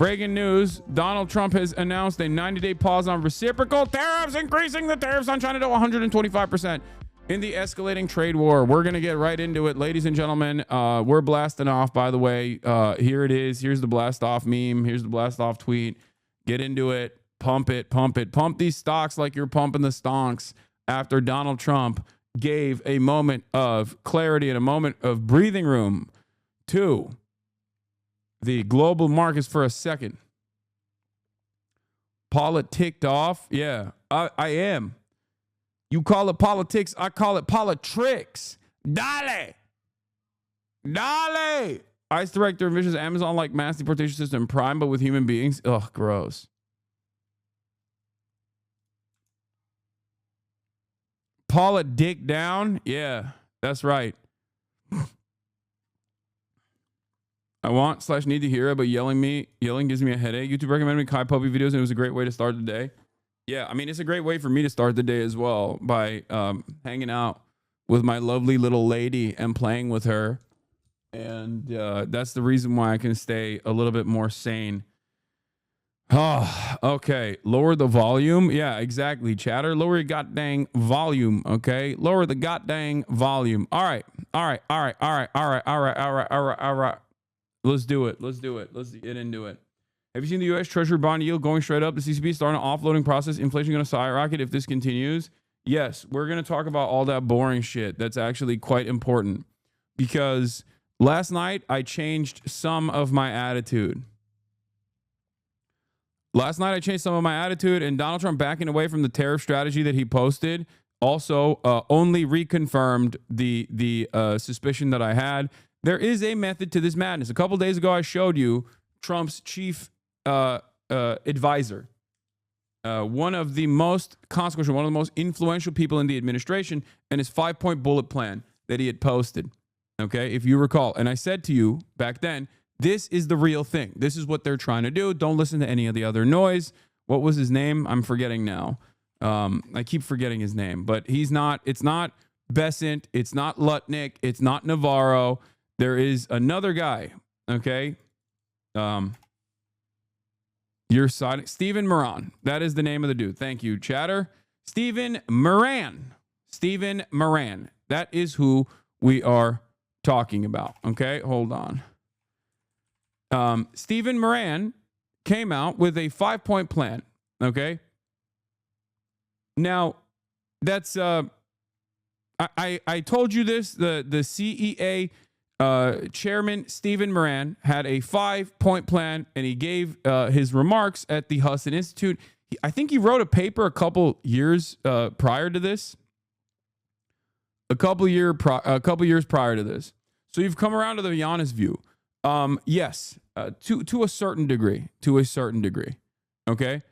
breaking news. Donald Trump has announced a 90-day pause on reciprocal tariffs, increasing the tariffs on China to 125% in the escalating trade war. We're going to get right into it, ladies and gentlemen. We're blasting off, by the way. Here it is. Here's the blast off meme. Here's the blast off tweet. Get into it. Pump it. Pump it. Pump these stocks like you're pumping the stonks after Donald Trump gave a moment of clarity and a moment of breathing room to the global markets for a second. Politicked off? Yeah, I am. You call it politics, I call it politricks. Dale! Dale! ICE director envisions Amazon like mass deportation system Prime, but with human beings. Ugh, gross. Paula Dick down? Yeah, that's right. I want/need to hear it, but yelling gives me a headache. YouTube recommended me Kai Puppy videos, and it was a great way to start the day. Yeah, I mean, it's a great way for me to start the day as well by hanging out with my lovely little lady and playing with her. And that's the reason why I can stay a little bit more sane. Oh, okay. Lower the volume. Yeah, exactly. Chatter. Lower your goddamn volume. Okay. Lower the goddamn volume. All right. Let's do it. Let's get into it. Have you seen the U.S. Treasury bond yield going straight up? The CCP starting an offloading process. Inflation going to skyrocket if this continues. Yes, we're going to talk about all that boring shit. That's actually quite important because last night I changed some of my attitude. And Donald Trump backing away from the tariff strategy that he posted also only reconfirmed the suspicion that I had. There is a method to this madness. A couple days ago, I showed you Trump's chief advisor, one of the most consequential, one of the most influential people in the administration, and his 5-point bullet plan that he had posted. Okay, if you recall. And I said to you back then, this is the real thing. This is what they're trying to do. Don't listen to any of the other noise. What was his name? I'm forgetting now. I keep forgetting his name, but it's not Bessent. It's not Lutnick. It's not Navarro. There is another guy. Okay. You're signing Stephen Miran. That is the name of the dude. Thank you, chatter. Stephen Miran. That is who we are talking about. Okay, hold on. Stephen Miran came out with a 5-point plan. Okay. Now, that's I told you this. The CEA chairman Stephen Miran had a 5-point plan, and he gave his remarks at the Hasan Institute. I think he wrote a paper a couple years prior to this. A couple years prior to this. So you've come around to the Giannis view. Yes, to a certain degree. Okay.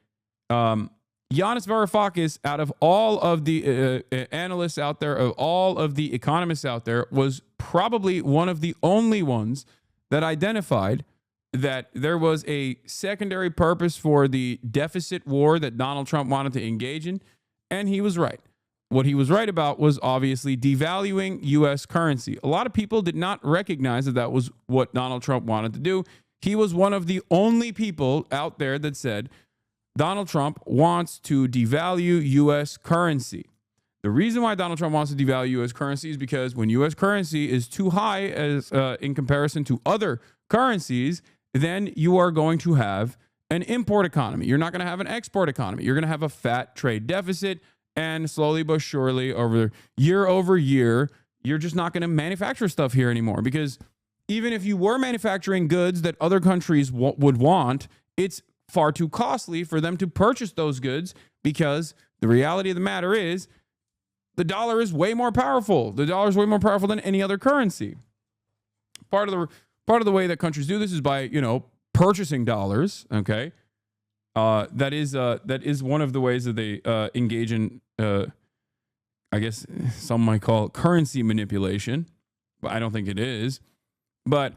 Giannis Varoufakis, out of all of the analysts out there, of all of the economists out there, was probably one of the only ones that identified that there was a secondary purpose for the deficit war that Donald Trump wanted to engage in, and he was right. What he was right about was obviously devaluing U.S. currency. A lot of people did not recognize that that was what Donald Trump wanted to do. He was one of the only people out there that said, Donald Trump wants to devalue U.S. currency. The reason why Donald Trump wants to devalue U.S. currency is because when U.S. currency is too high as in comparison to other currencies, then you are going to have an import economy. You're not going to have an export economy. You're going to have a fat trade deficit, and slowly but surely over year, you're just not going to manufacture stuff here anymore, because even if you were manufacturing goods that other countries would want, it's far too costly for them to purchase those goods, because the reality of the matter is the dollar is way more powerful. The dollar is way more powerful than any other currency. Part of the way that countries do this is by, purchasing dollars. Okay. That is one of the ways that they engage in, I guess some might call it currency manipulation, but I don't think it is. But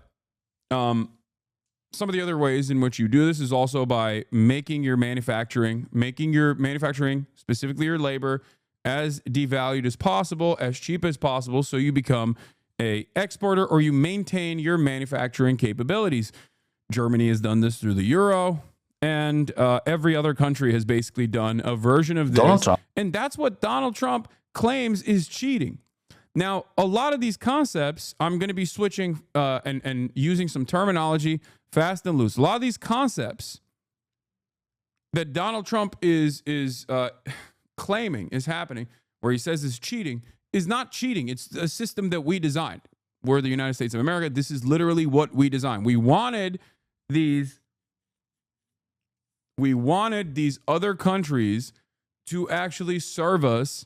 some of the other ways in which you do this is also by making your manufacturing, specifically your labor, as devalued as possible, as cheap as possible, so you become a exporter or you maintain your manufacturing capabilities. Germany has done this through the euro. And every other country has basically done a version of this. Donald Trump. And that's what Donald Trump claims is cheating. Now, a lot of these concepts, I'm going to be switching and using some terminology fast and loose. A lot of these concepts that Donald Trump is claiming is happening, where he says is cheating, is not cheating. It's a system that we designed. We're the United States of America. This is literally what we designed. We wanted these other countries to actually serve us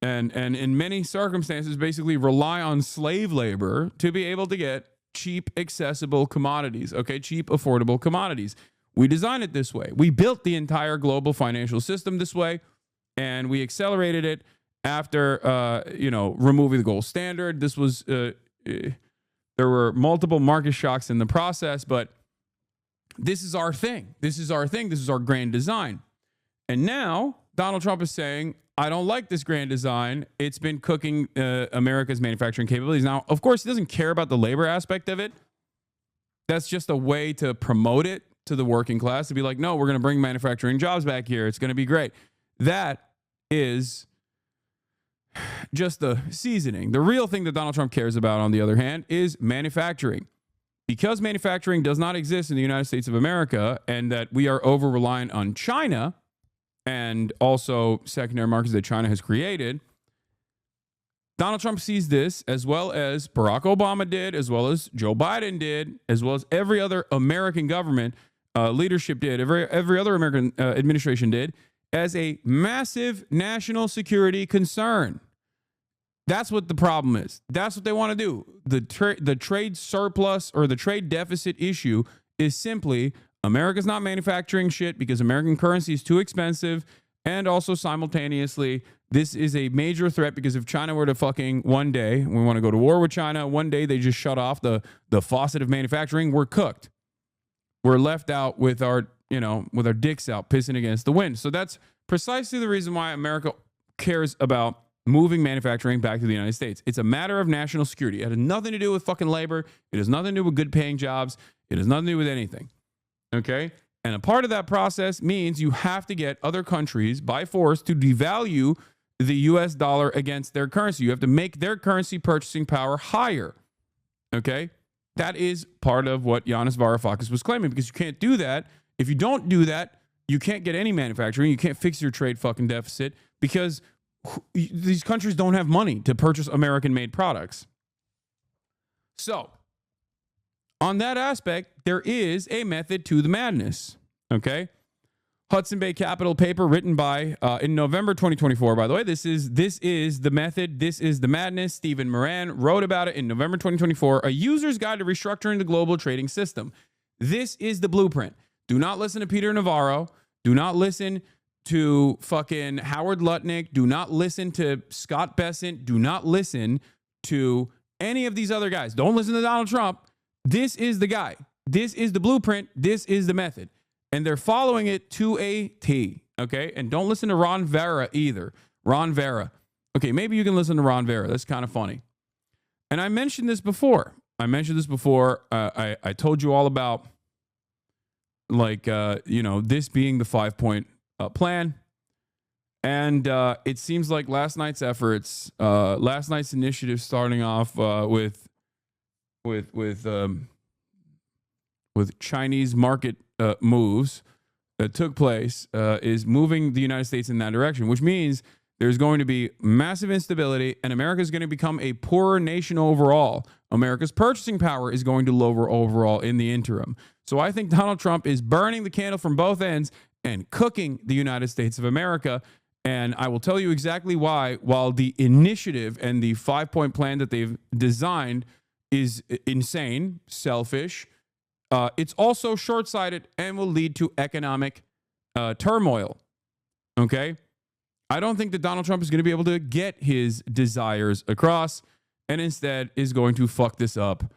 and in many circumstances basically rely on slave labor to be able to get cheap, accessible commodities, okay? Cheap, affordable commodities. We designed it this way. We built the entire global financial system this way, and we accelerated it after, removing the gold standard. This was, there were multiple market shocks in the process, but this is our thing. This is our thing. This is our grand design. And now Donald Trump is saying, I don't like this grand design. It's been cooking America's manufacturing capabilities. Now, of course, he doesn't care about the labor aspect of it. That's just a way to promote it to the working class, to be like, no, we're going to bring manufacturing jobs back here. It's going to be great. That is just the seasoning. The real thing that Donald Trump cares about, on the other hand, is manufacturing. Because manufacturing does not exist in the United States of America, and that we are over-reliant on China and also secondary markets that China has created, Donald Trump sees this, as well as Barack Obama did, as well as Joe Biden did, as well as every other American government leadership did, every other American administration did, as a massive national security concern. That's what the problem is. That's what they want to do. The trade surplus or the trade deficit issue is simply America's not manufacturing shit because American currency is too expensive. And also simultaneously, this is a major threat because if China were to fucking one day, we want to go to war with China, one day they just shut off the faucet of manufacturing, we're cooked. We're left out with our dicks out, pissing against the wind. So that's precisely the reason why America cares about moving manufacturing back to the United States. It's a matter of national security. It has nothing to do with fucking labor. It has nothing to do with good paying jobs. It has nothing to do with anything. Okay? And a part of that process means you have to get other countries by force to devalue the US dollar against their currency. You have to make their currency purchasing power higher. Okay? That is part of what Yanis Varoufakis was claiming, because you can't do that. If you don't do that, you can't get any manufacturing. You can't fix your trade fucking deficit because these countries don't have money to purchase American-made products. So, on that aspect, there is a method to the madness, okay? Hudson Bay Capital paper written by, in November 2024, by the way, this is the method, this is the madness. Stephen Miran wrote about it in November 2024, a user's guide to restructuring the global trading system. This is the blueprint. Do not listen to Peter Navarro. Do not listen to fucking Howard Lutnick. Do not listen to Scott Bessent. Do not listen to any of these other guys. Don't listen to Donald Trump. This is the guy. This is the blueprint. This is the method. And they're following it to a T, okay? And don't listen to Ron Vera either. Ron Vera. Okay, maybe you can listen to Ron Vera. That's kind of funny. And I mentioned this before. I told you all about, this being the 5-point plan. And it seems like last night's efforts, last night's initiative, starting off with Chinese market moves that took place, is moving the United States in that direction, which means there's going to be massive instability and America is going to become a poorer nation overall. America's purchasing power is going to lower overall in the interim. So I think Donald Trump is burning the candle from both ends and cooking the United States of America. And I will tell you exactly why, while the initiative and the 5-point plan that they've designed is insane, selfish, it's also short-sighted and will lead to economic turmoil. Okay? I don't think that Donald Trump is going to be able to get his desires across and instead is going to fuck this up.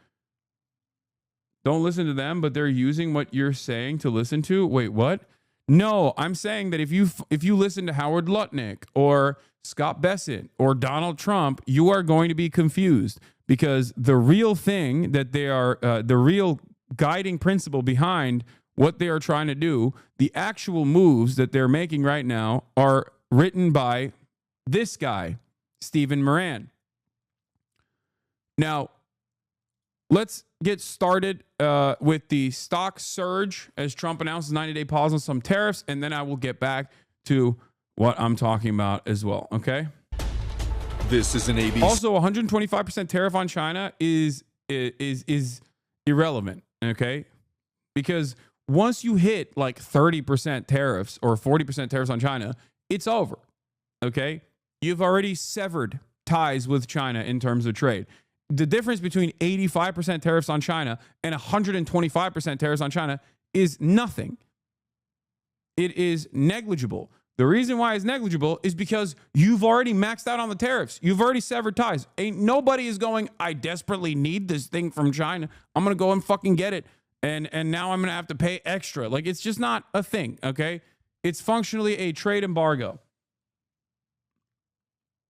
Don't listen to them, but they're using what you're saying to listen to. Wait, what? No, I'm saying that if you listen to Howard Lutnick or Scott Bessent or Donald Trump, you are going to be confused because the real thing that they are, the real guiding principle behind what they are trying to do. The actual moves that they're making right now are written by this guy, Stephen Miran. Now, let's get started with the stock surge as Trump announces 90-day pause on some tariffs, and then I will get back to what I'm talking about as well, okay? This is an ABC. Also, 125% tariff on China is irrelevant, okay? Because once you hit like 30% tariffs or 40% tariffs on China, it's over, okay? You've already severed ties with China in terms of trade. The difference between 85% tariffs on China and 125% tariffs on China is nothing. It is negligible. The reason why it's negligible is because you've already maxed out on the tariffs. You've already severed ties. Ain't nobody is going, I desperately need this thing from China. I'm going to go and fucking get it. And now I'm going to have to pay extra. Like, it's just not a thing, okay? It's functionally a trade embargo.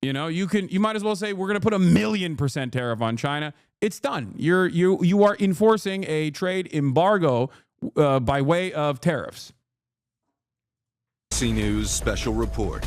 You know, you might as well say we're going to put 1,000,000% tariff on China. It's done. You are enforcing a trade embargo by way of tariffs. ABC News special report.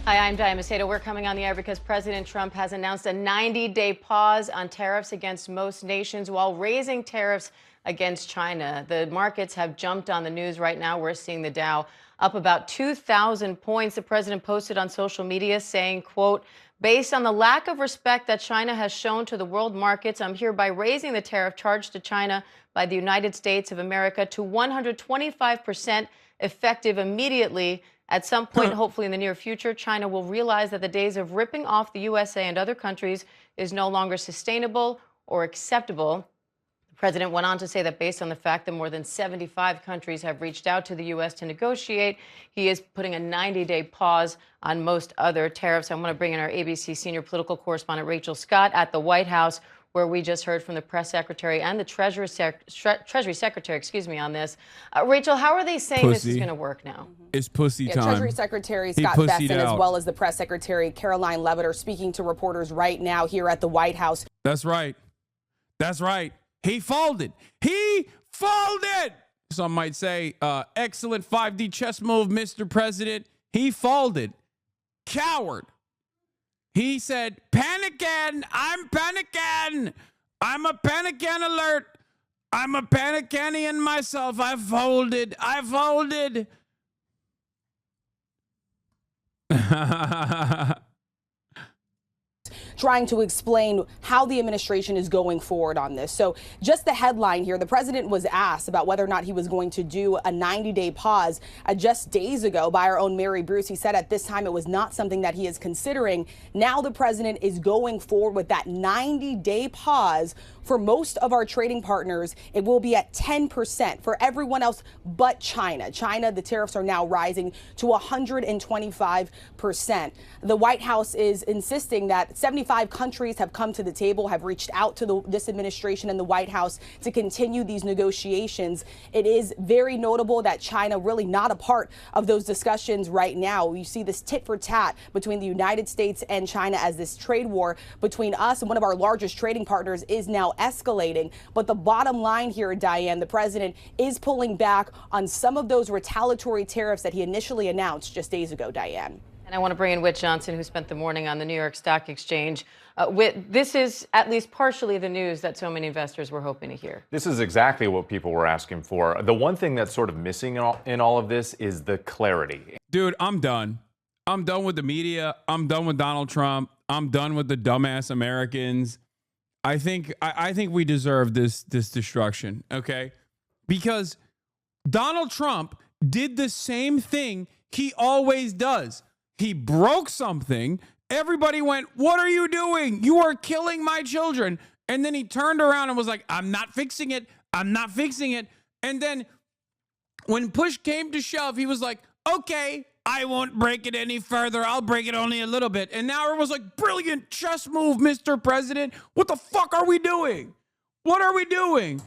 Hi, I'm Diana Macedo. We're coming on the air because President Trump has announced a 90-day pause on tariffs against most nations while raising tariffs against China. The markets have jumped on the news right now. We're seeing the Dow up about 2,000 points. The president posted on social media saying, quote, based on the lack of respect that China has shown to the world markets, I'm hereby raising the tariff charged to China by the United States of America to 125%, effective immediately. At some point, hopefully in the near future, China will realize that the days of ripping off the USA and other countries is no longer sustainable or acceptable. The president went on to say that based on the fact that more than 75 countries have reached out to the U.S. to negotiate, he is putting a 90-day pause on most other tariffs. I want to bring in our ABC senior political correspondent, Rachel Scott, at the White House, where we just heard from the press secretary and the Treasury Secretary, on this. Rachel, how are they saying this is going to work now? It's pussy time. Treasury Secretary Scott Bessent, as well as the press secretary Caroline Leavitt, are speaking to reporters right now here at the White House. That's right. That's right. He folded. He folded. Some might say, excellent 5D chess move, Mr. President. He folded. Coward. He said, panicking. I'm panicking. I'm a panicking alert. I'm a panicanian myself. I folded. I folded. Trying to explain how the administration is going forward on this. So just the headline here, the president was asked about whether or not he was going to do a 90-day pause just days ago by our own Mary Bruce. He said at this time it was not something that he is considering. Now the president is going forward with that 90-day pause. For most of our trading partners, it will be at 10%. For everyone else but China. China, the tariffs are now rising to 125%. The White House is insisting that 75 countries have come to the table, have reached out to this administration and the White House to continue these negotiations. It is very notable that China really not a part of those discussions right now. You see this tit for tat between the United States and China as this trade war between us and one of our largest trading partners is now escalating. But the bottom line here, Diane, the president is pulling back on some of those retaliatory tariffs that he initially announced just days ago, Diane. And I want to bring in Whit Johnson, who spent the morning on the New York Stock Exchange. Whit, this is at least partially the news that so many investors were hoping to hear. This is exactly what people were asking for. The one thing that's sort of missing in all of this is the clarity. Dude, I'm done. I'm done with the media. I'm done with Donald Trump. I'm done with the dumbass Americans. I think we deserve this destruction, okay? Because Donald Trump did the same thing he always does. He broke something. Everybody went, what are you doing? You are killing my children. And then he turned around and was like, I'm not fixing it. I'm not fixing it. And then when push came to shove, he was like, okay, I won't break it any further. I'll break it only a little bit. And now everyone's like, brilliant chess move, Mr. President. What the fuck are we doing? What are we doing?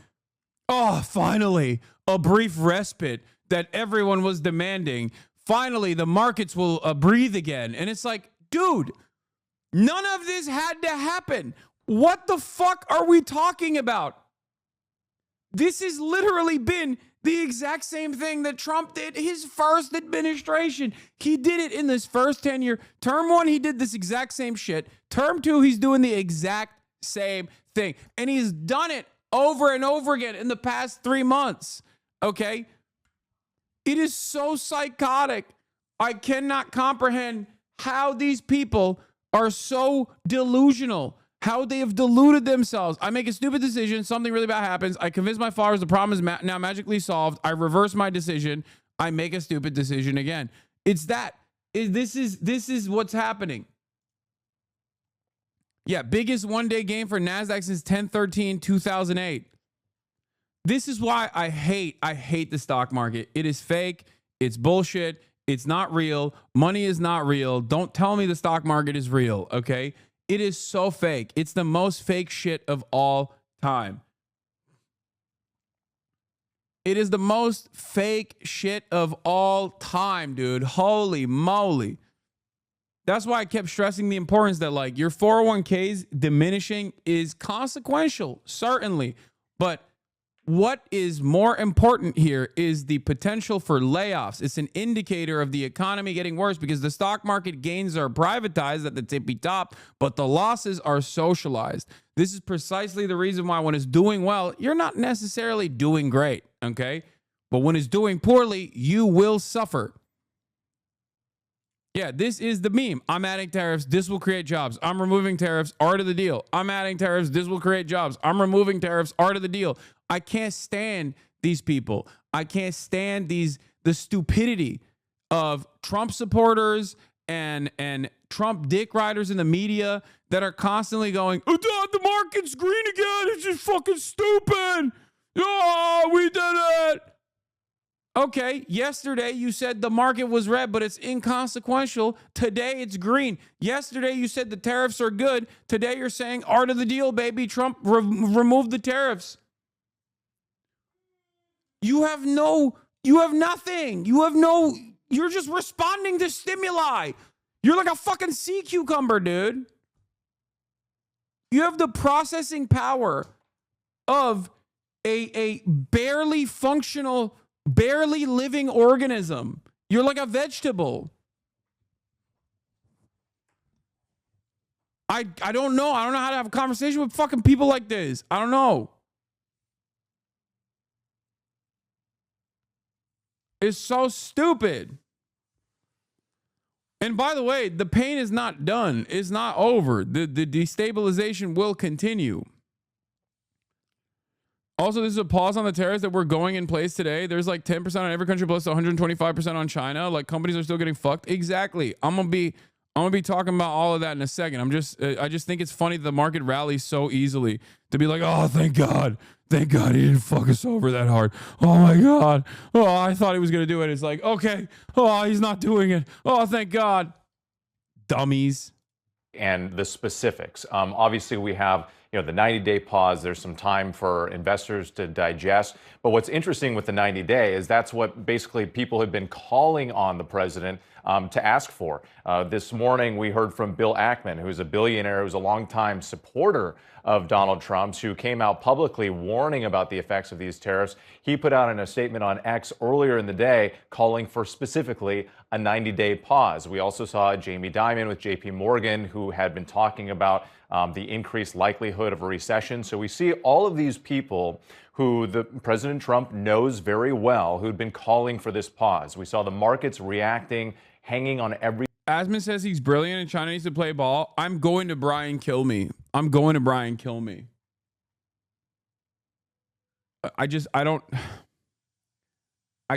Oh, finally, a brief respite that everyone was demanding. Finally, the markets will breathe again. And it's like, dude, none of this had to happen. What the fuck are we talking about? This has literally been the exact same thing that Trump did his first administration. He did it in this first tenure. Term 1, he did this exact same shit. Term 2, he's doing the exact same thing. And he's done it over and over again in the past 3 months. Okay? It is so psychotic. I cannot comprehend how these people are so delusional. How they have deluded themselves. I make a stupid decision, something really bad happens. I convince my followers the problem is now magically solved. I reverse my decision. I make a stupid decision again. It's that. This is what's happening. Yeah, biggest one-day gain for NASDAQ since 10/13/2008. This is why I hate the stock market. It is fake. It's bullshit. It's not real. Money is not real. Don't tell me the stock market is real, okay? It is so fake. It's the most fake shit of all time. It is the most fake shit of all time, dude. Holy moly. That's why I kept stressing the importance that, like, your 401ks diminishing is consequential, certainly. But what is more important here is the potential for layoffs. It's an indicator of the economy getting worse because the stock market gains are privatized at the tippy top, but the losses are socialized. This is precisely the reason why when it's doing well, you're not necessarily doing great, okay? But when it's doing poorly, you will suffer. Yeah, this is the meme. I'm adding tariffs. This will create jobs. I'm removing tariffs. Art of the deal. I'm adding tariffs. This will create jobs. I'm removing tariffs. Art of the deal. I can't stand these people. I can't stand the stupidity of Trump supporters and Trump dick riders in the media that are constantly going, oh, the market's green again. It's just fucking stupid. Oh, we did it. Okay, yesterday you said the market was red, but it's inconsequential. Today it's green. Yesterday you said the tariffs are good. Today you're saying art of the deal, baby. Trump removed the tariffs. You have nothing. You're just responding to stimuli. You're like a fucking sea cucumber, dude. You have the processing power of a barely functional, barely living organism. You're like a vegetable. I don't know. I don't know how to have a conversation with fucking people like this. I don't know. It's so stupid. And by the way, the pain is not done. It's not over. The destabilization will continue. Also, this is a pause on the tariffs that we're going in place today. There's like 10% on every country plus 125% on China. Like, companies are still getting fucked. Exactly. I'm gonna be talking about all of that in a second. I just think it's funny that the market rallies so easily to be like, oh, thank God he didn't fuck us over that hard. Oh my God. Oh, I thought he was gonna do it. It's like, okay. Oh, he's not doing it. Oh, thank God. Dummies. And the specifics. Obviously, we have the 90-day pause. There's some time for investors to digest. But what's interesting with the 90-day is that's what basically people have been calling on the president to ask for. This morning, we heard from Bill Ackman, who's a billionaire, who's a longtime supporter of Donald Trump's, who came out publicly warning about the effects of these tariffs. He put out in a statement on X earlier in the day calling for specifically a 90-day pause. We also saw Jamie Dimon with JP Morgan, who had been talking about the increased likelihood of a recession. So we see all of these people who President Trump knows very well, who'd been calling for this pause. We saw the markets reacting, hanging on every. Asman says he's brilliant and China needs to play ball. I'm going to Brian Kill Me. I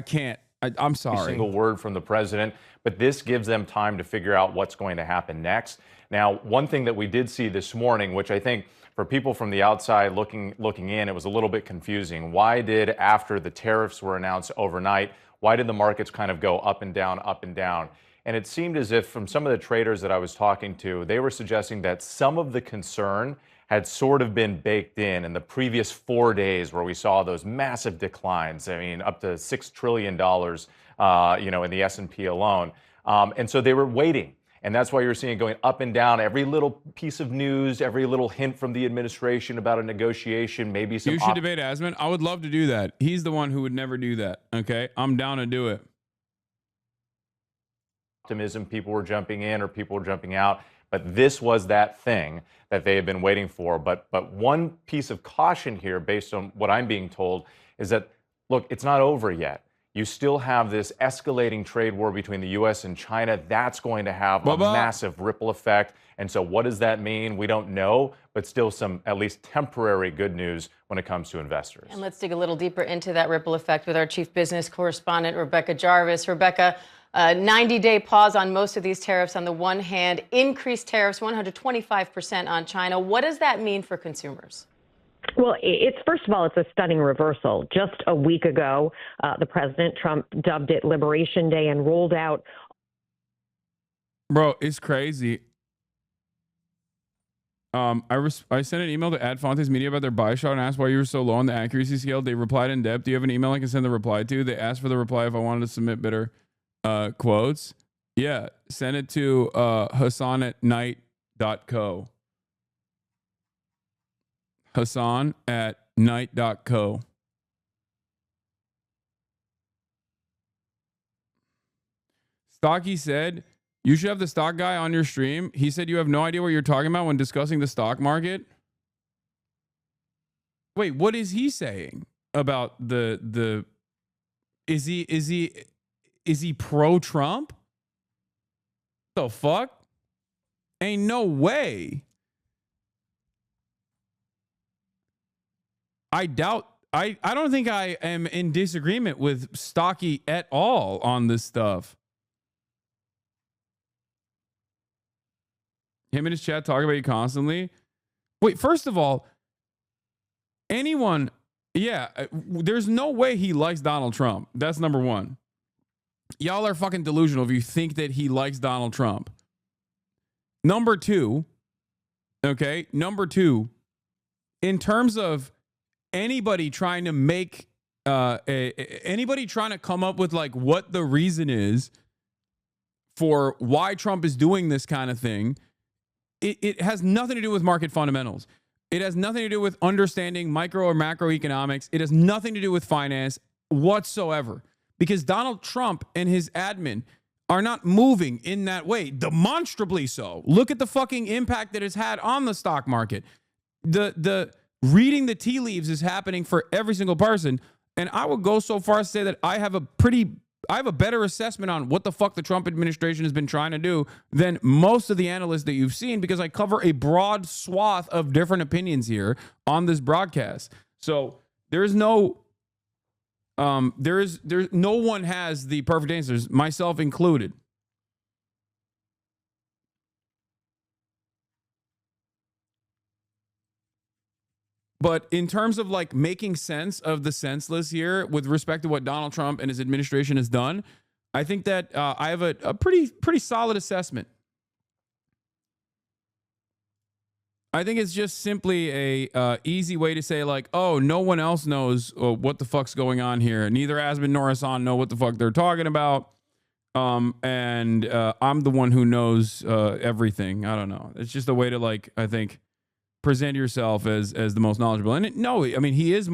can't. I'm sorry. Single word from the president, but this gives them time to figure out what's going to happen next. Now, one thing that we did see this morning, which I think for people from the outside looking in, it was a little bit confusing. Why did, after the tariffs were announced overnight, why did the markets kind of go up and down, up and down? And it seemed as if from some of the traders that I was talking to, they were suggesting that some of the concern had sort of been baked in the previous 4 days where we saw those massive declines. I mean, up to $6 trillion, in the S&P alone. And so they were waiting. And that's why you're seeing it going up and down. Every little piece of news, every little hint from the administration about a negotiation, maybe some. You should debate Asman. I would love to do that. He's the one who would never do that. Okay, I'm down to do it. Optimism, people were jumping in or people were jumping out, but this was that thing that they had been waiting for. But one piece of caution here, based on what I'm being told, is that, look, it's not over yet. You still have this escalating trade war between the U.S. and China. That's going to have a massive ripple effect. And so what does that mean? We don't know, but still some at least temporary good news when it comes to investors. And let's dig a little deeper into that ripple effect with our chief business correspondent, Rebecca Jarvis. Rebecca, 90-day pause on most of these tariffs. On the one hand, increased tariffs 125% on China. What does that mean for consumers? Well, first of all, it's a stunning reversal. Just a week ago, the President Trump dubbed it Liberation Day and rolled out. Bro, it's crazy. I sent an email to Ad Fontes Media about their buy shot and asked why you were so low on the accuracy scale. They replied in depth. Do you have an email I can send the reply to? They asked for the reply if I wanted to submit better quotes. Yeah, send it to Hasan at night.co. Hasan at night.co. Stocky said, you should have the stock guy on your stream. He said you have no idea what you're talking about when discussing the stock market. Wait, what is he saying about the is he pro-Trump? The fuck? Ain't no way. I doubt I don't think I am in disagreement with Stocky at all on this stuff. Him and his chat talk about you constantly. Wait, first of all, anyone, there's no way he likes Donald Trump. That's number one. Y'all are fucking delusional if you think that he likes Donald Trump. Number two, in terms of anybody trying to make anybody trying to come up with like what the reason is for why Trump is doing this kind of thing, it has nothing to do with market fundamentals. It has nothing to do with understanding micro or macroeconomics. It has nothing to do with finance whatsoever, because Donald Trump and his admin are not moving in that way, demonstrably so. Look at the fucking impact that it's had on the stock market. The reading the tea leaves is happening for every single person. And I would go so far as to say that I have a better assessment on what the fuck the Trump administration has been trying to do than most of the analysts that you've seen, because I cover a broad swath of different opinions here on this broadcast. So there's no one has the perfect answers, myself included. But in terms of like making sense of the senseless here with respect to what Donald Trump and his administration has done, I think that I have a pretty solid assessment. I think it's just simply a easy way to say like, oh, no one else knows what the fuck's going on here. Neither Asman nor Hasan know what the fuck they're talking about. And I'm the one who knows everything. I don't know. It's just a way to like, I think, present yourself as the most knowledgeable. And he is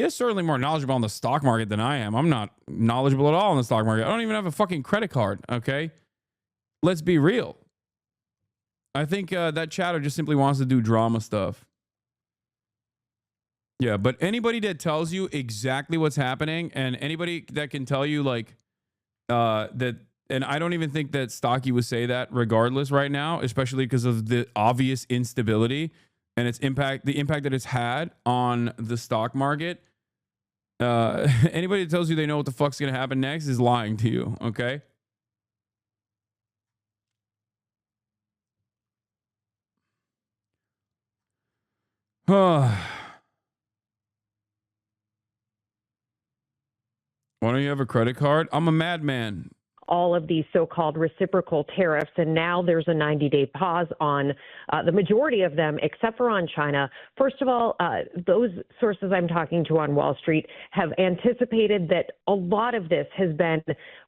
certainly more knowledgeable on the stock market than I am. I'm not knowledgeable at all on the stock market. I don't even have a fucking credit card. Okay. Let's be real. I think that chatter just simply wants to do drama stuff. Yeah. But anybody that tells you exactly what's happening, and anybody that can tell you like that, and I don't even think that Stocky would say that regardless right now, especially because of the obvious instability and its impact, the impact that it's had on the stock market. Anybody that tells you they know what the fuck's going to happen next is lying to you. Okay. Why don't you have a credit card? I'm a madman. all of these so-called reciprocal tariffs, and now there's a 90-day pause on the majority of them, except for on China. First of all, those sources I'm talking to on Wall Street have anticipated that a lot of this has been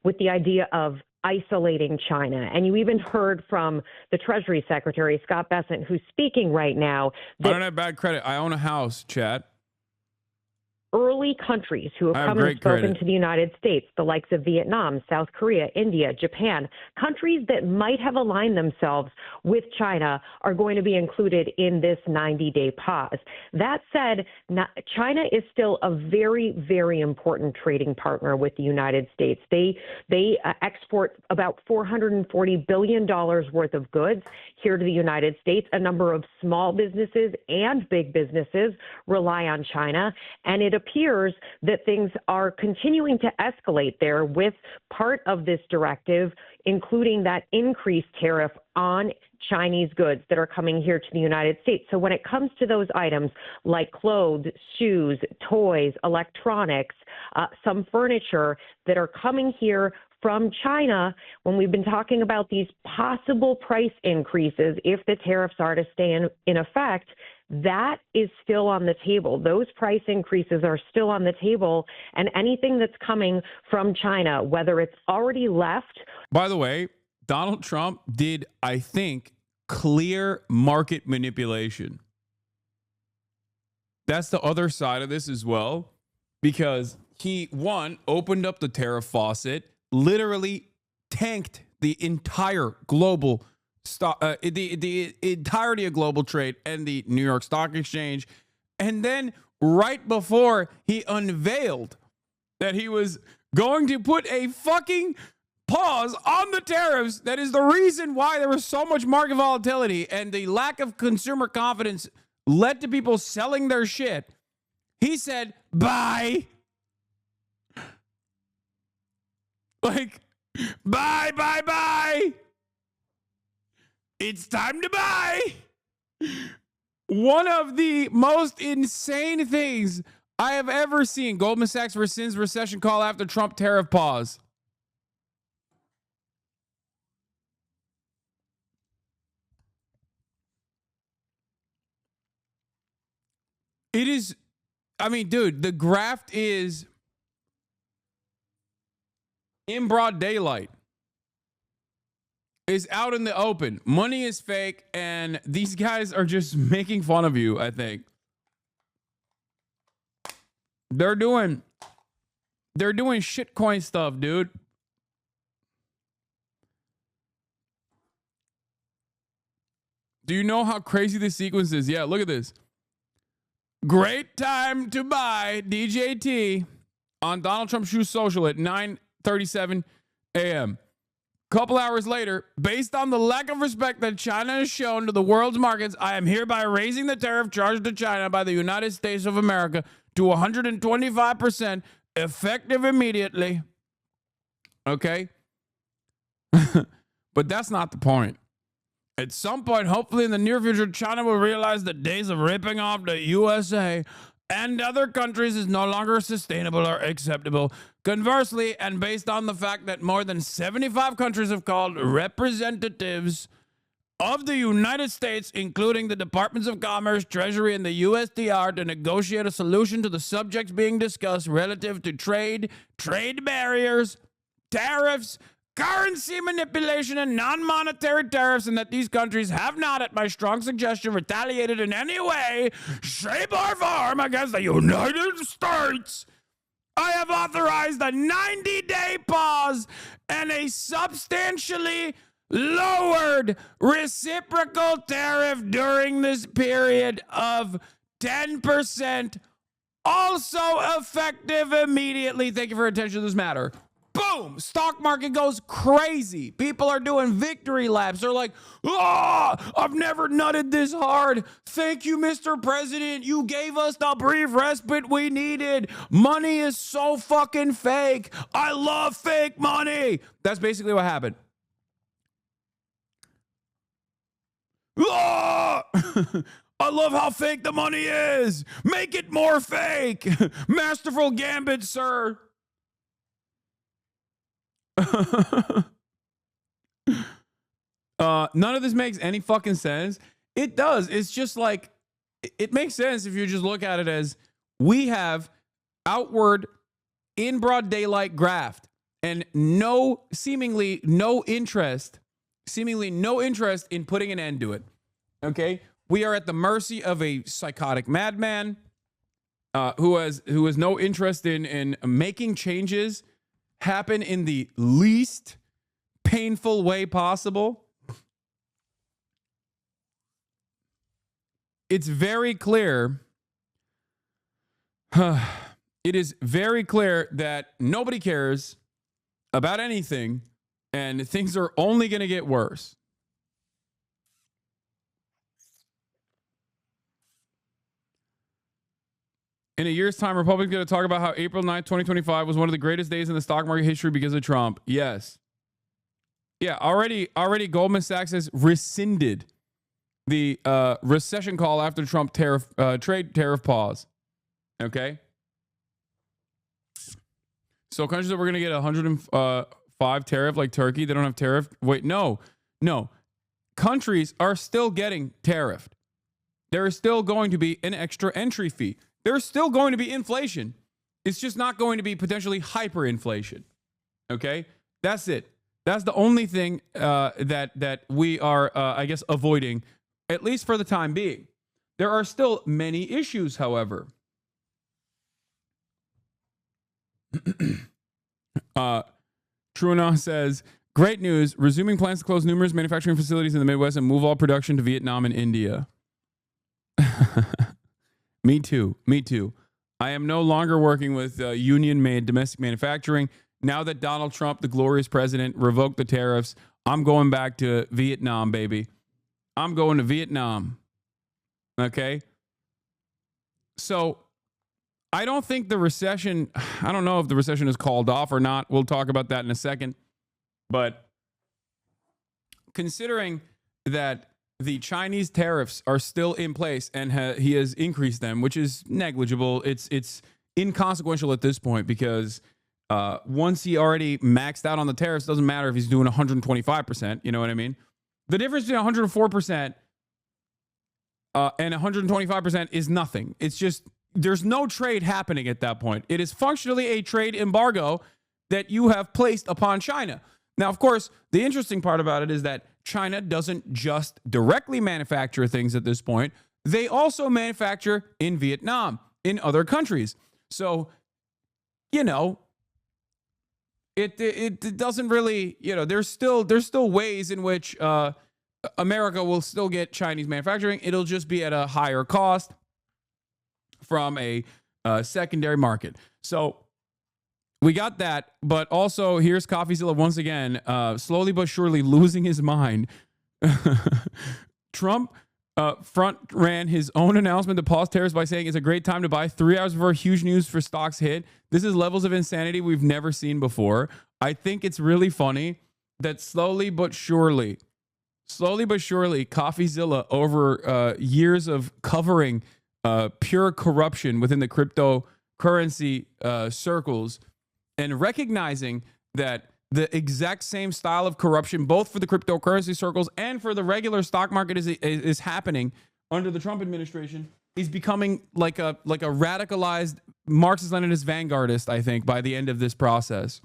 with the idea of isolating China. And you even heard from the Treasury Secretary, Scott Bessent, who's speaking right now. I don't have bad credit. I own a house, chat. Early countries who have come and spoken to the United States, the likes of Vietnam, South Korea, India, Japan, countries that might have aligned themselves with China are going to be included in this 90-day pause. That said, China is still a very, very important trading partner with the United States. They export about $440 billion worth of goods here to the United States. A number of small businesses and big businesses rely on China, and it appears that things are continuing to escalate there with part of this directive, including that increased tariff on Chinese goods that are coming here to the United States. So when it comes to those items like clothes, shoes, toys, electronics, some furniture that are coming here from China, when we've been talking about these possible price increases if the tariffs are to stay in effect, that is still on the table. Those price increases are still on the table, and anything that's coming from China, whether it's already left. By the way, Donald Trump did, I think, clear market manipulation. That's the other side of this as well, because he, one, opened up the tariff faucet, literally tanked the entire global the entirety of global trade and the New York Stock Exchange. And then right before he unveiled that he was going to put a fucking pause on the tariffs, that is the reason why there was so much market volatility and the lack of consumer confidence led to people selling their shit. He said, bye. Like, bye, bye, bye. It's time to buy. One of the most insane things I have ever seen. Goldman Sachs rescinds recession call after Trump tariff pause. It is, I mean, dude, the graft is in broad daylight. Is out in the open. Money is fake, and these guys are just making fun of you, I think. They're doing shitcoin stuff, dude. Do you know how crazy this sequence is? Yeah, look at this. Great time to buy DJT on Donald Trump's Truth Social at 9:37 a.m. Couple hours later, based on the lack of respect that China has shown to the world's markets, I am hereby raising the tariff charged to China by the United States of America to 125%, effective immediately. Okay? But that's not the point. At some point, hopefully in the near future, China will realize the days of ripping off the USA and other countries is no longer sustainable or acceptable. Conversely, and based on the fact that more than 75 countries have called representatives of the United States, including the Departments of Commerce, Treasury, and the USTR, to negotiate a solution to the subjects being discussed relative to trade barriers, tariffs, currency manipulation, and non-monetary tariffs, and that these countries have not, at my strong suggestion, retaliated in any way, shape, or form against the United States, I have authorized a 90-day pause and a substantially lowered reciprocal tariff during this period of 10%, also effective immediately. Thank you for your attention to this matter. Boom! Stock market goes crazy. People are doing victory laps. They're like, I've never nutted this hard. Thank you, Mr. President. You gave us the brief respite we needed. Money is so fucking fake. I love fake money. That's basically what happened. I love how fake the money is. Make it more fake. Masterful gambit, sir. None of this makes any fucking sense. It does. It's just like, it makes sense if you just look at it as we have outward in broad daylight graft and seemingly no interest in putting an end to it. Okay. We are at the mercy of a psychotic madman who has no interest in making changes happen in the least painful way possible. It's very clear. It is very clear that nobody cares about anything, and things are only going to get worse. In a year's time, Republicans are going to talk about how April 9th, 2025 was one of the greatest days in the stock market history because of Trump. Yes. Yeah, already Goldman Sachs has rescinded the recession call after Trump trade tariff pause. Okay? So countries that were going to get 105 tariff like Turkey, they don't have tariff. Wait, no. Countries are still getting tariffed. There is still going to be an extra entry fee. There's still going to be inflation. It's just not going to be potentially hyperinflation. Okay? That's it. That's the only thing that we are, I guess, avoiding, at least for the time being. There are still many issues, however. Truna says, great news. Resuming plans to close numerous manufacturing facilities in the Midwest and move all production to Vietnam and India. Me too. I am no longer working with union-made domestic manufacturing. Now that Donald Trump, the glorious president, revoked the tariffs, I'm going back to Vietnam, baby. I'm going to Vietnam. Okay? So I don't think the recession, I don't know if the recession is called off or not. We'll talk about that in a second. But considering that the Chinese tariffs are still in place and he has increased them, which is negligible, it's inconsequential at this point because once he already maxed out on the tariffs, doesn't matter if he's doing 125%. You know what I mean? The difference between 104% and 125% is nothing. It's just there's no trade happening at that point. It is functionally a trade embargo that you have placed upon China. Now, of course, the interesting part about it is that China doesn't just directly manufacture things at this point. They also manufacture in Vietnam, in other countries. So, you know, it doesn't really, you know, there's still ways in which America will still get Chinese manufacturing. It'll just be at a higher cost from a secondary market. So we got that, but also here's CoffeeZilla once again, slowly but surely losing his mind. Trump front ran his own announcement to pause tariffs by saying it's a great time to buy 3 hours before huge news for stocks hit. This is levels of insanity we've never seen before. I think it's really funny that slowly but surely, CoffeeZilla, over years of covering pure corruption within the cryptocurrency circles, and recognizing that the exact same style of corruption, both for the cryptocurrency circles and for the regular stock market, is happening under the Trump administration. He's becoming like a radicalized Marxist-Leninist vanguardist, I think, by the end of this process.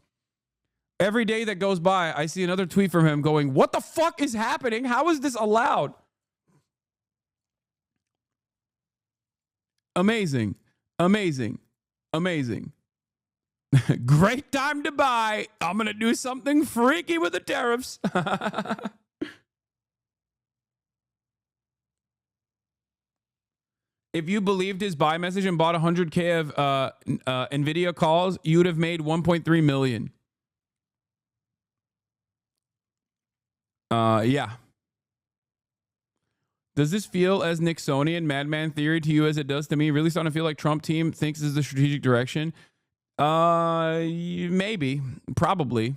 Every day that goes by, I see another tweet from him going, what the fuck is happening? How is this allowed? Amazing. Great time to buy. I'm going to do something freaky with the tariffs. If you believed his buy message and bought 100K of NVIDIA calls, you would have made 1.3 million. Yeah. Does this feel as Nixonian madman theory to you as it does to me? Really starting to feel like Trump team thinks this is the strategic direction. Maybe, probably.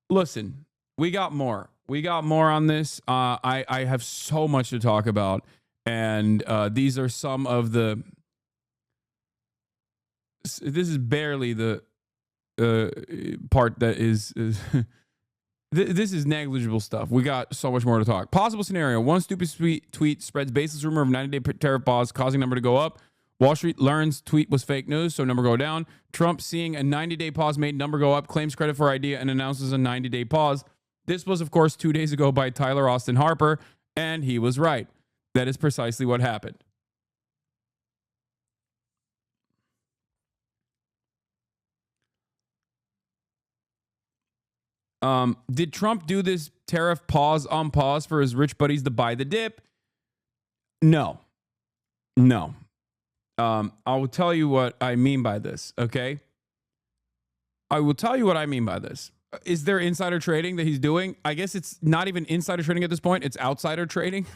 Listen, we got more on this. I have so much to talk about, and these are some of the. This is barely the part that is this is negligible stuff. We got so much more to talk. Possible scenario: one stupid tweet spreads baseless rumor of 90-day tariff pause, causing number to go up. Wall Street learns tweet was fake news, so number go down. Trump, seeing a 90-day pause made number go up, claims credit for idea and announces a 90-day pause. This was, of course, 2 days ago by Tyler Austin Harper, and he was right. That is precisely what happened. Did Trump do this tariff pause on pause for his rich buddies to buy the dip? No. I will tell you what I mean by this, okay? I will tell you what I mean by this. Is there insider trading that he's doing? I guess it's not even insider trading at this point. It's outsider trading.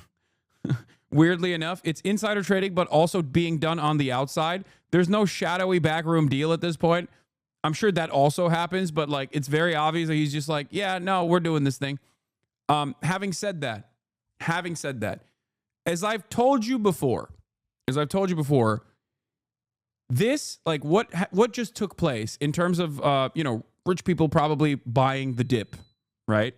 Weirdly enough, it's insider trading, but also being done on the outside. There's no shadowy backroom deal at this point. I'm sure that also happens, but like it's very obvious that he's just like, yeah, no, we're doing this thing. Having said that, as I've told you before, this, like what just took place in terms of rich people probably buying the dip, right?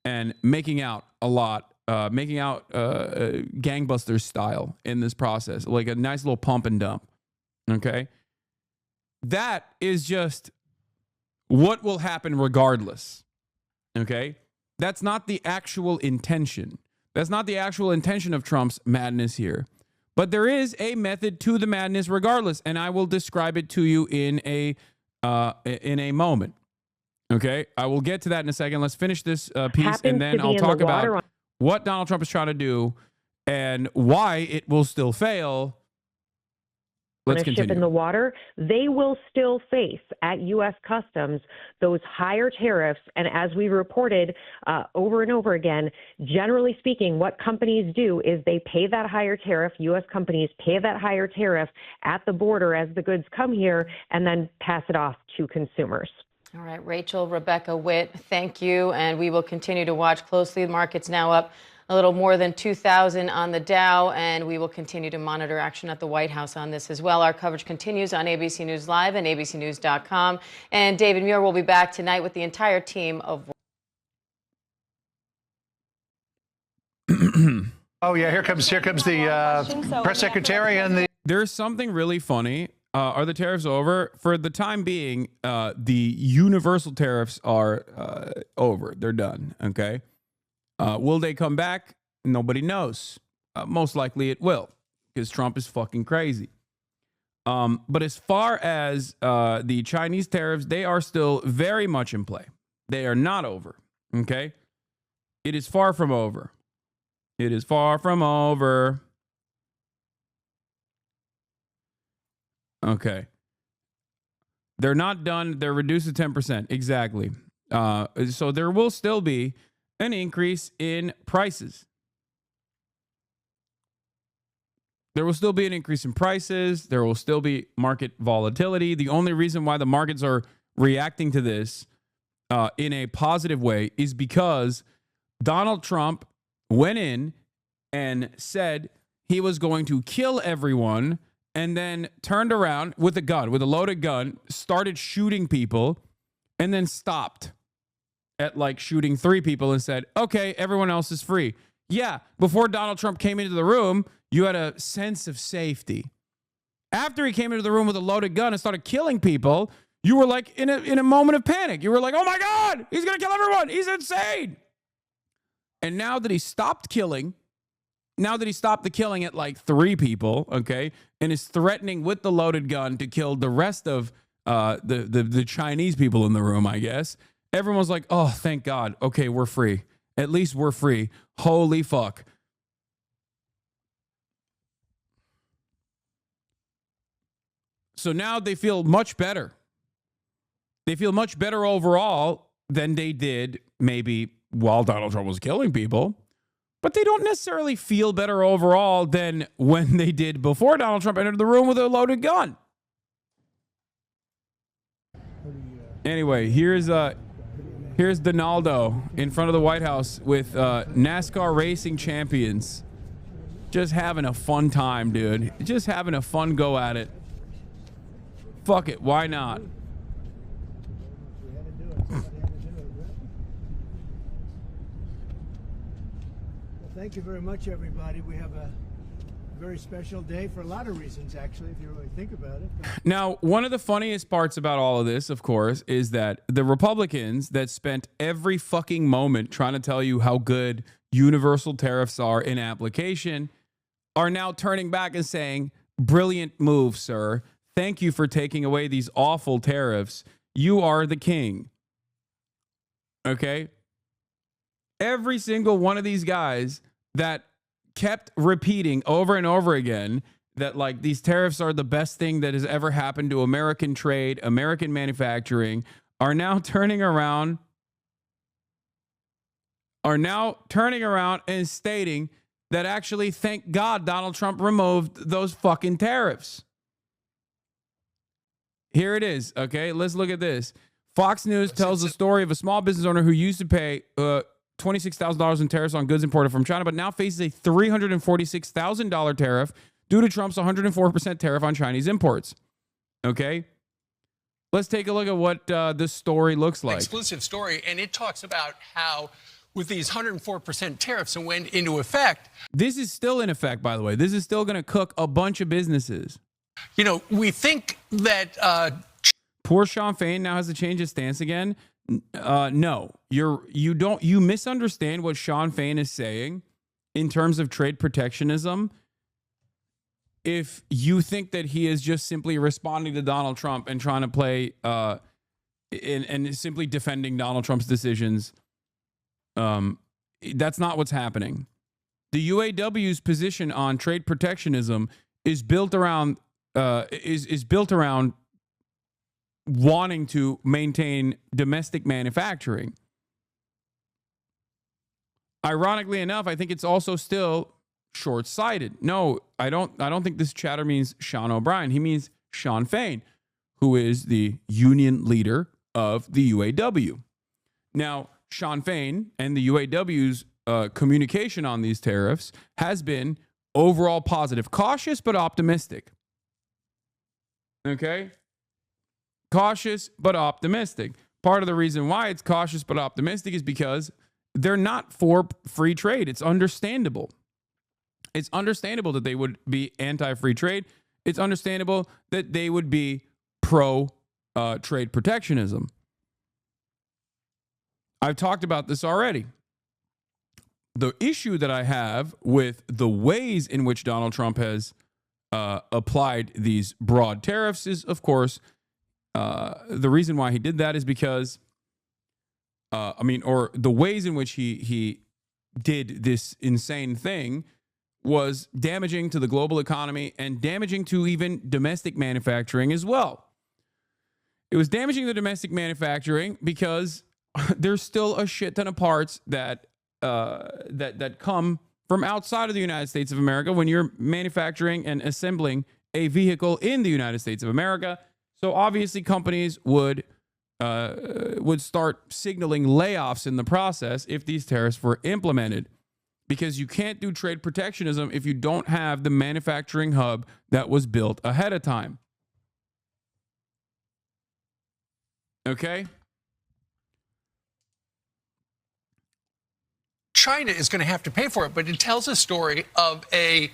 And making out a lot, gangbusters style in this process, like a nice little pump and dump. Okay. That is just what will happen regardless. Okay. That's not the actual intention. That's not the actual intention of Trump's madness here. But there is a method to the madness regardless, and I will describe it to you in a moment. Okay, I will get to that in a second. Let's finish this piece, and then I'll talk about what Donald Trump is trying to do and why it will still fail. Let's continue. Ship in the water, they will still face at U.S. Customs those higher tariffs. And as we reported over and over again, generally speaking, what companies do is they pay that higher tariff. U.S. companies pay that higher tariff at the border as the goods come here and then pass it off to consumers. All right, Rachel, Rebecca Witt, thank you. And we will continue to watch closely. The market's now up a little more than 2,000 on the Dow, and we will continue to monitor action at the White House on this as well. Our coverage continues on ABC News Live and abcnews.com. And David Muir will be back tonight with the entire team of... Oh, yeah, here comes the press secretary and the... There's something really funny. Are the tariffs over? For the time being, the universal tariffs are over. They're done, okay? Will they come back? Nobody knows. Most likely it will, because Trump is fucking crazy. But as far as the Chinese tariffs, they are still very much in play. They are not over, okay? It is far from over. It is far from over. Okay. They're not done. They're reduced to 10%. Exactly. So there will still be an increase in prices. There will still be an increase in prices. There will still be market volatility. The only reason why the markets are reacting to this in a positive way is because Donald Trump went in and said he was going to kill everyone and then turned around with a gun, with a loaded gun, started shooting people, and then stopped at like shooting 3 people and said, okay, everyone else is free. Yeah, before Donald Trump came into the room, you had a sense of safety. After he came into the room with a loaded gun and started killing people, you were like in a moment of panic. You were like, oh my God, he's going to kill everyone. He's insane. And now that he stopped killing, now that he stopped the killing at like 3 people, okay, and is threatening with the loaded gun to kill the rest of the Chinese people in the room, I guess, everyone's like, oh, thank God. Okay, we're free. At least we're free. Holy fuck. So now they feel much better. They feel much better overall than they did maybe while Donald Trump was killing people. But they don't necessarily feel better overall than when they did before Donald Trump entered the room with a loaded gun. Anyway, here's Donaldo in front of the White House with NASCAR racing champions. Just having a fun time, dude. Just having a fun go at it. Fuck it, why not? Thank you very much, everybody. We have a very special day for a lot of reasons, actually, if you really think about it. Now, one of the funniest parts about all of this, of course, is that the Republicans that spent every fucking moment trying to tell you how good universal tariffs are in application are now turning back and saying, brilliant move, sir. Thank you for taking away these awful tariffs. You are the king. Okay? Every single one of these guys that kept repeating over and over again that like these tariffs are the best thing that has ever happened to American trade, American manufacturing, are now turning around and stating that actually, thank God Donald Trump removed those fucking tariffs. Here it is. Okay, let's look at this. Fox News tells the story of a small business owner who used to pay $26,000 in tariffs on goods imported from China, but now faces a $346,000 tariff due to Trump's 104% tariff on Chinese imports. Okay? Let's take a look at what this story looks like. Exclusive story, and it talks about how with these 104% tariffs that went into effect. This is still in effect, by the way. This is still going to cook a bunch of businesses. You know, we think that... Poor Sean Fain now has to change his stance again. No, you misunderstand what Sean Fain is saying in terms of trade protectionism. If you think that he is just simply responding to Donald Trump and trying to play and simply defending Donald Trump's decisions, that's not what's happening. The UAW's position on trade protectionism is built around wanting to maintain domestic manufacturing. Ironically enough, I think it's also still short-sighted. No, I don't think this chatter means Sean O'Brien. He means Sean Fain, who is the union leader of the UAW. Now, Sean Fain and the UAW's communication on these tariffs has been overall positive, cautious but optimistic. Okay? Cautious but optimistic. Part of the reason why it's cautious but optimistic is because they're not for free trade. It's understandable. It's understandable that they would be anti-free trade. It's understandable that they would be pro-trade protectionism. I've talked about this already. The issue that I have with the ways in which Donald Trump has applied these broad tariffs is, of course, the reason why he did that is because, or the ways in which he did this insane thing was damaging to the global economy and damaging to even domestic manufacturing as well. It was damaging to domestic manufacturing because there's still a shit ton of parts that come from outside of the United States of America when you're manufacturing and assembling a vehicle in the United States of America. So obviously companies would start signaling layoffs in the process if these tariffs were implemented, because you can't do trade protectionism if you don't have the manufacturing hub that was built ahead of time. Okay? China is going to have to pay for it, but it tells a story of a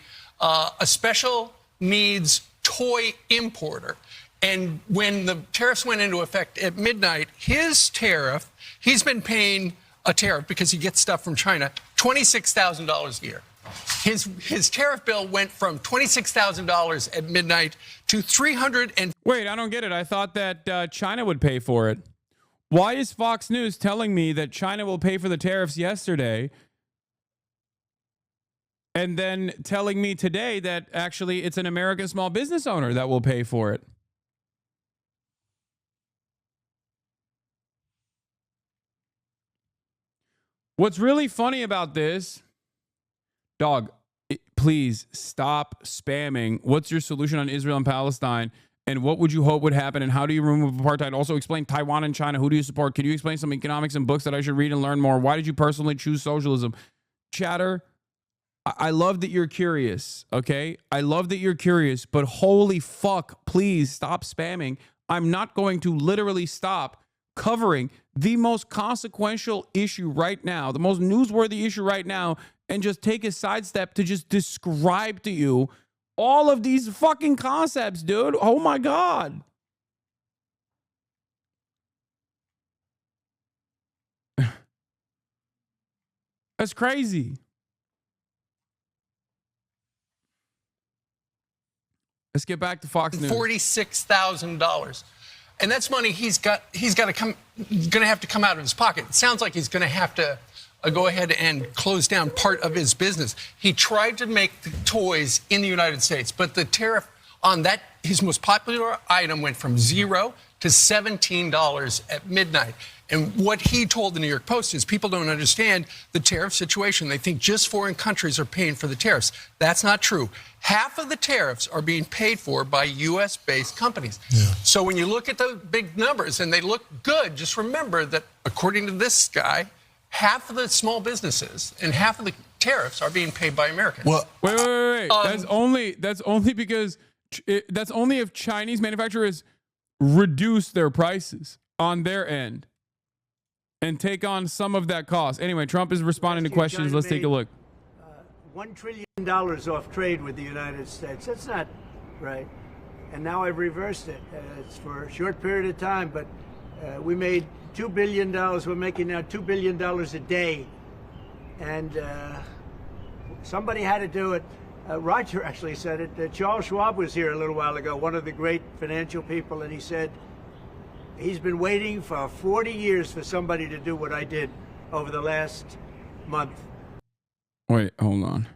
special needs toy importer. And when the tariffs went into effect at midnight, his tariff, he's been paying a tariff because he gets stuff from China, $26,000 a year. His tariff bill went from $26,000 at midnight to $300. Wait, I don't get it. I thought that China would pay for it. Why is Fox News telling me that China will pay for the tariffs yesterday and then telling me today that actually it's an American small business owner that will pay for it? What's really funny about this, dog, please stop spamming. What's your solution on Israel and Palestine? And what would you hope would happen? And how do you remove apartheid? Also explain Taiwan and China. Who do you support? Can you explain some economics and books that I should read and learn more? Why did you personally choose socialism? Chatter, I love that you're curious, okay? I love that you're curious, but holy fuck, please stop spamming. I'm not going to literally stop covering the most consequential issue right now, the most newsworthy issue right now, and just take a sidestep to just describe to you all of these fucking concepts, dude. Oh my God. That's crazy. Let's get back to Fox News. $46,000. And that's money he's got to come, going to have to come out of his pocket. It sounds like he's going to have to go ahead and close down part of his business. He tried to make the toys in the United States, but the tariff on that, his most popular item, went from $0 to $17 at midnight. And what he told the New York Post is people don't understand the tariff situation. They think just foreign countries are paying for the tariffs. That's not true. Half of the tariffs are being paid for by U.S.-based companies. Yeah. So when you look at the big numbers and they look good, just remember that according to this guy, half of the small businesses and half of the tariffs are being paid by Americans. Well, wait. That's only because that's only if Chinese manufacturers reduce their prices on their end and take on some of that cost. Anyway, Trump is responding to questions. Let's take a look. $1 trillion off trade with the United States. That's not right. And now I've reversed it. It's for a short period of time, but we made $2 billion. We're making now $2 billion a day. And somebody had to do it. Roger actually said it. Charles Schwab was here a little while ago, one of the great financial people, and he said, he's been waiting for 40 years for somebody to do what I did over the last month. Wait, hold on.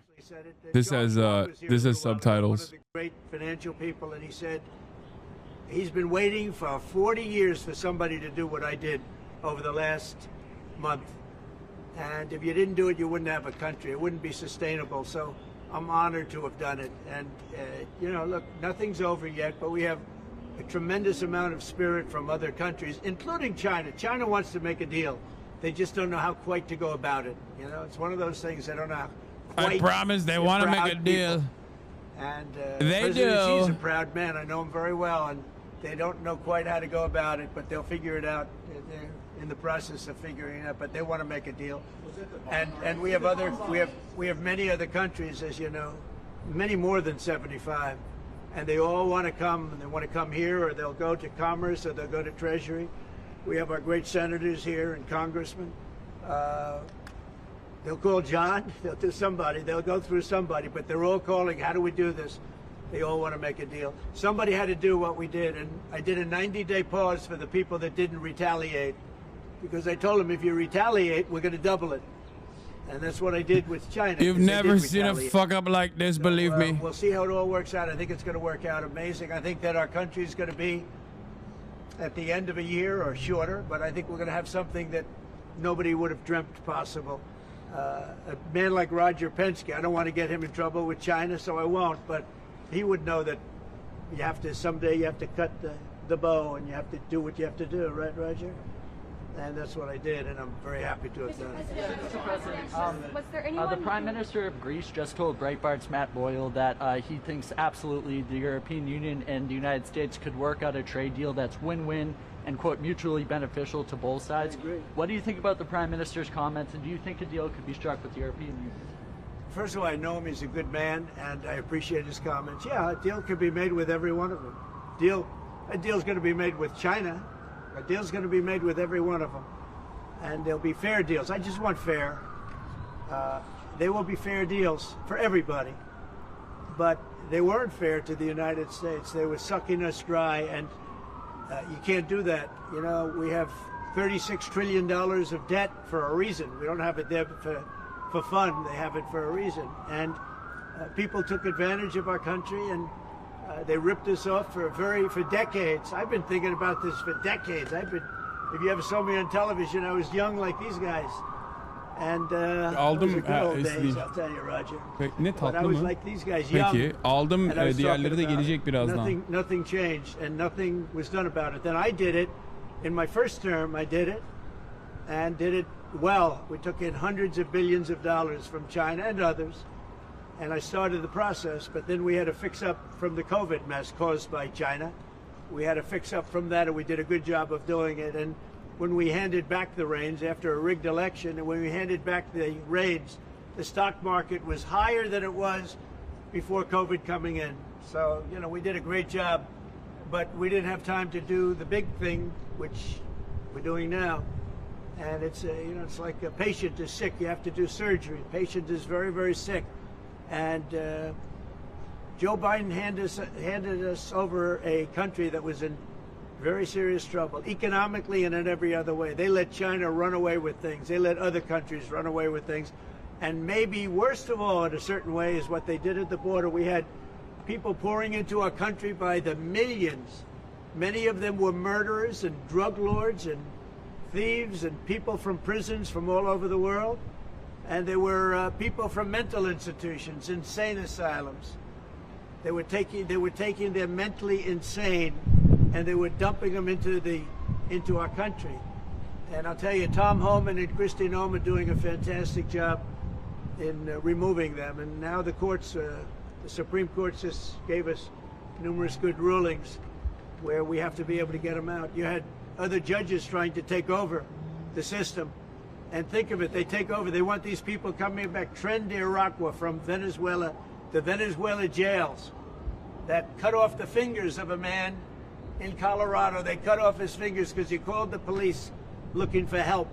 This has subtitles. One of the great financial people, and he said he's been waiting for 40 years for somebody to do what I did over the last month. And if you didn't do it, you wouldn't have a country. It wouldn't be sustainable. So I'm honored to have done it. And you know, look, nothing's over yet, but we have a tremendous amount of spirit from other countries, including China. China wants to make a deal. They just don't know how quite to go about it. You know, it's one of those things they don't know how quite. I promise they want to make a deal. And they President do. Xi's a proud man. I know him very well, and they don't know quite how to go about it, but they'll figure it out. They're in the process of figuring it out, but they want to make a deal. And we have many other countries, as you know, many more than 75. And they all want to come, and they want to come here, or they'll go to Commerce, or they'll go to Treasury. We have our great senators here and congressmen. They'll call John, they'll do somebody, they'll go through somebody, but they're all calling, how do we do this? They all want to make a deal. Somebody had to do what we did, and I did a 90-day pause for the people that didn't retaliate, because I told them, if you retaliate, we're going to double it. And that's what I did with China. You've never seen a fuck up like this, believe me. We'll see how it all works out. I think it's going to work out amazing. I think that our country is going to be at the end of a year or shorter, but I think we're going to have something that nobody would have dreamt possible. A man like Roger Penske, I don't want to get him in trouble with China, so I won't, but he would know that you have to, someday you have to cut the bow and you have to do what you have to do, right, Roger? And that's what I did, and I'm very happy to have done it. Mr. President, was there anyone the Prime Minister of Greece just told Breitbart's Matt Boyle that he thinks absolutely the European Union and the United States could work out a trade deal that's win-win and, quote, mutually beneficial to both sides. What do you think about the Prime Minister's comments, and do you think a deal could be struck with the European Union? First of all, I know him. He's a good man, and I appreciate his comments. Yeah, a deal could be made with every one of them. A deal's going to be made with China. A deal's going to be made with every one of them. And there'll be fair deals. I just want fair. There will be fair deals for everybody. But they weren't fair to the United States. They were sucking us dry, and you can't do that. You know, we have $36 trillion of debt for a reason. We don't have it there for fun. They have it for a reason. And people took advantage of our country, and they ripped us off for decades. I've been thinking about this for decades. If you ever saw me on television, I was young like these guys. And aldım good old days, I'll tell you, Roger. Ne But tatlı I was mı? like these guys, young. Peki aldım. And I was Diğerleri de talking about gelecek it. birazdan. Nothing changed, and nothing was done about it. Then I did it. In my first term, I did it, and did it well. We took in hundreds of billions of dollars from China and others, and I started the process. But then we had to fix up from the COVID mess caused by China. We had to fix up from that, and we did a good job of doing it. And when we handed back the reins after a rigged election, and when we handed back the reins, the stock market was higher than it was before COVID coming in. So, you know, we did a great job, but we didn't have time to do the big thing, which we're doing now. And it's, you know, it's like a patient is sick, you have to do surgery. Patient is very, very sick. And Joe Biden handed us over a country that was in very serious trouble, economically and in every other way. They let China run away with things. They let other countries run away with things. And maybe worst of all, in a certain way, is what they did at the border. We had people pouring into our country by the millions. Many of them were murderers and drug lords and thieves and people from prisons from all over the world. And they were people from mental institutions, insane asylums. They were taking their mentally insane and they were dumping them into our country. And I'll tell you, Tom Homan and Kristi Noem are doing a fantastic job in removing them. And now the courts, the Supreme Court just gave us numerous good rulings where we have to be able to get them out. You had other judges trying to take over the system. And think of it, they take over, they want these people coming back, Tren de Aragua from Venezuela, the Venezuela jails that cut off the fingers of a man in Colorado. They cut off his fingers because he called the police looking for help.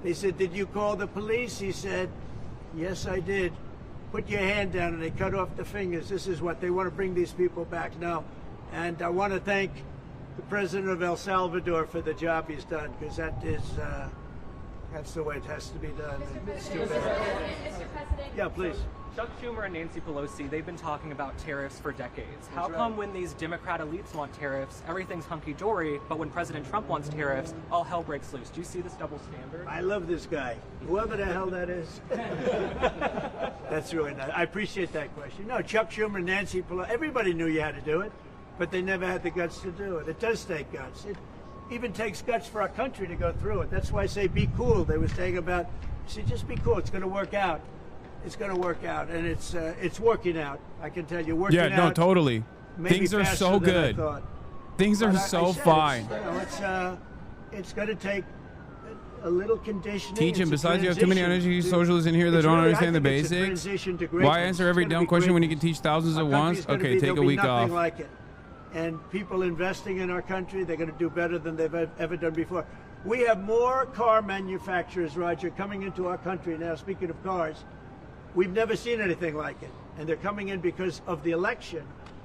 They said, "Did you call the police?" He said, "Yes, I did." "Put your hand down," and they cut off the fingers. This is what they want to bring these people back now. And I want to thank the president of El Salvador for the job he's done, because that is, that's the way it has to be done. It's too bad. Mr. President, Yeah, please. Chuck Schumer and Nancy Pelosi, they've been talking about tariffs for decades. How come when these Democrat elites want tariffs, everything's hunky-dory, but when President Trump wants tariffs, all hell breaks loose? Do you see this double standard? I love this guy, whoever the hell that is. That's really nice. I appreciate that question. No, Chuck Schumer, Nancy Pelosi, everybody knew you had to do it, but they never had the guts to do it. It does take guts. It even takes guts for our country to go through it. That's why I say be cool. They were saying about, see, just be cool. It's going to work out. It's going to work out, and it's working out. I can tell you, working out. Yeah, no, totally. Things are so good. Things are so fine. It's going to take a little conditioning. Teach him. Besides, you have too many energy socialists in here that don't understand the basics. Why answer every dumb question when you can teach thousands at once? Okay, take a week off. Like it. And people investing in our country, they're going to do better than they've ever done before. We have more car manufacturers, Roger, coming into our country now. Speaking of cars, we've never seen anything like it. And they're coming in because of the election,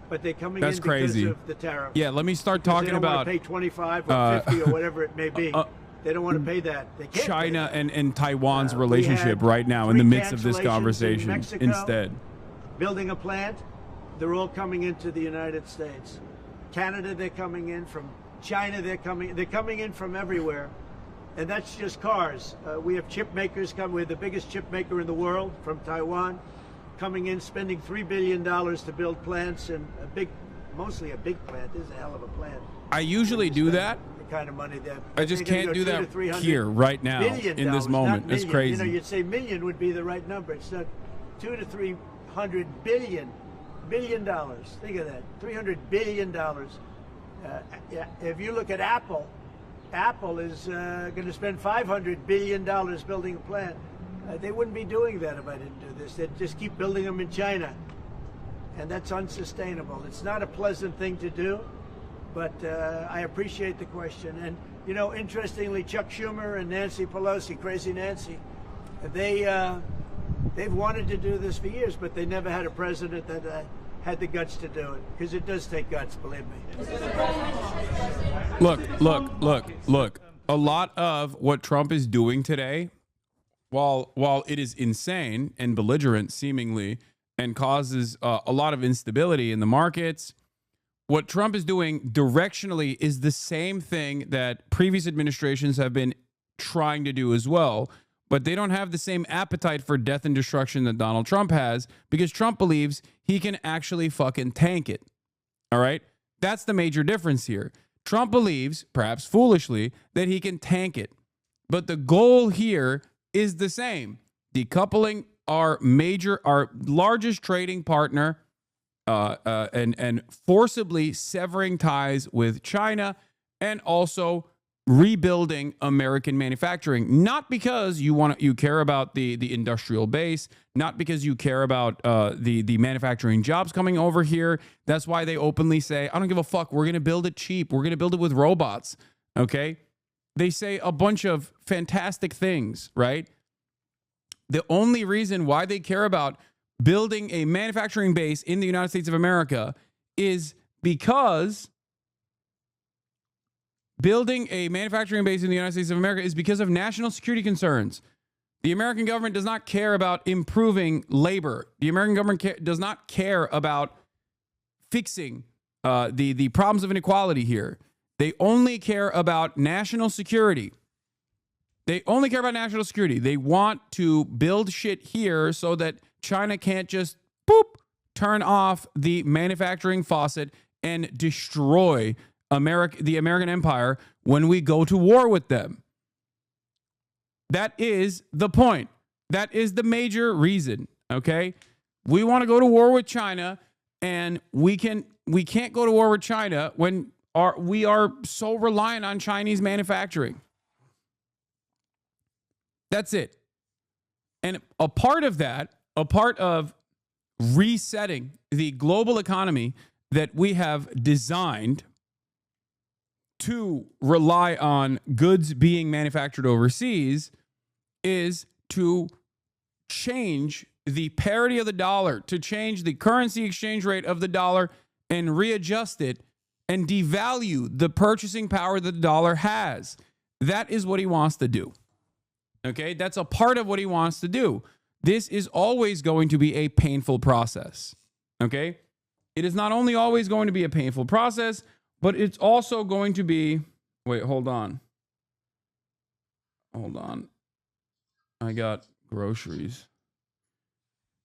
but they're coming in because of the tariffs. Yeah, let me start talking about. They don't want to pay 25 or 50 or whatever it may be. They don't want to pay that. They can't China and Taiwan's relationship right now in the midst of this conversation instead. Building a plant, they're all coming into the United States. Canada, they're coming in. From China, they're coming in from everywhere. And that's just cars. We have chip makers coming. We're the biggest chip maker in the world from Taiwan, coming in, spending $3 billion to build plants, and mostly a big plant. This is a hell of a plant. I usually do that. The kind of money that I just can't do that here right now in this moment. It's crazy. You know, you'd say million would be the right number. It's not $200 to $300 billion. $billion. Think of that. $300 billion. If you look at Apple, Apple is going to spend $500 billion building a plant. They wouldn't be doing that if I didn't do this. They'd just keep building them in China. And that's unsustainable. It's not a pleasant thing to do, but I appreciate the question. And, you know, interestingly, Chuck Schumer and Nancy Pelosi, Crazy Nancy, they've wanted to do this for years, but they never had a president that had the guts to do it, because it does take guts, believe me. Look. A lot of what Trump is doing today, while it is insane and belligerent seemingly and causes a lot of instability in the markets, what Trump is doing directionally is the same thing that previous administrations have been trying to do as well. But they don't have the same appetite for death and destruction that Donald Trump has, because Trump believes he can actually fucking tank it. All right? That's the major difference here. Trump believes, perhaps foolishly, that he can tank it. But the goal here is the same. Decoupling our largest trading partner and forcibly severing ties with China, and also rebuilding American manufacturing, not because you care about the industrial base, not because you care about the manufacturing jobs coming over here. That's why they openly say, I don't give a fuck. We're going to build it cheap. We're going to build it with robots. Okay. They say a bunch of fantastic things, right? The only reason why they care about building a manufacturing base in the United States of America is because building a manufacturing base in the United States of America is because of national security concerns. The American government does not care about improving labor. The American government does not care about fixing the problems of inequality here. They only care about national security. They only care about national security. They want to build shit here so that China can't just turn off the manufacturing faucet and destroy the American empire when we go to war with them. That is the point. That is the major reason. Okay, we want to go to war with China, and we can't go to war with China when we are so reliant on Chinese manufacturing. That's it. And a part of that, a part of resetting the global economy that we have designed to rely on goods being manufactured overseas, is to change the parity of the dollar, to change the currency exchange rate of the dollar and readjust it and devalue the purchasing power that the dollar has. That is what he wants to do. Okay, that's a part of what he wants to do. This is always going to be a painful process. Okay, it is not only always going to be a painful process, but it's also going to be, wait, hold on. I got groceries.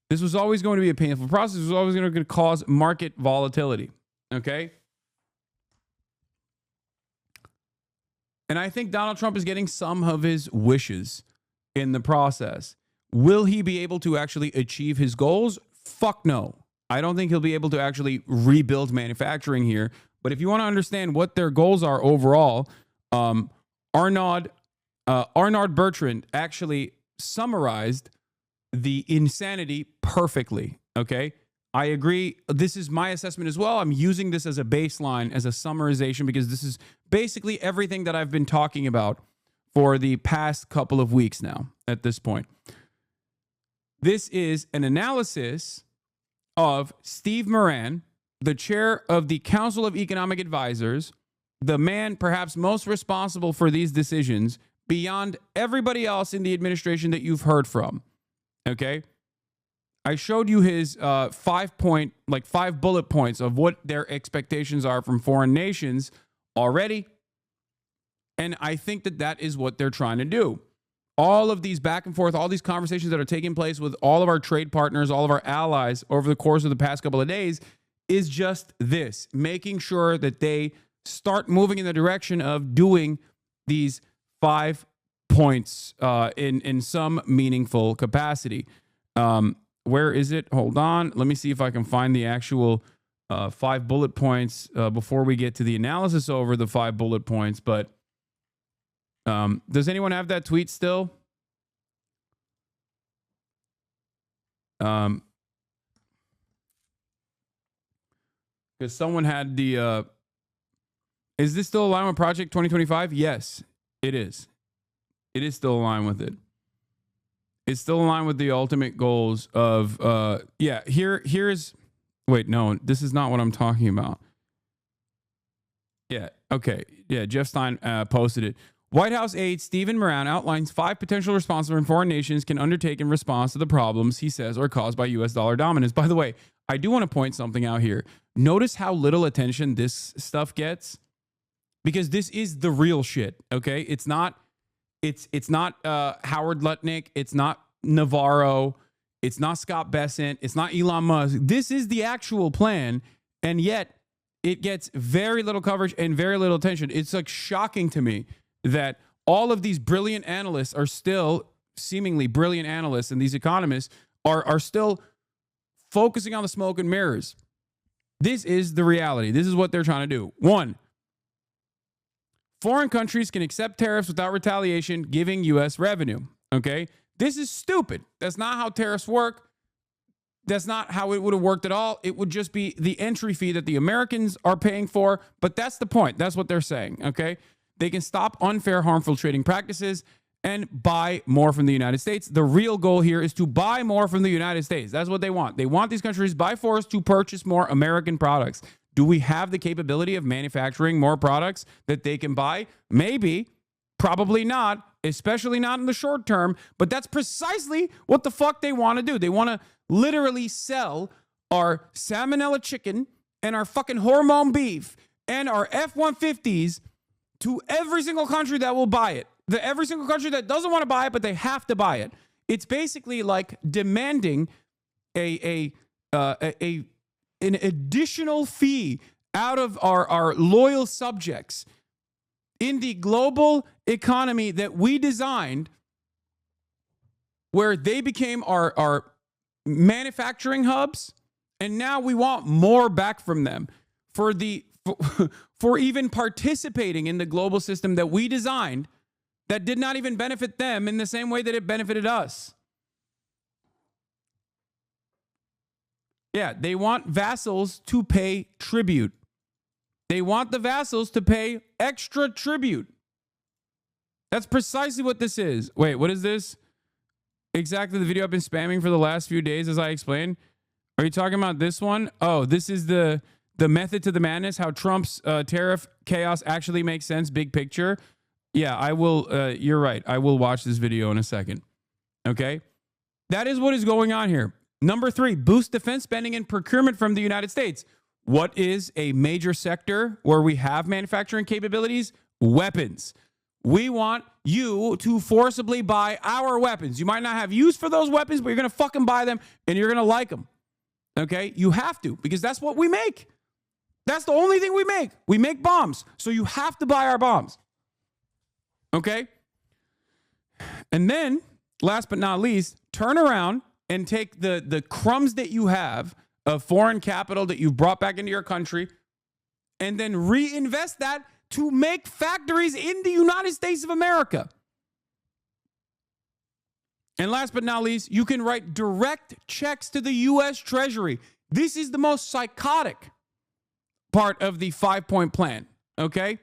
This was always going to be a painful process. It was always going to cause market volatility. Okay. And I think Donald Trump is getting some of his wishes in the process. Will he be able to actually achieve his goals? Fuck no. I don't think he'll be able to actually rebuild manufacturing here. But if you want to understand what their goals are overall, Arnaud Bertrand actually summarized the insanity perfectly. Okay, I agree. This is my assessment as well. I'm using this as a baseline, as a summarization, because this is basically everything that I've been talking about for the past couple of weeks now at this point. This is an analysis of Steve Miran, the chair of the Council of Economic Advisors, the man perhaps most responsible for these decisions beyond everybody else in the administration that you've heard from. Okay? I showed you his 5 bullet points of what their expectations are from foreign nations already. And I think that is what they're trying to do. All of these back and forth, all these conversations that are taking place with all of our trade partners, all of our allies over the course of the past couple of days is just this, making sure that they start moving in the direction of doing these 5 points in some meaningful capacity. Where is it? Hold on. Let me see if I can find the actual 5 bullet points before we get to the analysis over the 5 bullet points. But does anyone have that tweet still? Because someone had the... is this still aligned with Project 2025? Yes, it is. It is still aligned with it. It's still aligned with the ultimate goals of... here's... Wait, no, this is not what I'm talking about. Yeah, okay. Yeah, Jeff Stein posted it. White House aide Stephen Miran outlines 5 potential responses foreign nations can undertake in response to the problems he says are caused by U.S. dollar dominance. By the way, I do want to point something out here. Notice how little attention this stuff gets, because this is the real shit. Okay, it's not Howard Lutnick. It's not Navarro. It's not Scott Bessent. It's not Elon Musk. This is the actual plan, and yet it gets very little coverage and very little attention. It's like shocking to me that all of these brilliant analysts are still, seemingly brilliant analysts, and these economists are still focusing on the smoke and mirrors. This is the reality. This is what they're trying to do. 1, Foreign countries can accept tariffs without retaliation, giving U.S. revenue. Okay? This is stupid. That's not how tariffs work. That's not how it would have worked at all. It would just be the entry fee that the Americans are paying for. But that's the point. That's what they're saying. Okay? They can stop unfair, harmful trading practices and buy more from the United States. The real goal here is to buy more from the United States. That's what they want. They want these countries by force to purchase more American products. Do we have the capability of manufacturing more products that they can buy? Maybe. Probably not, especially not in the short term. But that's precisely what the fuck they want to do. They want to literally sell our salmonella chicken and our fucking hormone beef and our F-150s to every single country that will buy it. Every single country that doesn't want to buy it, but they have to buy it. It's basically like demanding an additional fee out of our loyal subjects in the global economy that we designed, where they became our manufacturing hubs, and now we want more back from them for even participating in the global system that we designed that did not even benefit them in the same way that it benefited us. Yeah, they want vassals to pay tribute. They want the vassals to pay extra tribute. That's precisely what this is. Wait, what is this? Exactly the video I've been spamming for the last few days, as I explained. Are you talking about this one? Oh, this is the method to the madness, how Trump's tariff chaos actually makes sense, big picture. Yeah, I will. You're right. I will watch this video in a second. Okay? That is what is going on here. Number 3, boost defense spending and procurement from the United States. What is a major sector where we have manufacturing capabilities? Weapons. We want you to forcibly buy our weapons. You might not have use for those weapons, but you're going to fucking buy them and you're going to like them. Okay? You have to, because that's what we make. That's the only thing we make. We make bombs. So you have to buy our bombs. Okay? And then, last but not least, turn around and take the crumbs that you have of foreign capital that you've brought back into your country and then reinvest that to make factories in the United States of America. And last but not least, you can write direct checks to the U.S. Treasury. This is the most psychotic part of the 5-point plan, okay?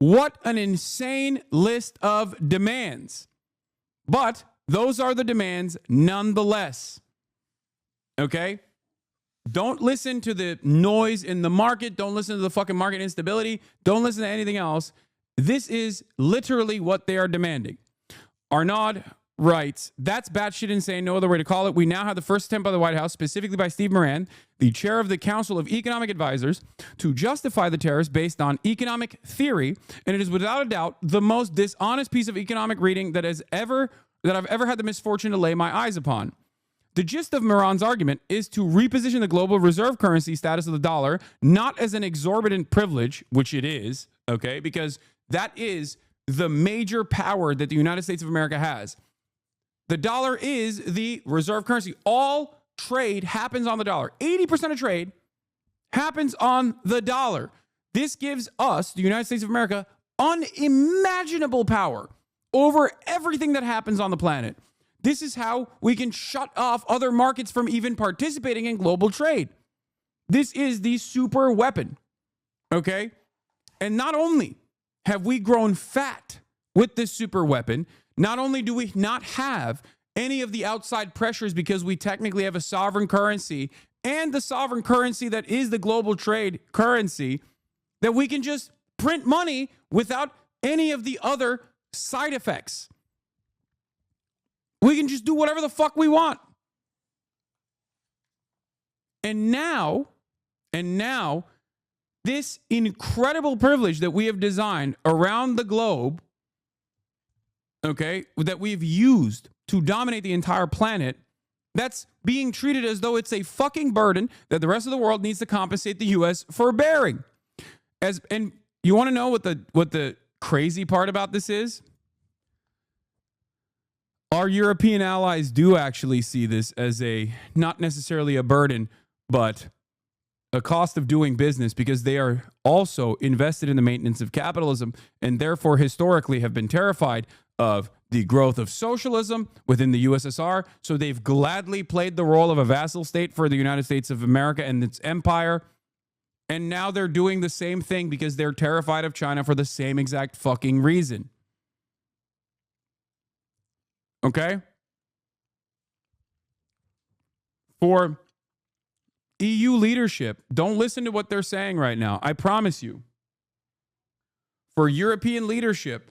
What an insane list of demands. But those are the demands nonetheless. Okay? Don't listen to the noise in the market. Don't listen to the fucking market instability. Don't listen to anything else. This is literally what they are demanding. Arnaud writes, that's batshit insane, no other way to call it. We now have the first attempt by the White House, specifically by Stephen Miran, the chair of the Council of Economic Advisors, to justify the tariffs based on economic theory, and it is without a doubt the most dishonest piece of economic reading that I've ever had the misfortune to lay my eyes upon. The gist of Miran's argument is to reposition the global reserve currency status of the dollar not as an exorbitant privilege, which it is, okay, because that is the major power that the United States of America has. The dollar is the reserve currency. All trade happens on the dollar. 80% of trade happens on the dollar. This gives us, the United States of America, unimaginable power over everything that happens on the planet. This is how we can shut off other markets from even participating in global trade. This is the super weapon, okay? And not only have we grown fat with this super weapon, not only do we not have any of the outside pressures because we technically have a sovereign currency and the sovereign currency that is the global trade currency, that we can just print money without any of the other side effects. We can just do whatever the fuck we want. And now, this incredible privilege that we have designed around the globe, okay, that we've used to dominate the entire planet, that's being treated as though it's a fucking burden that the rest of the world needs to compensate the U.S. for bearing. And you want to know what the crazy part about this is? Our European allies do actually see this as not necessarily a burden, but a cost of doing business because they are also invested in the maintenance of capitalism and therefore historically have been terrified of the growth of socialism within the USSR. So they've gladly played the role of a vassal state for the United States of America and its empire. And now they're doing the same thing because they're terrified of China for the same exact fucking reason. Okay? For EU leadership, don't listen to what they're saying right now. I promise you. For European leadership,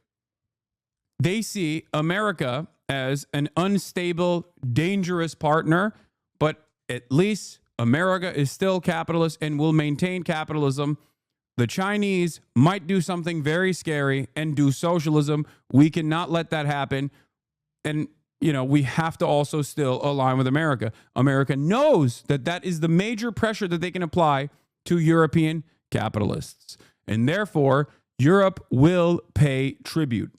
they see America as an unstable, dangerous partner, but at least America is still capitalist and will maintain capitalism. The Chinese might do something very scary and do socialism. We cannot let that happen. And, we have to also still align with America. America knows that that is the major pressure that they can apply to European capitalists. And therefore, Europe will pay tribute.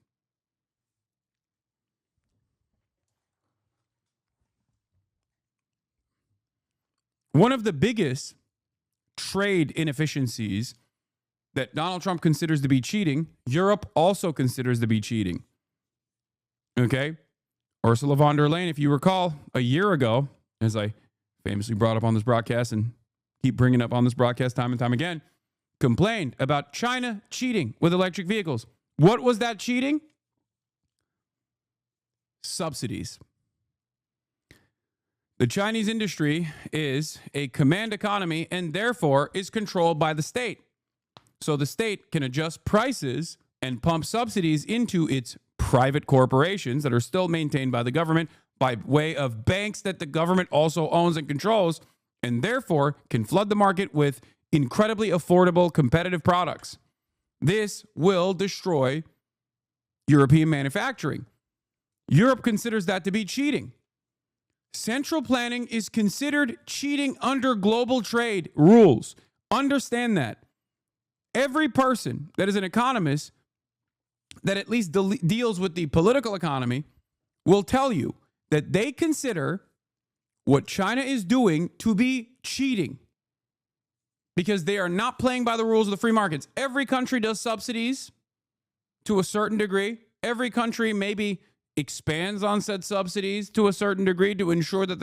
One of the biggest trade inefficiencies that Donald Trump considers to be cheating, Europe also considers to be cheating. Okay? Ursula von der Leyen, if you recall, a year ago, as I famously brought up on this broadcast and keep bringing up on this broadcast time and time again, complained about China cheating with electric vehicles. What was that cheating? Subsidies. The Chinese industry is a command economy and therefore is controlled by the state. So the state can adjust prices and pump subsidies into its private corporations that are still maintained by the government by way of banks that the government also owns and controls, and therefore can flood the market with incredibly affordable, competitive products. This will destroy European manufacturing. Europe considers that to be cheating. Central planning is considered cheating under global trade rules. Understand that. Every person that is an economist that at least deals with the political economy will tell you that they consider what China is doing to be cheating because they are not playing by the rules of the free markets. Every country does subsidies to a certain degree. Every country maybe expands on said subsidies to a certain degree to ensure that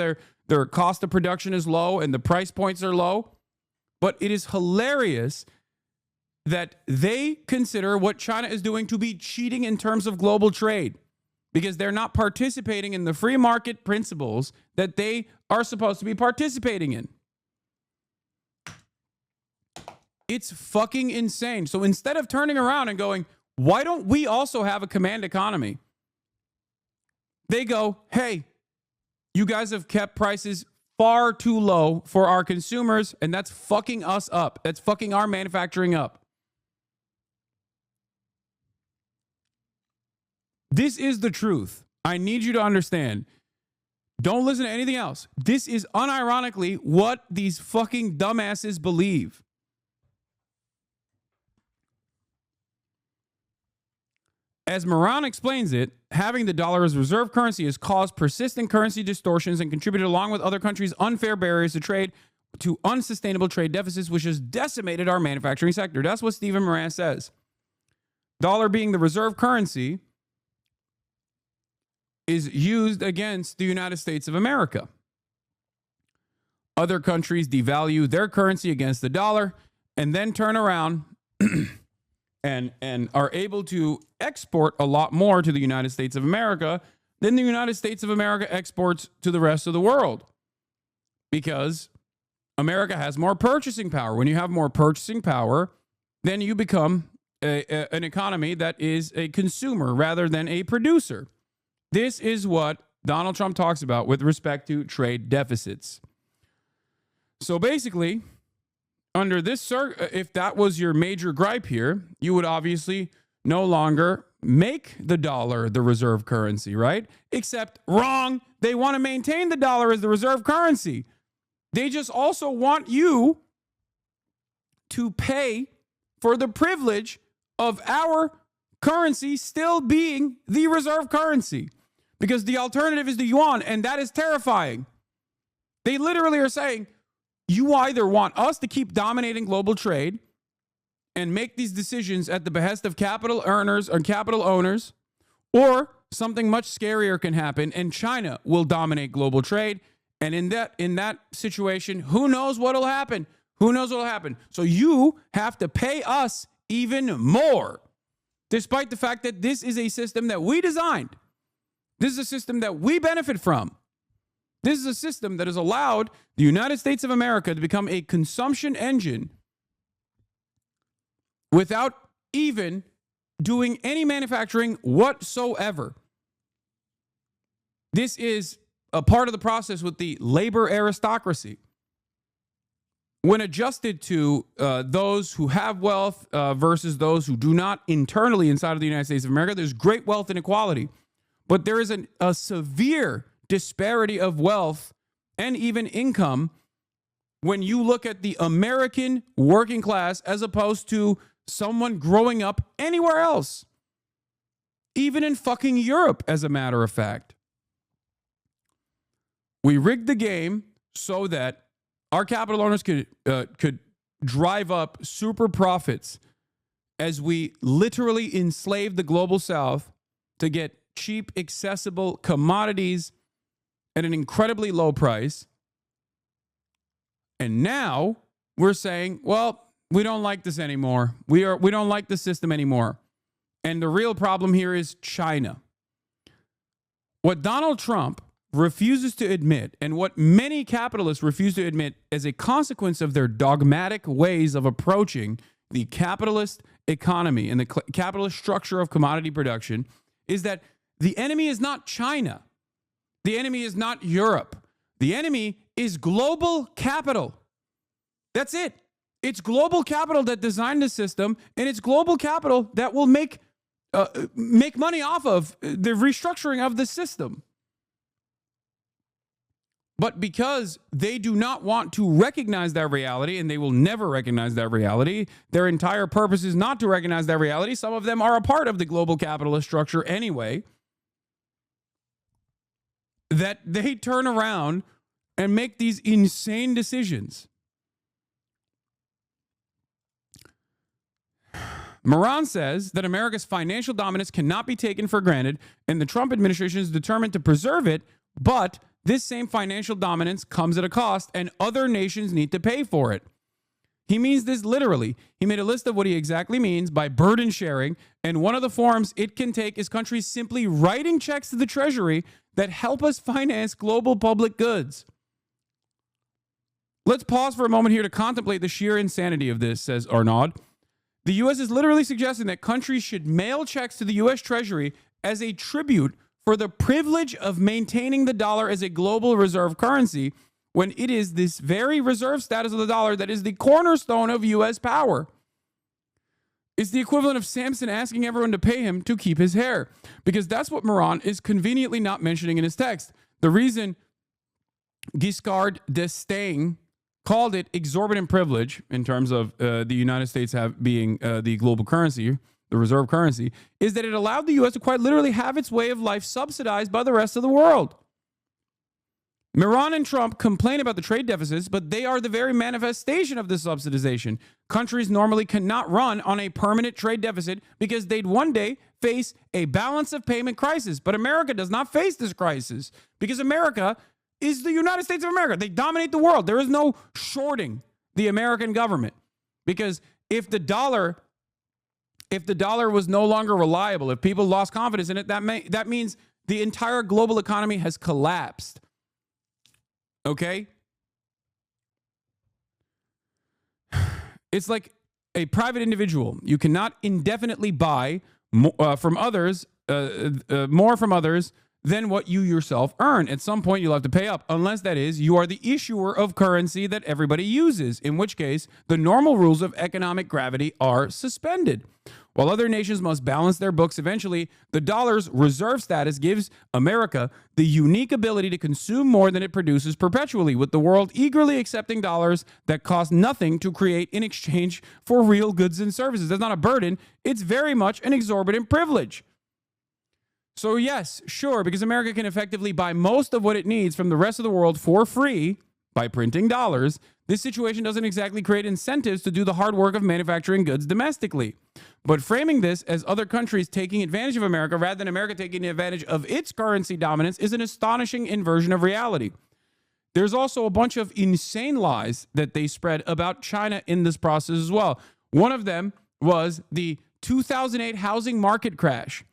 their cost of production is low and the price points are low. But it is hilarious that they consider what China is doing to be cheating in terms of global trade because they're not participating in the free market principles that they are supposed to be participating in. It's fucking insane. So instead of turning around and going, why don't we also have a command economy? They go, hey, you guys have kept prices far too low for our consumers, and that's fucking us up. That's fucking our manufacturing up. This is the truth. I need you to understand. Don't listen to anything else. This is unironically what these fucking dumbasses believe. As Miran explains it, having the dollar as reserve currency has caused persistent currency distortions and contributed, along with other countries' unfair barriers to trade, to unsustainable trade deficits, which has decimated our manufacturing sector. That's what Stephen Miran says. Dollar being the reserve currency is used against the United States of America. Other countries devalue their currency against the dollar and then turn around and are able to export a lot more to the United States of America than the United States of America exports to the rest of the world. Because America has more purchasing power. When you have more purchasing power, then you become an economy that is a consumer rather than a producer. This is what Donald Trump talks about with respect to trade deficits. So basically, under this, if that was your major gripe here, you would obviously no longer make the dollar the reserve currency, right? Except wrong. They want to maintain the dollar as the reserve currency. They just also want you to pay for the privilege of our currency still being the reserve currency. Because the alternative is the yuan, and that is terrifying. They literally are saying, You either want us to keep dominating global trade and make these decisions at the behest of capital earners or capital owners, or something much scarier can happen and China will dominate global trade. And in that situation, who knows what'll happen? Who knows what'll happen? So you have to pay us even more, despite the fact that this is a system that we designed. This is a system that we benefit from. This is a system that has allowed the United States of America to become a consumption engine without even doing any manufacturing whatsoever. This is a part of the process with the labor aristocracy. When adjusted to those who have wealth versus those who do not internally inside of the United States of America, there's great wealth inequality. But there is a severe disparity of wealth and even income when you look at the American working class as opposed to someone growing up anywhere else, even in fucking Europe, as a matter of fact. We rigged the game so that our capital owners could drive up super profits as we literally enslaved the global South to get cheap, accessible commodities at an incredibly low price. And now we're saying, well, we don't like this anymore. We don't like the system anymore. And the real problem here is China. What Donald Trump refuses to admit, and what many capitalists refuse to admit as a consequence of their dogmatic ways of approaching the capitalist economy and the capitalist structure of commodity production, is that the enemy is not China. The enemy is not Europe. The enemy is global capital. That's it. It's global capital that designed the system, and it's global capital that will make money off of the restructuring of the system. But because they do not want to recognize that reality, and they will never recognize that reality, their entire purpose is not to recognize that reality. Some of them are a part of the global capitalist structure anyway, that they turn around and make these insane decisions. Miran says that America's financial dominance cannot be taken for granted, and the Trump administration is determined to preserve it, but this same financial dominance comes at a cost, and other nations need to pay for it. He means this literally. He made a list of what he exactly means by burden sharing, and one of the forms it can take is countries simply writing checks to the Treasury that help us finance global public goods. Let's pause for a moment here to contemplate the sheer insanity of this, says Arnaud. The U.S. is literally suggesting that countries should mail checks to the U.S. Treasury as a tribute for the privilege of maintaining the dollar as a global reserve currency, when it is this very reserve status of the dollar that is the cornerstone of U.S. power. It's the equivalent of Samson asking everyone to pay him to keep his hair, because that's what Miran is conveniently not mentioning in his text. The reason Giscard d'Estaing called it exorbitant privilege in terms of the United States being the global currency, the reserve currency, is that it allowed the U.S. to quite literally have its way of life subsidized by the rest of the world. Miran and Trump complain about the trade deficits, but they are the very manifestation of this subsidization. Countries normally cannot run on a permanent trade deficit because they'd one day face a balance of payment crisis. But America does not face this crisis because America is the United States of America. They dominate the world. There is no shorting the American government, because if the dollar was no longer reliable, if people lost confidence in it, that means the entire global economy has collapsed. Okay? It's like a private individual. You cannot indefinitely buy more from others than what you yourself earn. At some point, you'll have to pay up, unless that is you are the issuer of currency that everybody uses, in which case the normal rules of economic gravity are suspended. While other nations must balance their books eventually, the dollar's reserve status gives America the unique ability to consume more than it produces perpetually, with the world eagerly accepting dollars that cost nothing to create in exchange for real goods and services. That's not a burden. It's very much an exorbitant privilege. So yes, sure, because America can effectively buy most of what it needs from the rest of the world for free, by printing dollars, this situation doesn't exactly create incentives to do the hard work of manufacturing goods domestically. But framing this as other countries taking advantage of America rather than America taking advantage of its currency dominance is an astonishing inversion of reality. There's also a bunch of insane lies that they spread about China in this process as well. One of them was the 2008 housing market crash,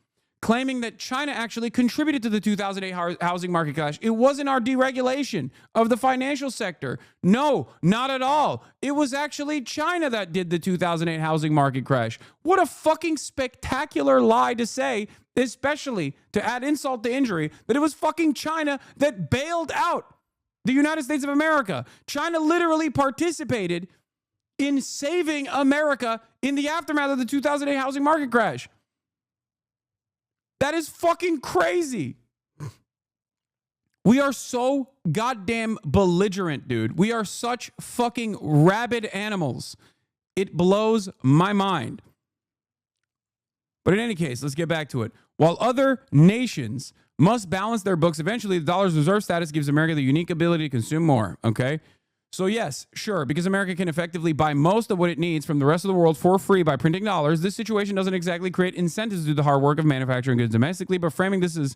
claiming that China actually contributed to the 2008 housing market crash. It wasn't our deregulation of the financial sector. No, not at all. It was actually China that did the 2008 housing market crash. What a fucking spectacular lie to say, especially to add insult to injury, that it was fucking China that bailed out the United States of America. China literally participated in saving America in the aftermath of the 2008 housing market crash. That is fucking crazy. We are so goddamn belligerent, dude. We are such fucking rabid animals. It blows my mind. But in any case, let's get back to it. While other nations must balance their books, eventually the dollar's reserve status gives America the unique ability to consume more, okay? So yes, sure, because America can effectively buy most of what it needs from the rest of the world for free by printing dollars, this situation doesn't exactly create incentives to do the hard work of manufacturing goods domestically, but framing this as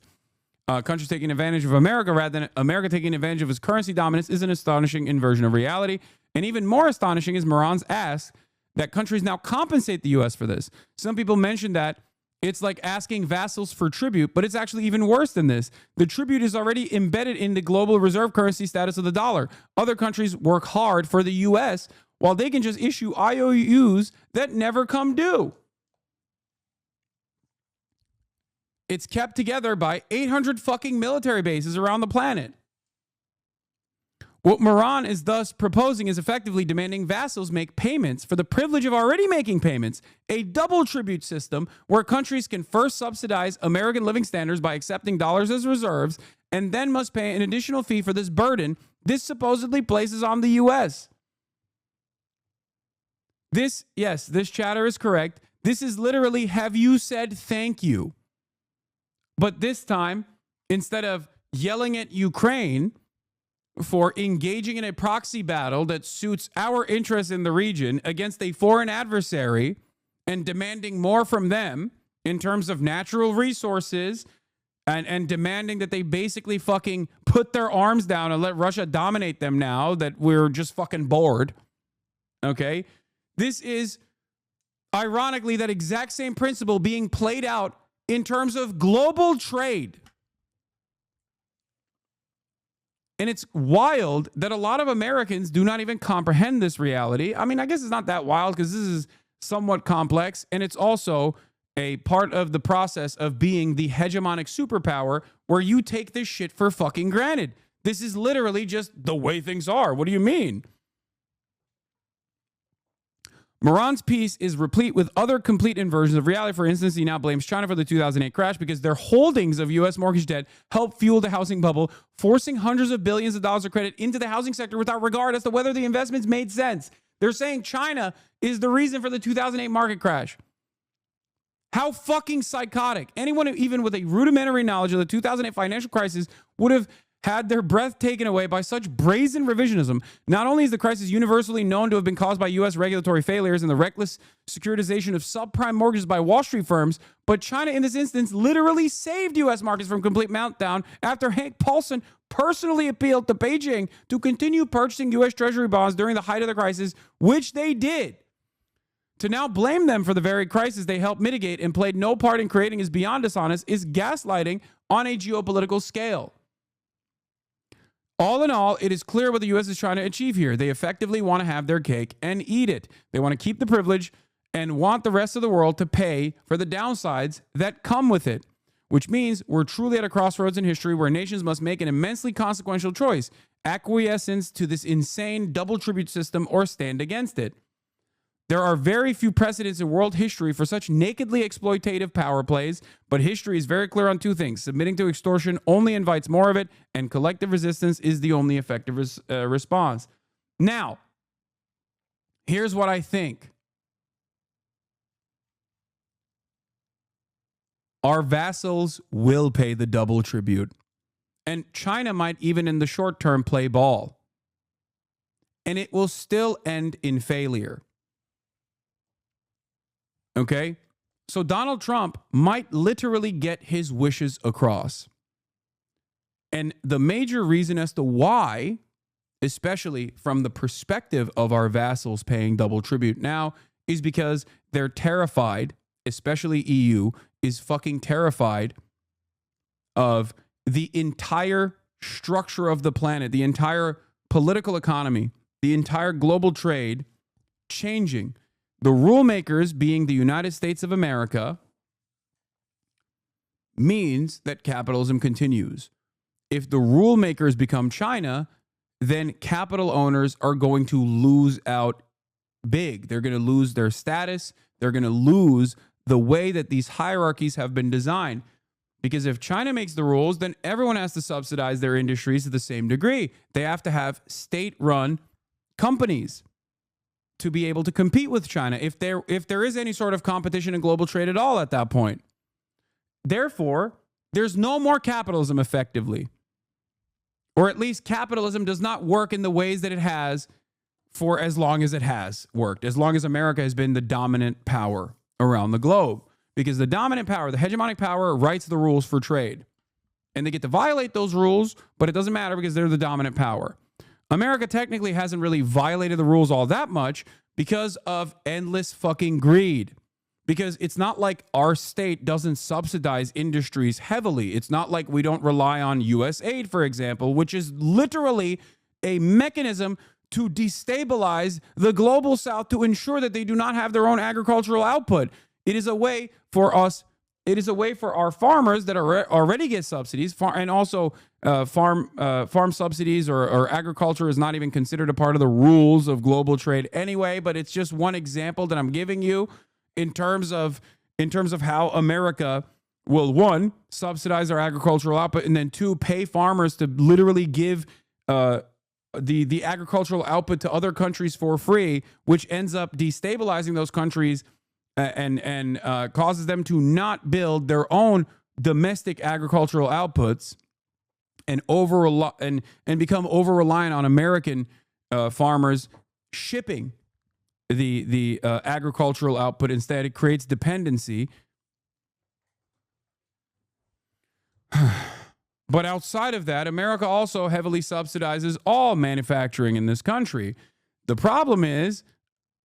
countries taking advantage of America rather than America taking advantage of its currency dominance is an astonishing inversion of reality. And even more astonishing is Miran's ask that countries now compensate the U.S. for this. Some people mentioned that it's like asking vassals for tribute, but it's actually even worse than this. The tribute is already embedded in the global reserve currency status of the dollar. Other countries work hard for the U.S. while they can just issue IOUs that never come due. It's kept together by 800 fucking military bases around the planet. What Miran is thus proposing is effectively demanding vassals make payments for the privilege of already making payments, a double tribute system where countries can first subsidize American living standards by accepting dollars as reserves and then must pay an additional fee for this burden this supposedly places on the U.S. This chatter is correct. This is literally, have you said thank you? But this time, instead of yelling at Ukraine for engaging in a proxy battle that suits our interests in the region against a foreign adversary and demanding more from them in terms of natural resources and demanding that they basically fucking put their arms down and let Russia dominate them now that we're just fucking bored. Okay? This is ironically that exact same principle being played out in terms of global trade. And it's wild that a lot of Americans do not even comprehend this reality. I mean, I guess it's not that wild because this is somewhat complex. And it's also a part of the process of being the hegemonic superpower where you take this shit for fucking granted. This is literally just the way things are. What do you mean? Miran's piece is replete with other complete inversions of reality. For instance, he now blames China for the 2008 crash because their holdings of U.S. mortgage debt helped fuel the housing bubble, forcing hundreds of billions of dollars of credit into the housing sector without regard as to whether the investments made sense. They're saying China is the reason for the 2008 market crash. How fucking psychotic. Anyone even with a rudimentary knowledge of the 2008 financial crisis would have had their breath taken away by such brazen revisionism. Not only is the crisis universally known to have been caused by U.S. regulatory failures and the reckless securitization of subprime mortgages by Wall Street firms, but China in this instance literally saved U.S. markets from complete meltdown after Hank Paulson personally appealed to Beijing to continue purchasing U.S. Treasury bonds during the height of the crisis, which they did. To now blame them for the very crisis they helped mitigate and played no part in creating is beyond dishonest, is gaslighting on a geopolitical scale. All in all, it is clear what the U.S. is trying to achieve here. They effectively want to have their cake and eat it. They want to keep the privilege and want the rest of the world to pay for the downsides that come with it, which means we're truly at a crossroads in history where nations must make an immensely consequential choice: acquiescence to this insane double tribute system or stand against it. There are very few precedents in world history for such nakedly exploitative power plays, but history is very clear on two things. Submitting to extortion only invites more of it, and collective resistance is the only effective response. Now, here's what I think. Our vassals will pay the double tribute, and China might even in the short term play ball. and it will still end in failure. Okay? So Donald Trump might literally get his wishes across. And the major reason as to why, especially from the perspective of our vassals paying double tribute now, is because they're terrified, especially EU, is fucking terrified of the entire structure of the planet, the entire political economy, the entire global trade changing. The rule makers being the United States of America means that capitalism continues. If the rule makers become China, then capital owners are going to lose out big. They're going to lose their status. They're going to lose the way that these hierarchies have been designed. Because if China makes the rules, then everyone has to subsidize their industries to the same degree. They have to have state-run companies to be able to compete with China if there is any sort of competition in global trade at all at that point. Therefore, there's no more capitalism effectively. Or at least capitalism does not work in the ways that it has for as long as it has worked, as long as America has been the dominant power around the globe. Because the dominant power, the hegemonic power, writes the rules for trade. And they get to violate those rules, but it doesn't matter because they're the dominant power. America technically hasn't really violated the rules all that much because of endless fucking greed. Because it's not like our state doesn't subsidize industries heavily. It's not like we don't rely on U.S. aid, for example, which is literally a mechanism to destabilize the global south to ensure that they do not have their own agricultural output. It is a way for us. It is a way for our farmers that are already get subsidies, and also farm subsidies or agriculture is not even considered a part of the rules of global trade anyway. But it's just one example that I'm giving you in terms of how America will, one, subsidize our agricultural output, and then two, pay farmers to literally give the agricultural output to other countries for free, which ends up destabilizing those countries and causes them to not build their own domestic agricultural outputs and become over reliant on American farmers shipping the agricultural output. Instead, it creates dependency. But outside of that, America also heavily subsidizes all manufacturing in this country. The problem is,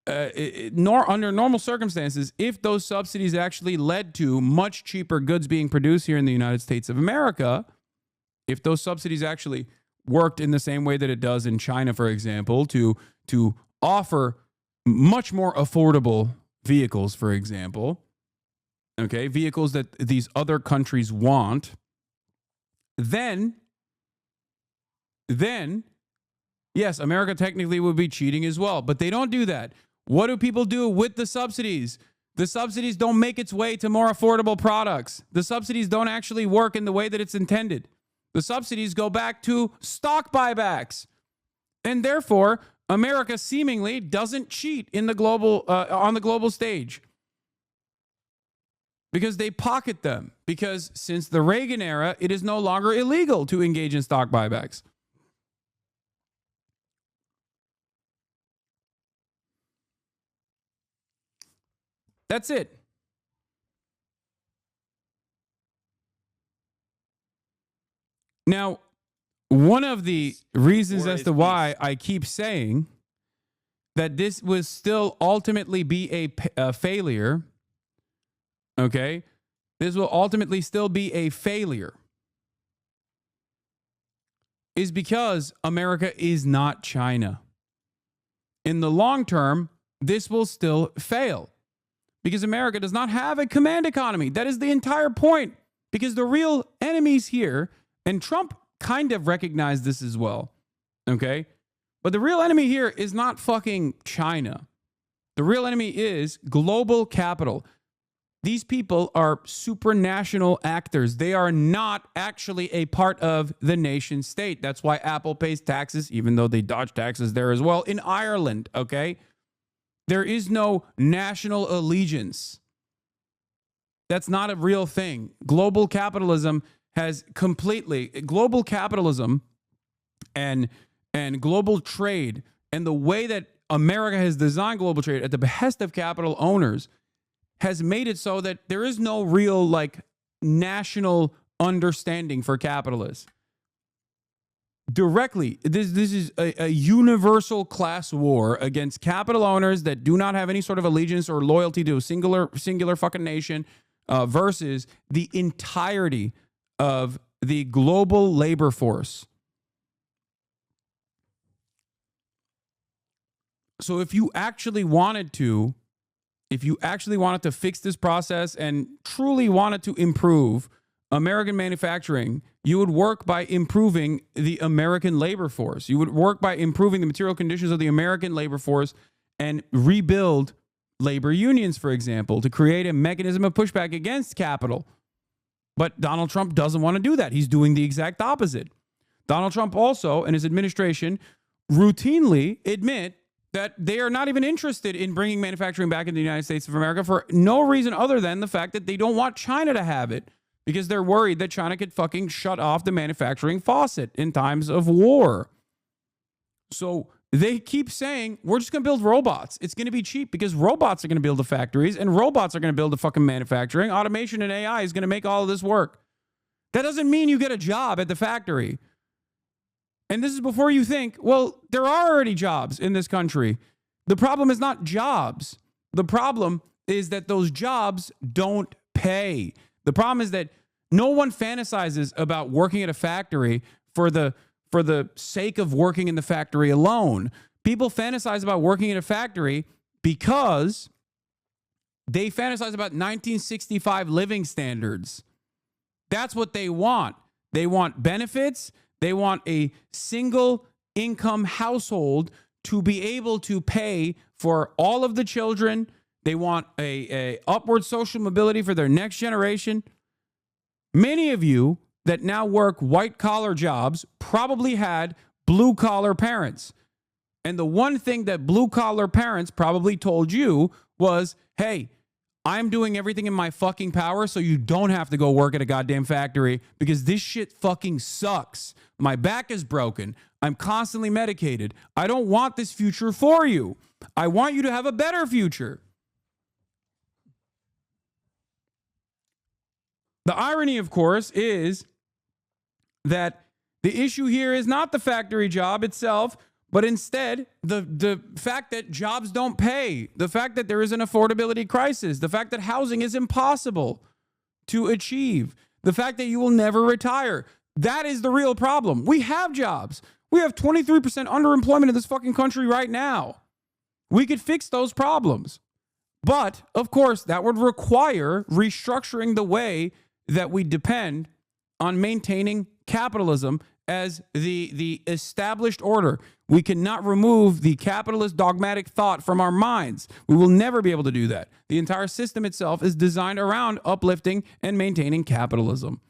under normal circumstances, if those subsidies actually led to much cheaper goods being produced here in the United States of America, if those subsidies actually worked in the same way that it does in China, for example, to offer much more affordable vehicles, for example, okay, vehicles that these other countries want, then yes, America technically would be cheating as well, but they don't do that. What do people do with the subsidies? The subsidies don't make its way to more affordable products. The subsidies don't actually work in the way that it's intended. The subsidies go back to stock buybacks. And therefore, America seemingly doesn't cheat in the global on the global stage. Because they pocket them. Because since the Reagan era, it is no longer illegal to engage in stock buybacks. That's it. Now, one of the reasons as to why I keep saying that this will still ultimately be a failure, okay? This will ultimately still be a failure, is because America is not China. In the long term, this will still fail. Because America does not have a command economy. That is the entire point. Because the real enemies here, and Trump kind of recognized this as well, okay? But the real enemy here is not fucking China. The real enemy is global capital. These people are supranational actors. They are not actually a part of the nation state. That's why Apple pays taxes, even though they dodge taxes there as well, in Ireland, okay? There is no national allegiance. That's not a real thing. Global capitalism has global capitalism and global trade and the way that America has designed global trade at the behest of capital owners has made it so that there is no real like national understanding for capitalists. Directly, this is a universal class war against capital owners that do not have any sort of allegiance or loyalty to a singular fucking nation versus the entirety of the global labor force. So if you actually wanted to fix this process and truly wanted to improve American manufacturing, you would work by improving the American labor force. You would work by improving the material conditions of the American labor force and rebuild labor unions, for example, to create a mechanism of pushback against capital. But Donald Trump doesn't want to do that. He's doing the exact opposite. Donald Trump also and his administration routinely admit that they are not even interested in bringing manufacturing back into the United States of America for no reason other than the fact that they don't want China to have it, because they're worried that China could fucking shut off the manufacturing faucet in times of war. So they keep saying, we're just going to build robots. It's going to be cheap because robots are going to build the factories and robots are going to build the fucking manufacturing. Automation and AI is going to make all of this work. That doesn't mean you get a job at the factory. And this is before you think, well, there are already jobs in this country. The problem is not jobs. The problem is that those jobs don't pay. The problem is that no one fantasizes about working at a factory for the sake of working in the factory alone. People fantasize about working in a factory because they fantasize about 1965 living standards. That's what they want. They want benefits. They want a single income household to be able to pay for all of the children. They want a upward social mobility for their next generation. Many of you that now work white-collar jobs probably had blue-collar parents. And the one thing that blue-collar parents probably told you was, hey, I'm doing everything in my fucking power so you don't have to go work at a goddamn factory because this shit fucking sucks. My back is broken. I'm constantly medicated. I don't want this future for you. I want you to have a better future. The irony, of course, is that the issue here is not the factory job itself, but instead the fact that jobs don't pay, the fact that there is an affordability crisis, the fact that housing is impossible to achieve, the fact that you will never retire. That is the real problem. We have jobs. We have 23% underemployment in this fucking country right now. We could fix those problems. But, of course, that would require restructuring the way that we depend on maintaining capitalism as the established order. We cannot remove the capitalist dogmatic thought from our minds. We will never be able to do that. The entire system itself is designed around uplifting and maintaining capitalism.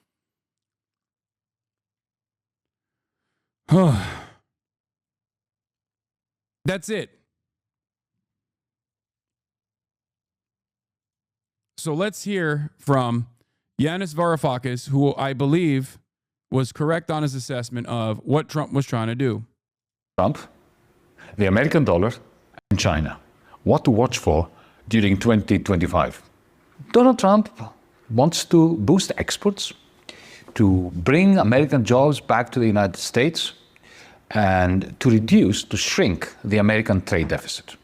That's it. So let's hear from Yanis Varoufakis, who I believe was correct on his assessment of what Trump was trying to do. Trump, the American dollar, and China. What to watch for during 2025. Donald Trump wants to boost exports, to bring American jobs back to the United States, and to shrink the American trade deficit.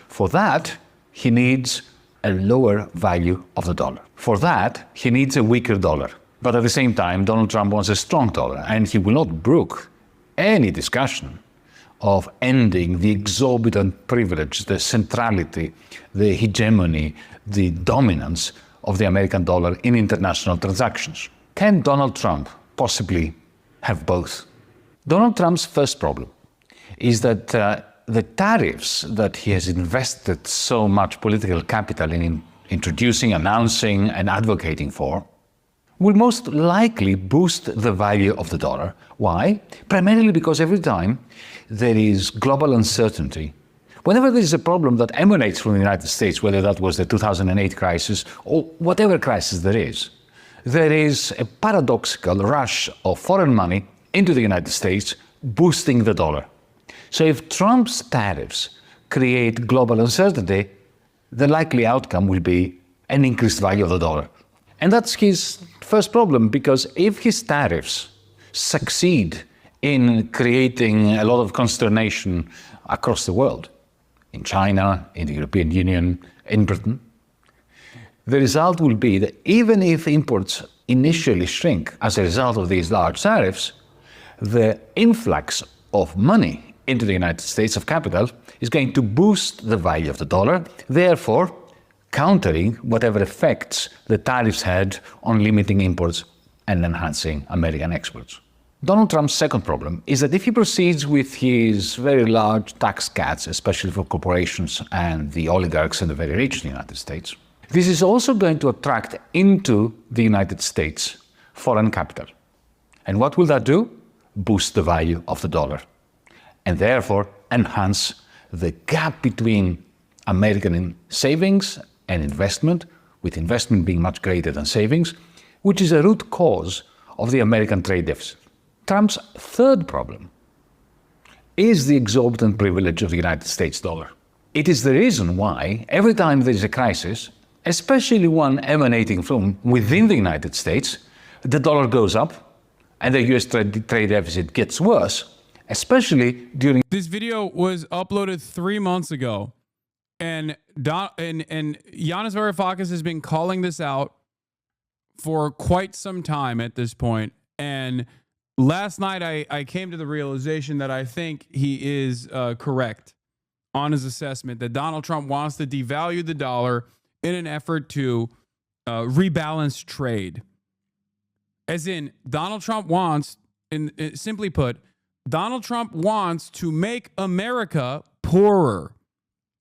For that, he needs a lower value of the dollar. For that, he needs a weaker dollar. But at the same time, Donald Trump wants a strong dollar, and he will not brook any discussion of ending the exorbitant privilege, the centrality, the hegemony, the dominance of the American dollar in international transactions. Can Donald Trump possibly have both? Donald Trump's first problem is that the tariffs that he has invested so much political capital in introducing, announcing, and advocating for will most likely boost the value of the dollar. Why? Primarily because every time there is global uncertainty, whenever there is a problem that emanates from the United States, whether that was the 2008 crisis or whatever crisis there is a paradoxical rush of foreign money into the United States, boosting the dollar. So if Trump's tariffs create global uncertainty, the likely outcome will be an increased value of the dollar. And that's his first problem, because if his tariffs succeed in creating a lot of consternation across the world, in China, in the European Union, in Britain, the result will be that even if imports initially shrink as a result of these large tariffs, the influx of money into the United States of capital is going to boost the value of the dollar, therefore countering whatever effects the tariffs had on limiting imports and enhancing American exports. Donald Trump's second problem is that if he proceeds with his very large tax cuts, especially for corporations and the oligarchs and the very rich in the United States, this is also going to attract into the United States foreign capital. And what will that do? Boost the value of the dollar, and therefore enhance the gap between American savings and investment, with investment being much greater than savings, which is a root cause of the American trade deficit. Trump's third problem is the exorbitant privilege of the United States dollar. It is the reason why every time there is a crisis, especially one emanating from within the United States, the dollar goes up and the US trade deficit gets worse, especially during... This video was uploaded 3 months ago, and Yanis Varoufakis has been calling this out for quite some time at this point. And last night I came to the realization that I think he is correct on his assessment that Donald Trump wants to devalue the dollar in an effort to rebalance trade. As in, Donald Trump wants, simply put, Donald Trump wants to make America poorer.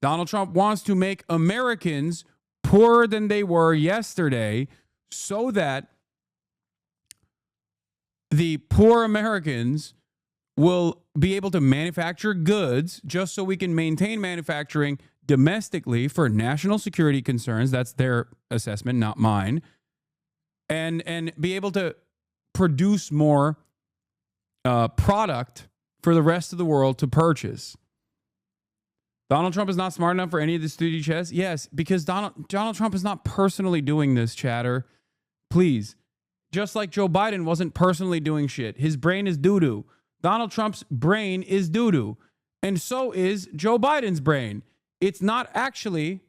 Donald Trump wants to make Americans poorer than they were yesterday, so that the poor Americans will be able to manufacture goods just so we can maintain manufacturing domestically for national security concerns. That's their assessment, not mine. And be able to produce more product for the rest of the world to purchase. Donald Trump is not smart enough for any of this 3D chess? Yes, because Donald Trump is not personally doing this, chatter. Please. Just like Joe Biden wasn't personally doing shit. His brain is doo-doo. Donald Trump's brain is doo-doo. And so is Joe Biden's brain. It's not actually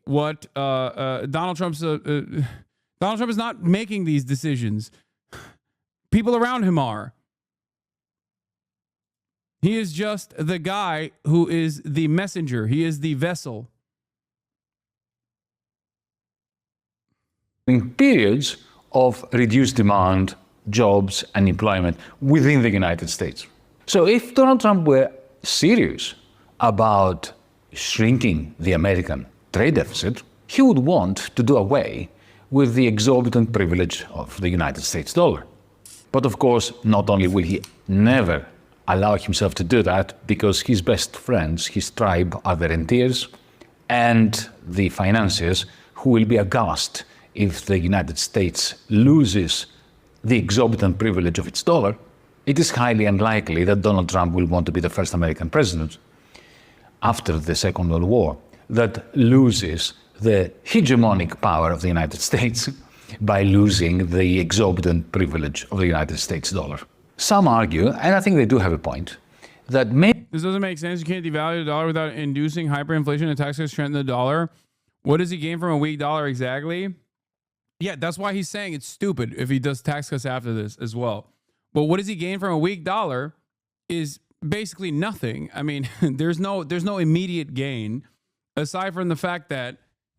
what Donald Trump's... Donald Trump is not making these decisions. People around him are. He is just the guy who is the messenger. He is the vessel. In periods of reduced demand, jobs, and employment within the United States. So if Donald Trump were serious about shrinking the American trade deficit, he would want to do away with the exorbitant privilege of the United States dollar. But of course, not only will he never allow himself to do that, because his best friends, his tribe, are the rentiers and the financiers, who will be aghast if the United States loses the exorbitant privilege of its dollar. It is highly unlikely that Donald Trump will want to be the first American president after the Second World War that loses the hegemonic power of the United States by losing the exorbitant privilege of the United States dollar. Some argue, and I think they do have a point, that maybe... This doesn't make sense. You can't devalue the dollar without inducing hyperinflation and tax cuts strengthen the dollar. What does he gain from a weak dollar exactly? Yeah, that's why he's saying it's stupid if he does tax cuts after this as well. But what does he gain from a weak dollar is basically nothing. I mean, there's no immediate gain, aside from the fact that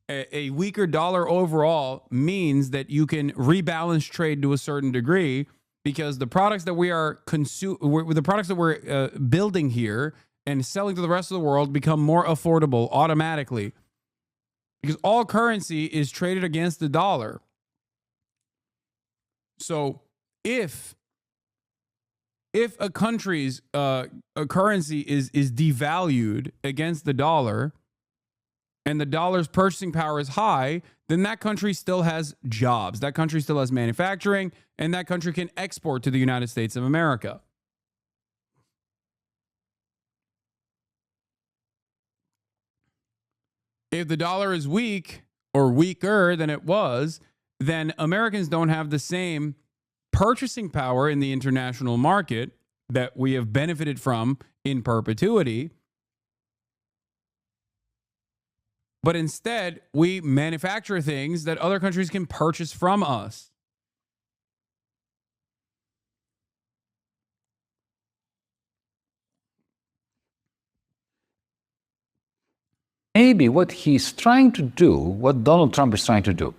a weaker dollar overall means that you can rebalance trade to a certain degree, because the products that we're building here and selling to the rest of the world become more affordable automatically, because all currency is traded against the dollar. So if a country's a currency is devalued against the dollar, and the dollar's purchasing power is high, then that country still has jobs. That country still has manufacturing, and that country can export to the United States of America. If the dollar is weak or weaker than it was, then Americans don't have the same purchasing power in the international market that we have benefited from in perpetuity. But instead, we manufacture things that other countries can purchase from us. Maybe what he's trying to do, what Donald Trump is trying to do,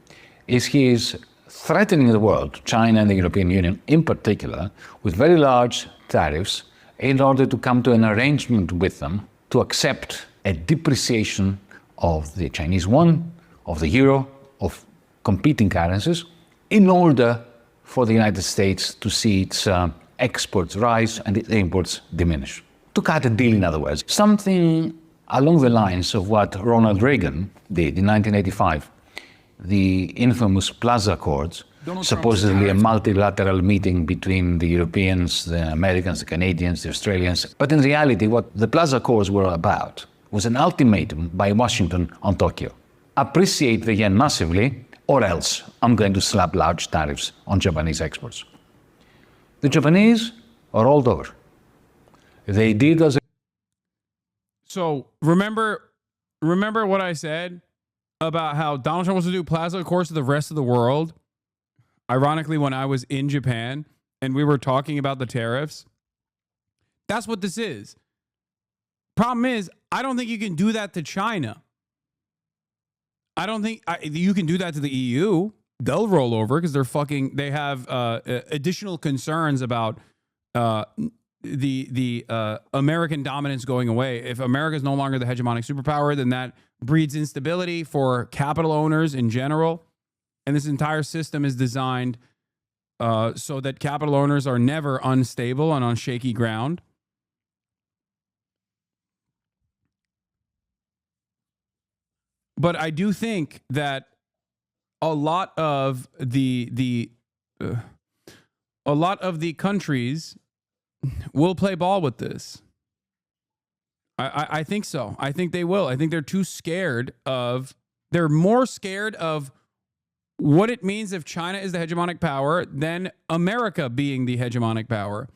is he is threatening the world, China and the European Union in particular, with very large tariffs in order to come to an arrangement with them to accept a depreciation of the Chinese yuan, of the euro, of competing currencies, in order for the United States to see its exports rise and its imports diminish. To cut a deal, in other words, something along the lines of what Ronald Reagan did in 1985, the infamous Plaza Accords, supposedly a multilateral meeting between the Europeans, the Americans, the Canadians, the Australians. But in reality, what the Plaza Accords were about was an ultimatum by Washington on Tokyo. Appreciate the yen massively, or else I'm going to slap large tariffs on Japanese exports. The Japanese are rolled over. They did as a... So remember what I said about how Donald Trump wants to do Plaza Accords to the rest of the world? Ironically, when I was in Japan and we were talking about the tariffs, that's what this is. Problem is, I don't think you can do that to China. I don't think you can do that to the EU. They'll roll over because they have additional concerns about the American dominance going away. If America is no longer the hegemonic superpower, then that breeds instability for capital owners in general. And this entire system is designed so that capital owners are never unstable and on shaky ground. But I do think that a lot of the countries will play ball with this. I think so. I think they will. I think they're too scared of. They're more scared of what it means if China is the hegemonic power than America being the hegemonic power,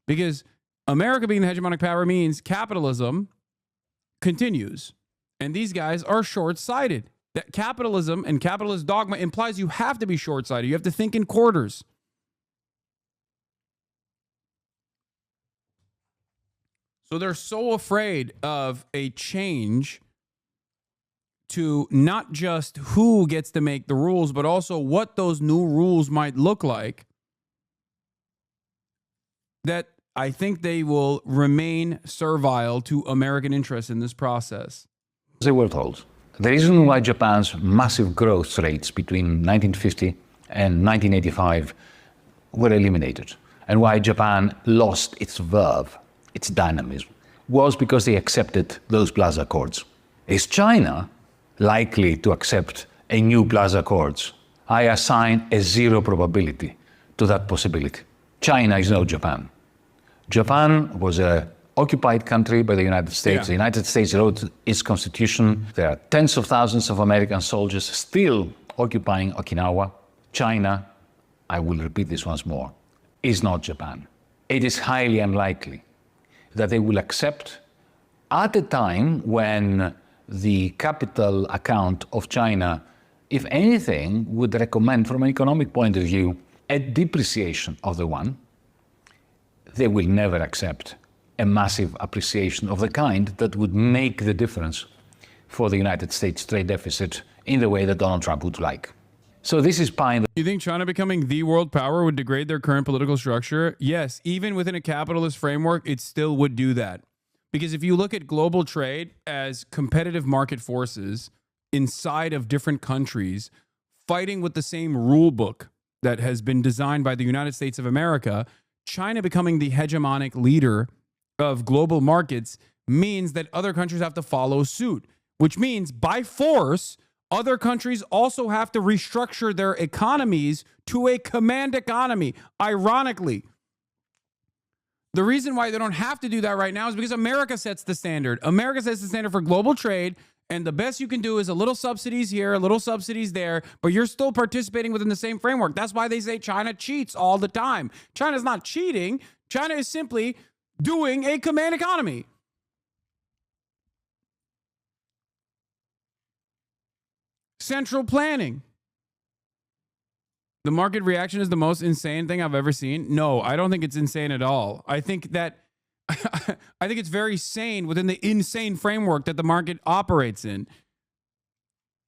because America being the hegemonic power means capitalism continues. And these guys are short-sighted. That capitalism and capitalist dogma implies you have to be short-sighted. You have to think in quarters. So they're so afraid of a change to not just who gets to make the rules, but also what those new rules might look like, that I think they will remain servile to American interests in this process. They were told. The reason why Japan's massive growth rates between 1950 and 1985 were eliminated, and why Japan lost its verve, its dynamism, was because they accepted those Plaza Accords. Is China likely to accept a new Plaza Accords? I assign a 0 probability to that possibility. China is no Japan. Japan was a occupied country by the United States. Yeah. The United States wrote its constitution. There are tens of thousands of American soldiers still occupying Okinawa. China, I will repeat this once more, is not Japan. It is highly unlikely that they will accept, at a time when the capital account of China, if anything, would recommend from an economic point of view a depreciation of the yuan. They will never accept a massive appreciation of the kind that would make the difference for the United States trade deficit in the way that Donald Trump would like. So this is pie. You think China becoming the world power would degrade their current political structure? Yes, even within a capitalist framework, it still would do that. Because if you look at global trade as competitive market forces inside of different countries, fighting with the same rule book that has been designed by the United States of America, China becoming the hegemonic leader of global markets means that other countries have to follow suit. which means by force, other countries also have to restructure their economies to a command economy. Ironically, the reason why they don't have to do that right now is because America sets the standard. America sets the standard for global trade, and the best you can do is a little subsidies here, a little subsidies there, but you're still participating within the same framework. That's why they say China cheats all the time. China's not cheating. China is simply doing a command economy. Central planning. The market reaction is the most insane thing I've ever seen. No, I don't think it's insane at all. I think that I think it's very sane within the insane framework that the market operates in.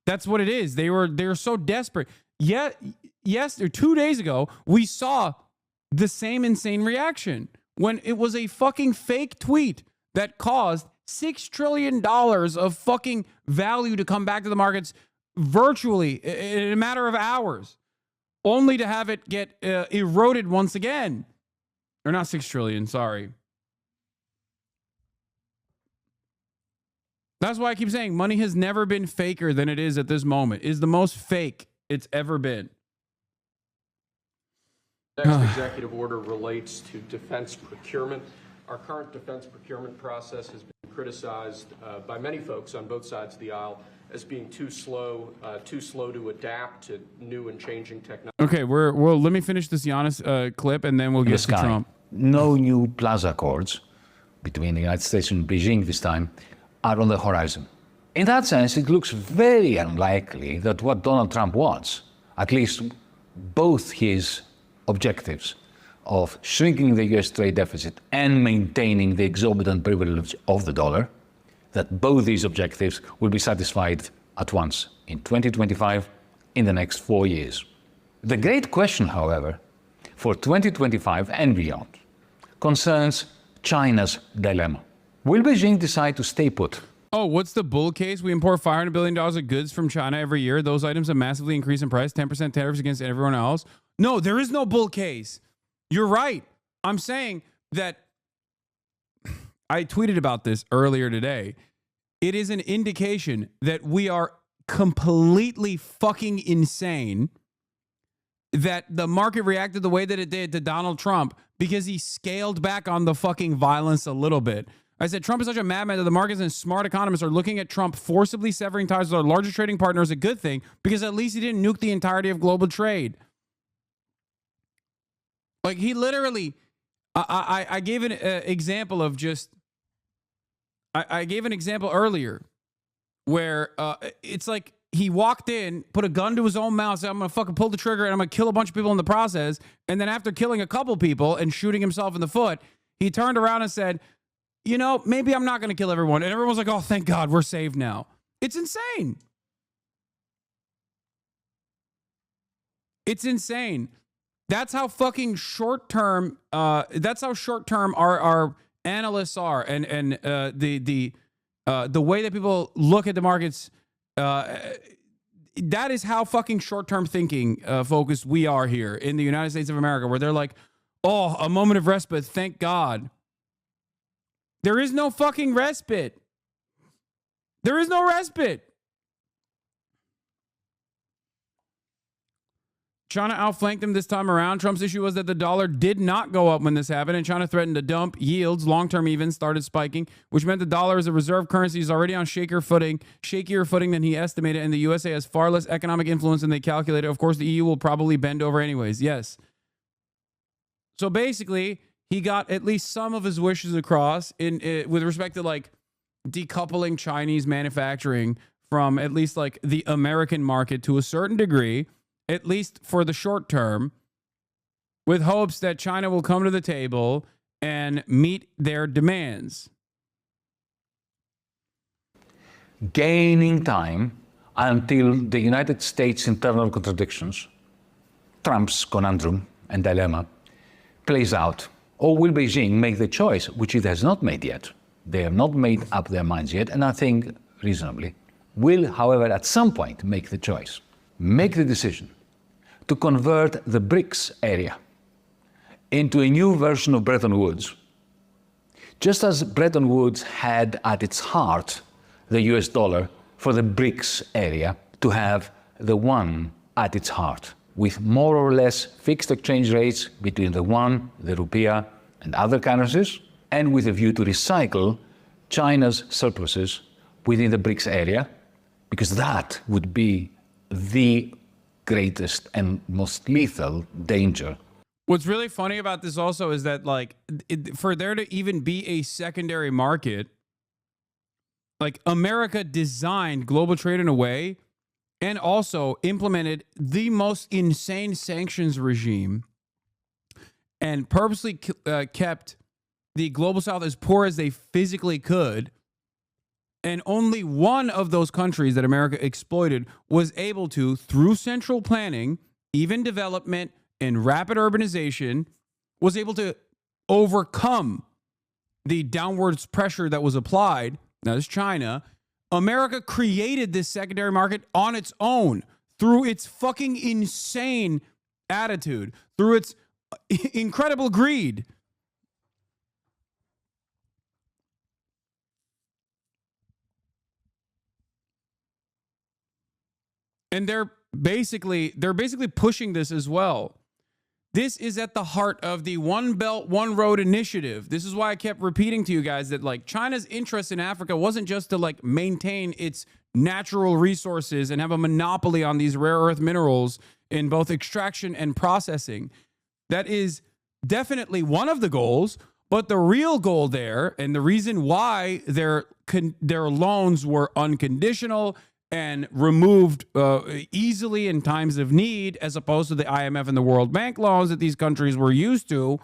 That's what it is. They were so desperate. Yet, yes, 2 days ago, we saw the same insane reaction when it was a fucking fake tweet that caused $6 trillion of fucking value to come back to the markets virtually in a matter of hours, only to have it get eroded once again. Or not 6 trillion, sorry. That's why I keep saying money has never been faker than it is at this moment. It is the most fake it's ever been. Next executive order relates to defense procurement. Our current defense procurement process has been criticized by many folks on both sides of the aisle as being too slow to adapt to new and changing technology. Okay, well, let me finish this Giannis clip, and then we'll get to Trump. No new Plaza Accords between the United States and Beijing this time are on the horizon. In that sense, it looks very unlikely that what Donald Trump wants, at least both his objectives of shrinking the US trade deficit and maintaining the exorbitant privilege of the dollar, that both these objectives will be satisfied at once in 2025, in the next 4 years. The great question, however, for 2025 and beyond concerns China's dilemma. Will Beijing decide to stay put? Oh, what's the bull case? We import $500 billion of goods from China every year. Those items have massively increased in price, 10% tariffs against everyone else. No, there is no bull case. You're right. I'm saying that I tweeted about this earlier today. It is an indication that we are completely fucking insane, that the market reacted the way that it did to Donald Trump because he scaled back on the fucking violence a little bit. I said Trump is such a madman that the markets and smart economists are looking at Trump forcibly severing ties with our largest trading partner as a good thing because at least he didn't nuke the entirety of global trade. Like, he literally, I gave an example of just, I gave an example earlier where it's like he walked in, put a gun to his own mouth, said, I'm going to fucking pull the trigger and I'm going to kill a bunch of people in the process. And then after killing a couple people and shooting himself in the foot, he turned around and said, you know, maybe I'm not going to kill everyone. And everyone's like, oh, thank God, we're saved now. It's insane. It's insane. That's how fucking short-term, that's how short-term our analysts are. And the way that people look at the markets, that is how fucking short-term thinking focused we are here in the United States of America, where they're like, oh, a moment of respite, thank God. There is no fucking respite. There is no respite. China outflanked him this time around. Trump's issue was that the dollar did not go up when this happened, and China threatened to dump yields. Long-term evens started spiking, which meant the dollar as a reserve currency is already on shakier footing than he estimated, and the USA has far less economic influence than they calculated. Of course, the EU will probably bend over anyways. Yes. So basically, he got at least some of his wishes across with respect to like decoupling Chinese manufacturing from at least like the American market to a certain degree, at least for the short term, with hopes that China will come to the table and meet their demands. Gaining time until the United States' internal contradictions, Trump's conundrum and dilemma, plays out. Or will Beijing make the choice, which it has not made yet? They have not made up their minds yet, and I think reasonably, will, however, at some point make the choice. Make the decision to convert the BRICS area into a new version of Bretton Woods. Just as Bretton Woods had at its heart the US dollar for the BRICS area to have the yuan at its heart, with more or less fixed exchange rates between the yuan, the rupiah, and other currencies, and with a view to recycle China's surpluses within the BRICS area, because that would be the greatest and most lethal danger. What's really funny about this also is that, like, for there to even be a secondary market, like, America designed global trade in a way and also implemented the most insane sanctions regime and purposely kept the global south as poor as they physically could. And only one of those countries that America exploited was able to, through central planning, even development and rapid urbanization, was able to overcome the downwards pressure that was applied. Now, this is China. America created this secondary market on its own through its fucking insane attitude, through its incredible greed. And they're basically pushing this as well. This is at the heart of the One Belt, One Road initiative. This is why I kept repeating to you guys that, like, China's interest in Africa wasn't just to, like, maintain its natural resources and have a monopoly on these rare earth minerals in both extraction and processing. That is definitely one of the goals, but the real goal there, and the reason why their loans were unconditional and removed easily in times of need, as opposed to the IMF and the World Bank loans that these countries were used to,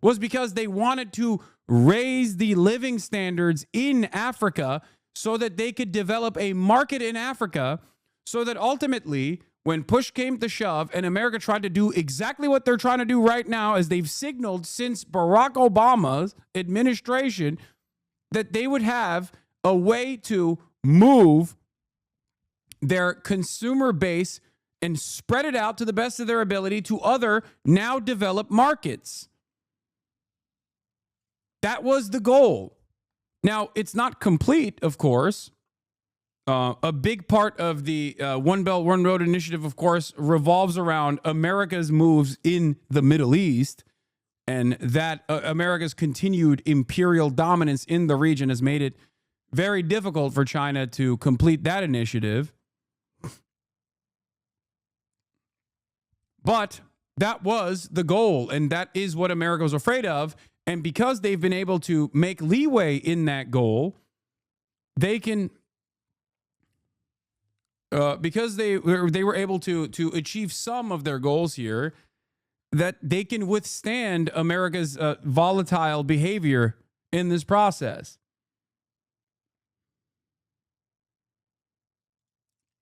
was because they wanted to raise the living standards in Africa so that they could develop a market in Africa, so that ultimately, when push came to shove and America tried to do exactly what they're trying to do right now, as they've signaled since Barack Obama's administration, that they would have a way to move their consumer base and spread it out to the best of their ability to other now developed markets. That was the goal. Now, it's not complete, of course. A big part of the One Belt, One Road initiative, of course, revolves around America's moves in the Middle East, and that America's continued imperial dominance in the region has made it very difficult for China to complete that initiative. But that was the goal, and that is what America was afraid of. And because they've been able to make leeway in that goal, they can, because they were able to achieve some of their goals here, that they can withstand America's volatile behavior in this process.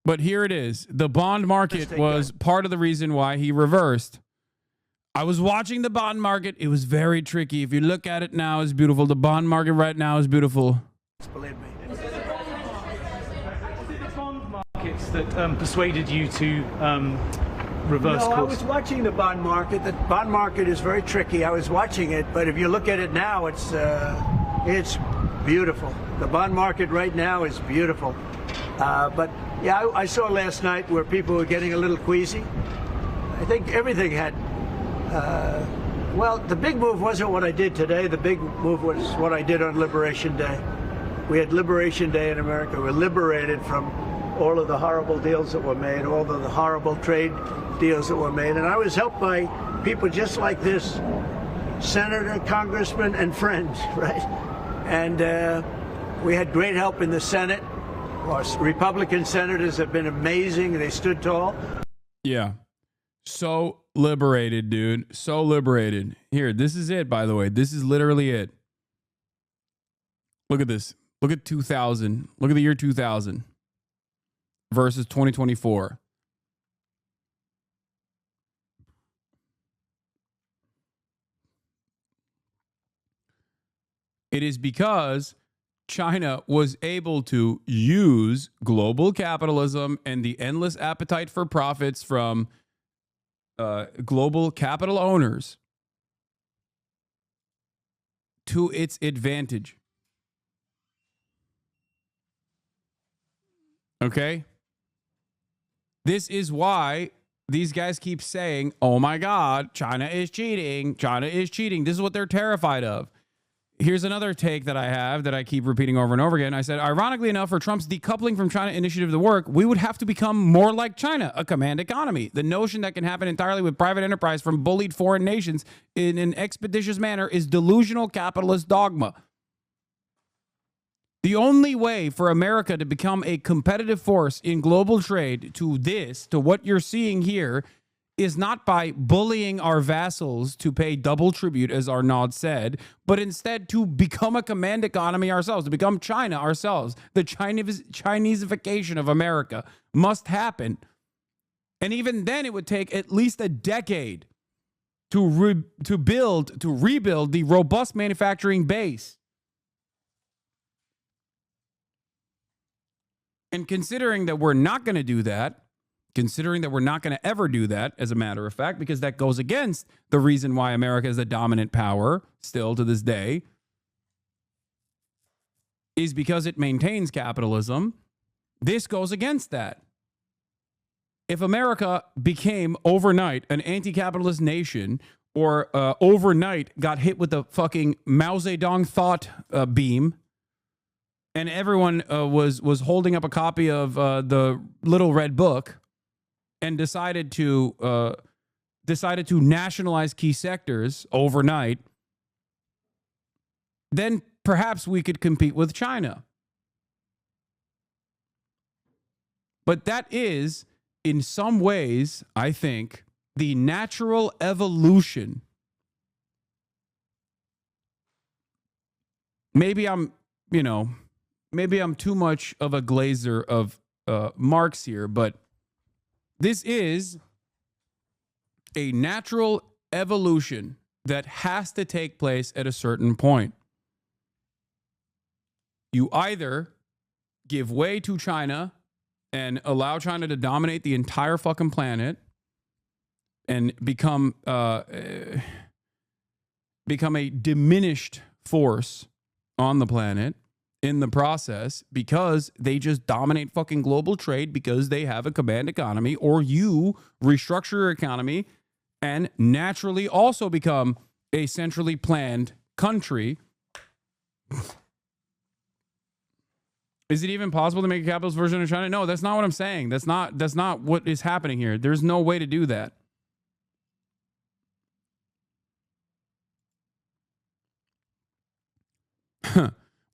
But here it is. The bond market was part of the reason why he reversed. I was watching the bond market. It was very tricky. If you look at it now, it's beautiful. The bond market right now is beautiful. Believe me. Bond markets that persuaded you to reverse course? I was watching the bond market. The bond market is very tricky. I was watching it, but if you look at it now, it's beautiful. The bond market right now is beautiful. But yeah, I saw last night where people were getting a little queasy. I think everything had, well, the big move wasn't what I did today. The big move was what I did on Liberation Day. We had Liberation Day in America. We were liberated from all of the horrible deals that were made, all of the horrible trade deals that were made. And I was helped by people just like this, senator, congressman, and friends, right? And we had great help in the Senate. Our Republican senators have been amazing. They stood tall. Yeah. So liberated, dude. So liberated. Here, this is it, by the way. This is literally it. Look at this. Look at 2000. Look at the year 2000 versus 2024. It is because China was able to use global capitalism and the endless appetite for profits from global capital owners to its advantage. Okay? This is why these guys keep saying, oh my God, China is cheating. China is cheating. This is what they're terrified of. Here's another take that I have that I keep repeating over and over again. I said, ironically enough, for Trump's decoupling from China initiative to work, we would have to become more like China, a command economy. The notion that can happen entirely with private enterprise from bullied foreign nations in an expeditious manner is delusional capitalist dogma. The only way for America to become a competitive force in global trade to what you're seeing here, is not by bullying our vassals to pay double tribute, as Arnaud said, but instead to become a command economy ourselves, to become China ourselves. The Chinesefication of America must happen. And even then, it would take at least a decade to rebuild the robust manufacturing base. And considering that we're not going to do that, considering that we're not going to ever do that, as a matter of fact, because that goes against the reason why America is the dominant power still to this day, is because it maintains capitalism. This goes against that. If America became overnight an anti-capitalist nation, or overnight got hit with the fucking Mao Zedong thought beam, and everyone was holding up a copy of the Little Red Book, and decided to nationalize key sectors overnight, then perhaps we could compete with China. But that is, in some ways, I think, the natural evolution. Maybe I'm too much of a glazer of Marx here, but this is a natural evolution that has to take place at a certain point. You either give way to China and allow China to dominate the entire fucking planet and become a diminished force on the planet in the process, because they just dominate fucking global trade because they have a command economy, or you restructure your economy and naturally also become a centrally planned country. Is it even possible to make a capitalist version of China? No, that's not what I'm saying. That's not what is happening here. There's no way to do that.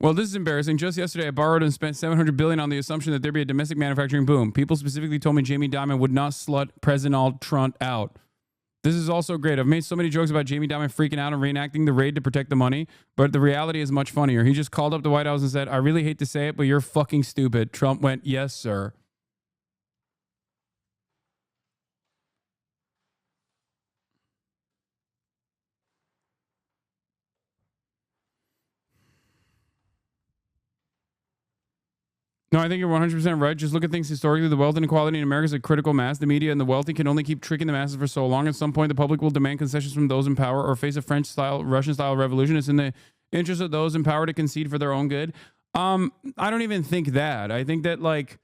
Well, this is embarrassing. Just yesterday, I borrowed and spent $700 billion on the assumption that there'd be a domestic manufacturing boom. People specifically told me Jamie Dimon would not slut President Trump out. This is also great. I've made so many jokes about Jamie Dimon freaking out and reenacting the raid to protect the money, but the reality is much funnier. He just called up the White House and said, I really hate to say it, but you're fucking stupid. Trump went, yes, sir. No, I think you're 100% right. Just look at things historically. The wealth inequality in America is a critical mass. The media and the wealthy can only keep tricking the masses for so long. At some point, the public will demand concessions from those in power or face a French-style, Russian-style revolution. It's in the interest of those in power to concede for their own good. I don't even think that. I think that, like,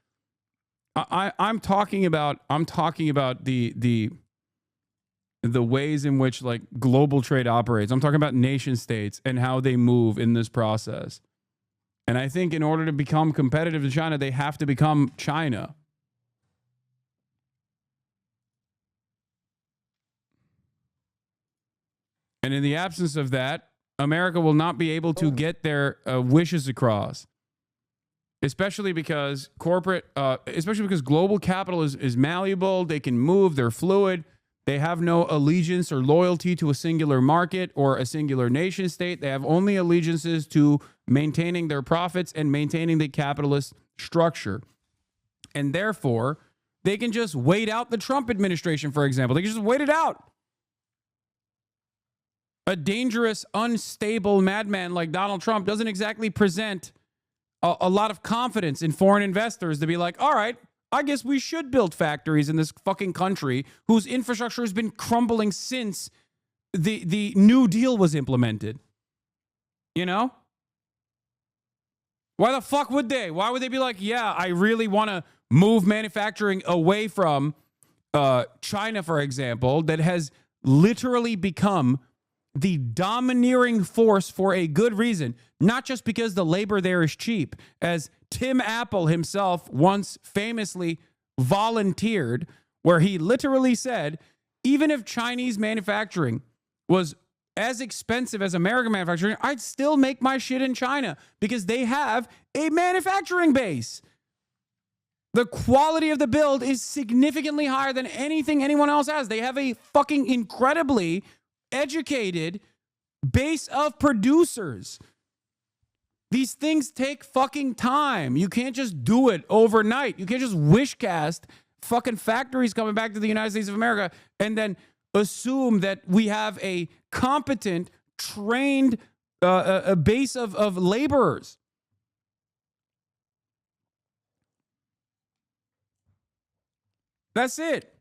I'm talking about the ways in which, like, global trade operates. I'm talking about nation states and how they move in this process. And I think in order to become competitive to China, they have to become China. And in the absence of that, America will not be able to get their wishes across. Especially because global capital is malleable, they can move, they're fluid. They have no allegiance or loyalty to a singular market or a singular nation state. They have only allegiances to maintaining their profits and maintaining the capitalist structure. And therefore, they can just wait out the Trump administration, for example. They can just wait it out. A dangerous, unstable madman like Donald Trump doesn't exactly present a lot of confidence in foreign investors to be like, all right, I guess we should build factories in this fucking country whose infrastructure has been crumbling since the New Deal was implemented. You know? Why the fuck would they? Why would they be like, yeah, I really want to move manufacturing away from China, for example, that has literally become the domineering force for a good reason, not just because the labor there is cheap, as Tim Apple himself once famously volunteered, where he literally said, even if Chinese manufacturing was as expensive as American manufacturing, I'd still make my shit in China because they have a manufacturing base. The quality of the build is significantly higher than anything anyone else has. They have a fucking incredibly educated base of producers. These things take fucking time. You can't just do it overnight. You can't just wish cast fucking factories coming back to the United States of America and then assume that we have a competent, trained a base of laborers. That's it.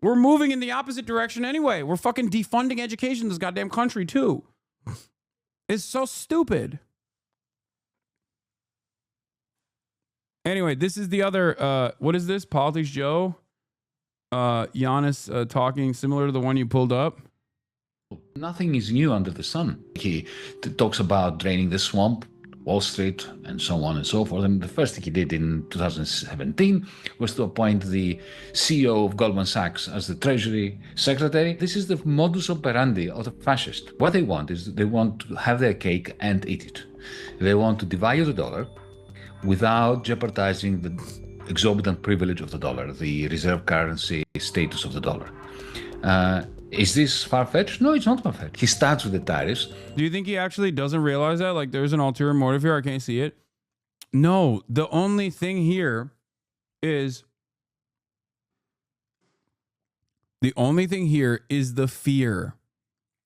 We're moving in the opposite direction anyway. We're fucking defunding education in this goddamn country too. It's so stupid. Anyway, this is the other, what is this? Politics Joe? Giannis talking similar to the one you pulled up. Nothing is new under the sun. He talks about draining the swamp, Wall Street, and so on and so forth. And the first thing he did in 2017 was to appoint the CEO of Goldman Sachs as the Treasury Secretary. This is the modus operandi of the fascist. What they want is they want to have their cake and eat it. They want to devalue the dollar without jeopardizing the exorbitant privilege of the dollar, the reserve currency status of the dollar. Is this far-fetched? No, it's not far-fetched. He starts with the tariffs. Do you think he actually doesn't realize that? Like, there's an ulterior motive here. I can't see it. No, the only thing here is the fear.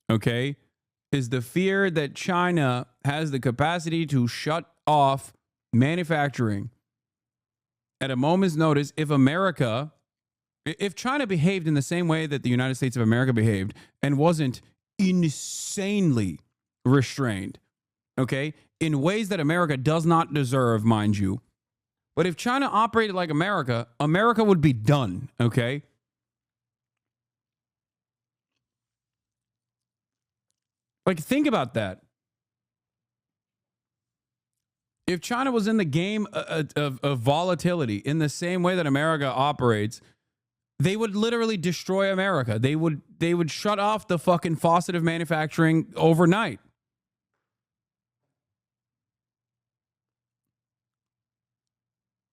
Okay? Is the fear that China has the capacity to shut off manufacturing at a moment's notice if China behaved in the same way that the United States of America behaved and wasn't insanely restrained, okay, in ways that America does not deserve, mind you. But if China operated like America, America would be done, okay? Like, think about that. If China was in the game of volatility in the same way that America operates, they would literally destroy America. They would shut off the fucking faucet of manufacturing overnight.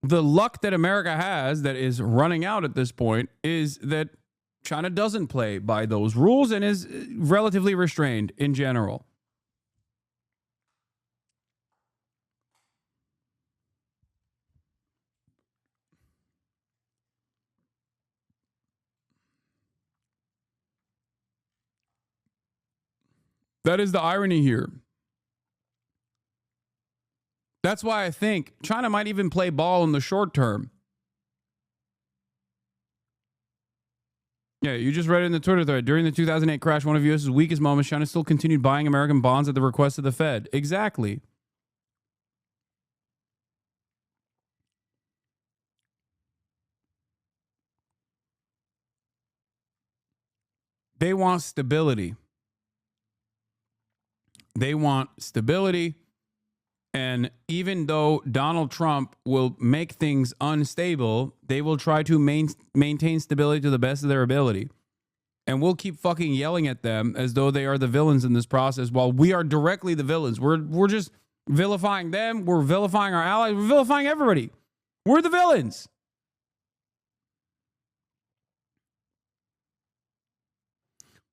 The luck that America has that is running out at this point is that China doesn't play by those rules and is relatively restrained in general. That is the irony here. That's why I think China might even play ball in the short term. Yeah, you just read it in the Twitter thread. During the 2008 crash, one of U.S.'s weakest moments, China still continued buying American bonds at the request of the Fed. Exactly. They want stability. They want stability. And even though Donald Trump will make things unstable, they will try to maintain stability to the best of their ability. And we'll keep fucking yelling at them as though they are the villains in this process while we are directly the villains. We're just vilifying them. We're vilifying our allies. We're vilifying everybody. We're the villains.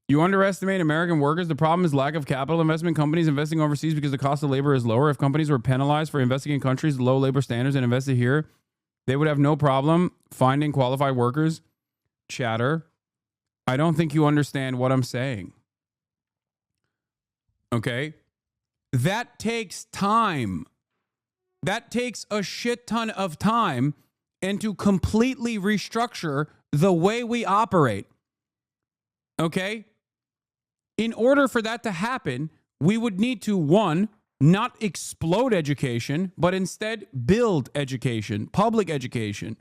You underestimate American workers. The problem is lack of capital investment. Companies investing overseas because the cost of labor is lower. If companies were penalized for investing in countries with low labor standards and invested here, they would have no problem finding qualified workers. Chatter. I don't think you understand what I'm saying. Okay? That takes time. That takes a shit ton of time and to completely restructure the way we operate. Okay? In order for that to happen, we would need to, one, not explode education, but instead build education, public education.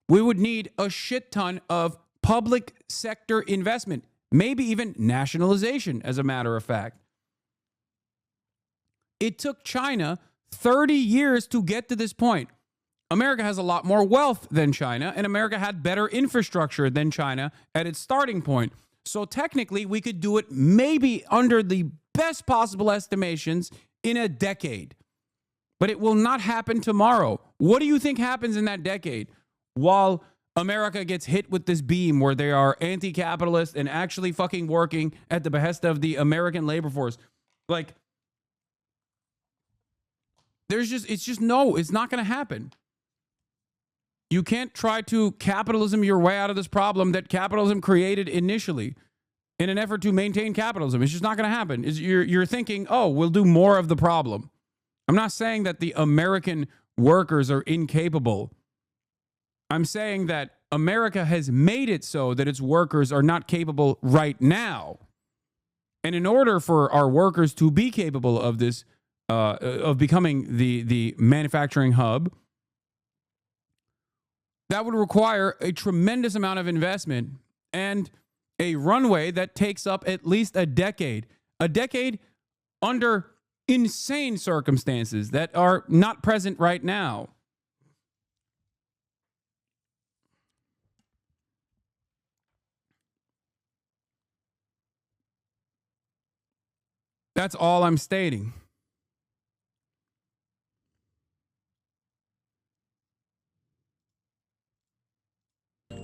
We would need a shit ton of public sector investment, maybe even nationalization, as a matter of fact. It took China 30 years to get to this point. America has a lot more wealth than China, and America had better infrastructure than China at its starting point. So technically, we could do it maybe under the best possible estimations in a decade. But it will not happen tomorrow. What do you think happens in that decade? While America gets hit with this beam where they are anti-capitalist and actually fucking working at the behest of the American labor force. Like, it's not going to happen. You can't try to capitalism your way out of this problem that capitalism created initially in an effort to maintain capitalism. It's just not going to happen. You're thinking, oh, we'll do more of the problem. I'm not saying that the American workers are incapable. I'm saying that America has made it so that its workers are not capable right now. And in order for our workers to be capable of this, of becoming the manufacturing hub, that would require a tremendous amount of investment and a runway that takes up at least a decade under insane circumstances that are not present right now. That's all I'm stating.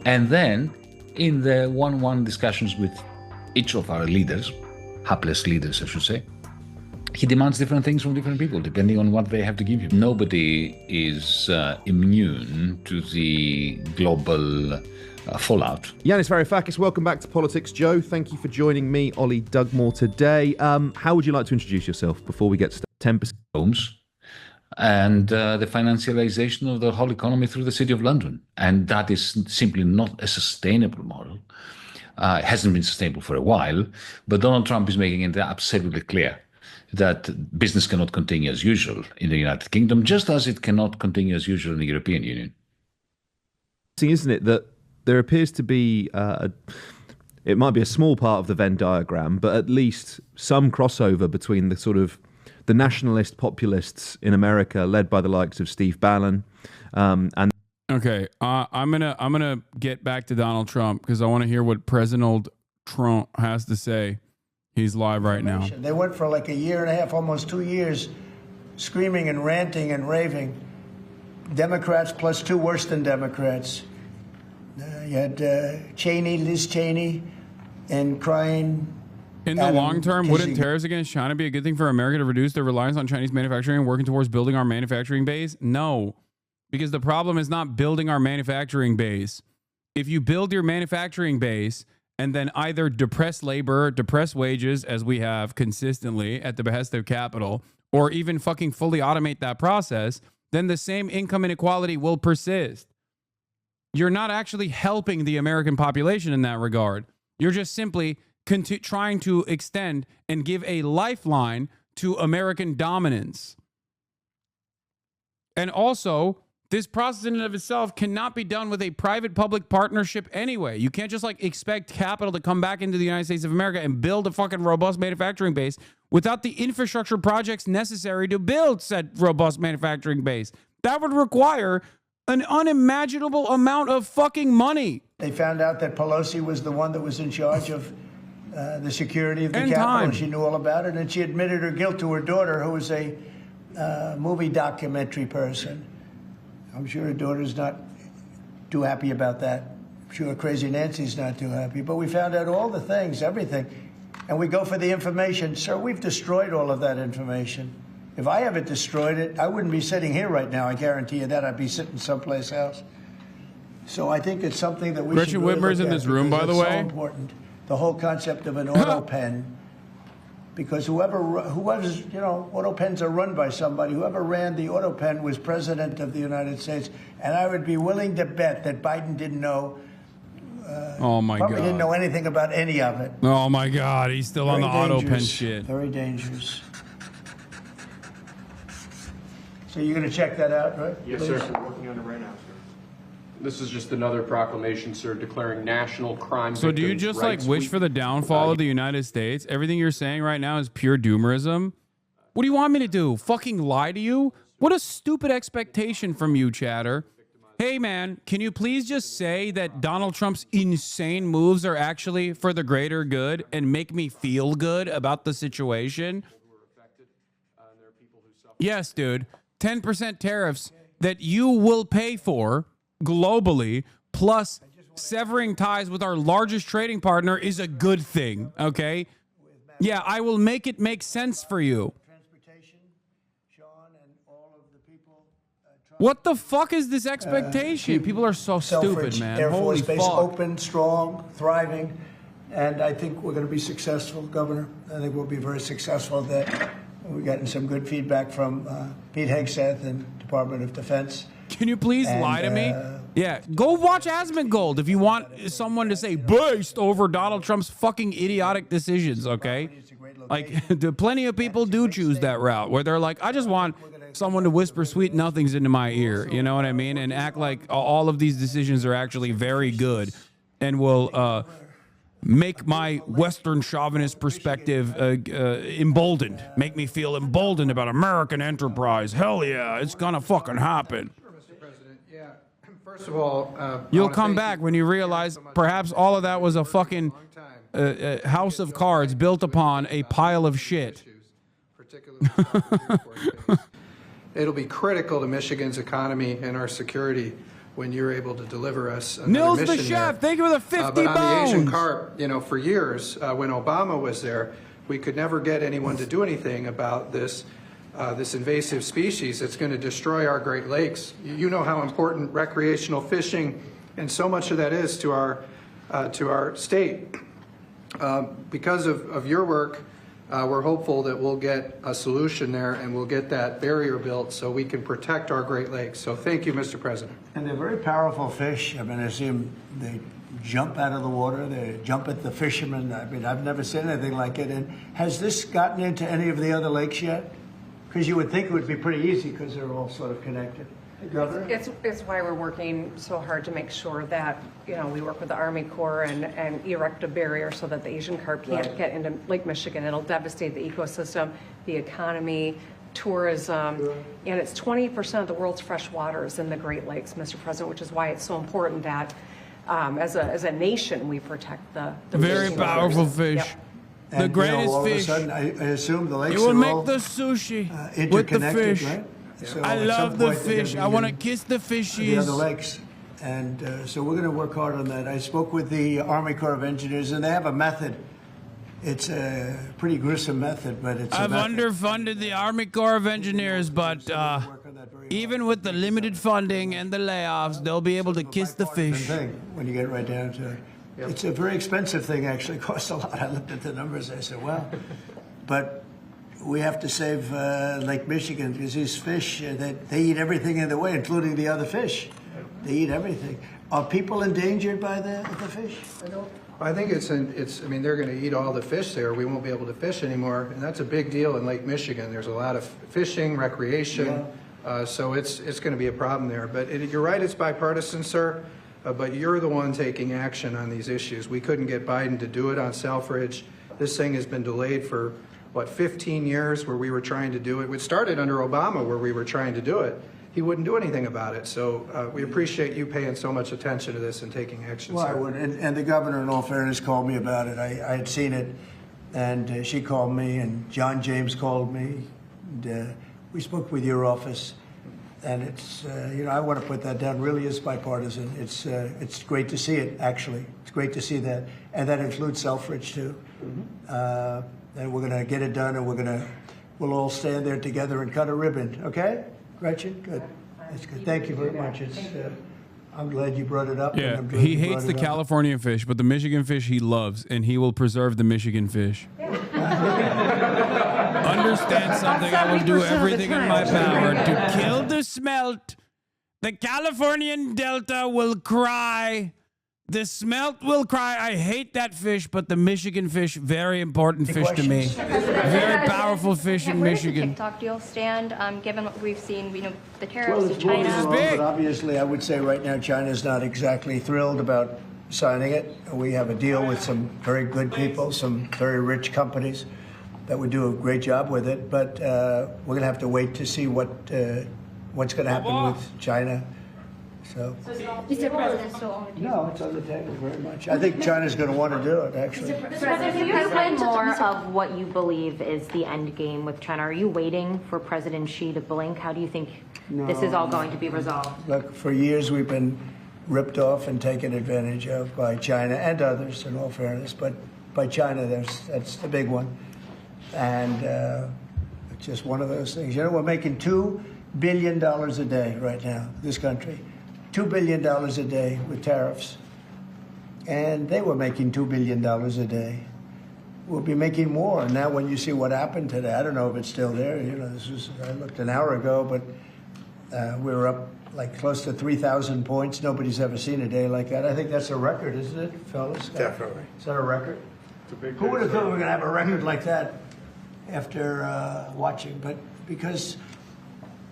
And then, in the one-on-one discussions with each of our leaders, hapless leaders, I should say, he demands different things from different people, depending on what they have to give him. Nobody is immune to the global fallout. Yanis Varoufakis, welcome back to Politics Joe. Thank you for joining me, Ollie Dugmore, today. How would you like to introduce yourself before we get started? 10% homes. And the financialization of the whole economy through the City of London. And that is simply not a sustainable model. It hasn't been sustainable for a while, but Donald Trump is making it absolutely clear that business cannot continue as usual in the United Kingdom, just as it cannot continue as usual in the European Union. Isn't it that there appears to be, it might be a small part of the Venn diagram, but at least some crossover between the sort of the nationalist populists in America, led by the likes of Steve Bannon, and okay, I'm gonna get back to Donald Trump because I want to hear what President Trump has to say. He's live right now. They went for like a year and a half, almost 2 years, screaming and ranting and raving. Democrats plus two worse than Democrats. You had Liz Cheney, and crying. In the long term, wouldn't tariffs against China be a good thing for America to reduce their reliance on Chinese manufacturing and working towards building our manufacturing base? No, because the problem is not building our manufacturing base. If you build your manufacturing base and then either depress labor, depress wages, as we have consistently at the behest of capital, or even fucking fully automate that process, then the same income inequality will persist. You're not actually helping the American population in that regard. You're just simply trying to extend and give a lifeline to American dominance. And also, this process in and of itself cannot be done with a private-public partnership anyway. You can't just like expect capital to come back into the United States of America and build a fucking robust manufacturing base without the infrastructure projects necessary to build said robust manufacturing base. That would require an unimaginable amount of fucking money. They found out that Pelosi was the one that was in charge of the security of the Capitol. She knew all about it, and she admitted her guilt to her daughter, who was a movie documentary person. I'm sure her daughter's not too happy about that. I'm sure Crazy Nancy's not too happy. But we found out all the things, everything. And we go for the information. Sir, we've destroyed all of that information. If I haven't destroyed it, I wouldn't be sitting here right now. I guarantee you that. I'd be sitting someplace else. So I think it's something that we should really look at. Whitmer's in this room, by the way. It's so important. The whole concept of an auto pen. Because whoever's, auto pens are run by somebody. Whoever ran the auto pen was president of the United States. And I would be willing to bet that Biden didn't know. Oh my God. Probably didn't know anything about any of it. Oh my God. He's still on the auto pen shit. Very dangerous. So you're going to check that out, right? Yes, sir. We're working on it right now, sir. This is just another proclamation, sir, declaring national crime. So do you just like wish for the downfall of the United States? Everything you're saying right now is pure doomerism. What do you want me to do? Fucking lie to you? What a stupid expectation from you, chatter. Hey, man, can you please just say that Donald Trump's insane moves are actually for the greater good and make me feel good about the situation? Yes, dude. 10% tariffs that you will pay for globally, plus severing ties with our largest trading partner is a good thing, okay? Yeah, I will make it make sense for you. What the fuck is this expectation? People are so stupid, man. Air Holy Force Base fuck. open, strong, thriving, and I think we're going to be successful, Governor. I think we'll be very successful at that. We've gotten some good feedback from Pete Hegseth and Department of Defense. Can you please lie to me? Yeah, go watch Asmongold if you want someone to say based over Donald Trump's fucking idiotic decisions, okay? Like, plenty of people do choose that route where they're like, I just want someone to whisper sweet nothings into my ear, you know what I mean? And act like all of these decisions are actually very good and will make my Western chauvinist perspective emboldened. Make me feel emboldened about American enterprise. Hell yeah, it's gonna fucking happen. First of all, you'll come back when you realize perhaps all of that was a fucking house of cards built upon a pile of shit. It'll be critical to Michigan's economy and our security when you're able to deliver us another Nils mission the chef, there. thank you for the 50 but on the Asian bones. carp, for years when Obama was there, we could never get anyone to do anything about this invasive species that's going to destroy our Great Lakes. You know how important recreational fishing and so much of that is to our state. Because of your work, we're hopeful that we'll get a solution there and we'll get that barrier built so we can protect our Great Lakes. So thank you, Mr. President. And they're very powerful fish. I mean, I see them, they jump out of the water, they jump at the fishermen. I mean, I've never seen anything like it. And has this gotten into any of the other lakes yet? Because you would think it would be pretty easy because they're all sort of connected. It's why we're working so hard to make sure that, we work with the Army Corps and erect a barrier so that the Asian carp can't get into Lake Michigan. It'll devastate the ecosystem, the economy, tourism, and it's 20% of the world's fresh waters in the Great Lakes, Mr. President, which is why it's so important that as a nation we protect the very powerful fish. Yep. The And, greatest all fish. Of a sudden, I assume the lakes You will are make all the sushi with the interconnected, fish. right? So I at love some the point, they're gonna fish. be I want to in kiss the The fishies. other lakes. And so we're going to work hard on that. I spoke with the Army Corps of Engineers, and they have a method. It's a pretty gruesome method, but it's I've a method. underfunded the Army Corps of Engineers, but even with the limited funding and the layoffs, they'll be able to kiss the fish. Thing, when you get right down to it. It's a very expensive thing, actually. It costs a lot. I looked at the numbers. I said, wow. But we have to save Lake Michigan because these fish, they eat everything in the way, including the other fish. They eat everything. Are people endangered by the fish? I think they're going to eat all the fish there. We won't be able to fish anymore. And that's a big deal in Lake Michigan. There's a lot of fishing, recreation. So it's going to be a problem there. But you're right, it's bipartisan, sir. But you're the one taking action on these issues. We couldn't get Biden to do it on Selfridge. This thing has been delayed for, 15 years where we were trying to do it. It started under Obama where we were trying to do it. He wouldn't do anything about it. So we appreciate you paying so much attention to this and taking action, Well, sir. I would. And the governor, in all fairness, called me about it. I had seen it, and she called me, and John James called me. And, we spoke with your office. And it's, I want to put that down. Really is bipartisan. It's great to see it, actually. It's great to see that. And that includes Selfridge, too. And we're going to get it done, and we'll all stand there together and cut a ribbon. Okay? Gretchen? Good. That's good. Thank you very much. I'm glad you brought it up. Yeah, and I'm glad he you hates brought the it up. California fish, but the Michigan fish he loves, and he will preserve the Michigan fish. Understand something, I will do everything in my power to kill the smelt. The Californian Delta will cry. The smelt will cry. I hate that fish, but the Michigan fish, very important fish to me. Very powerful fish in Michigan. Where does the TikTok deal stand, given what we've seen, the tariffs Well, to it's China? moving along, but obviously I would say right now China's not exactly thrilled about signing it. We have a deal with some very good people, some very rich companies that would do a great job with it, but we're going to have to wait to see what's going to happen with China. So, Mr. President, no, it's on the table very much. I think China's going to want to do it, actually. Mr. President, Can you explain more of what you believe is the end game with China? Are you waiting for President Xi to blink? How do you think this is all going to be resolved? Look, for years we've been ripped off and taken advantage of by China and others, in all fairness, but by China, that's the big one. And it's just one of those things. You know, we're making $2 billion a day right now, this country. $2 billion a day with tariffs. And they were making $2 billion a day. We'll be making more. Now, when you see what happened today, I don't know if it's still there. You know, I looked an hour ago, but we were up like close to 3,000 points. Nobody's ever seen a day like that. I think that's a record, isn't it, fellas? Definitely. Is that a record? It's a big Who would have thought we were going to have a record like that after watching? But because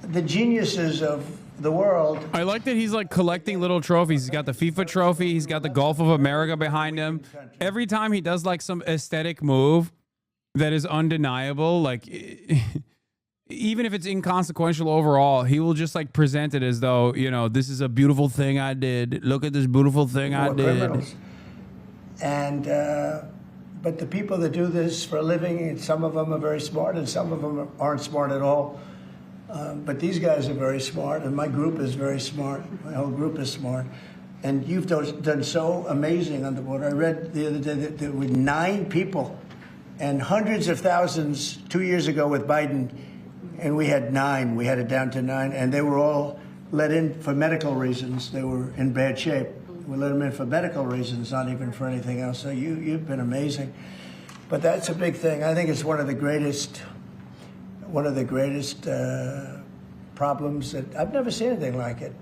the geniuses of the world. I like that he's like collecting little trophies. He's got the FIFA trophy. He's got the Gulf of America behind him. Every time he does like some aesthetic move that is undeniable, like even if it's inconsequential overall, he will just like present it as though, you know, this is a beautiful thing I did. Look at this beautiful thing I did. Criminals. And but the people that do this for a living, some of them are very smart and some of them aren't smart at all. But these guys are very smart, and my group is very smart. My whole group is smart. And you've done so amazing on the board. I read the other day that there were 9 people and hundreds of thousands 2 years ago with Biden, and we had 9. We had it down to 9, and they were all let in for medical reasons. They were in bad shape. We let them in for medical reasons, not even for anything else. So you've been amazing. But that's a big thing. I think it's one of the greatest problems that I've never seen anything like it.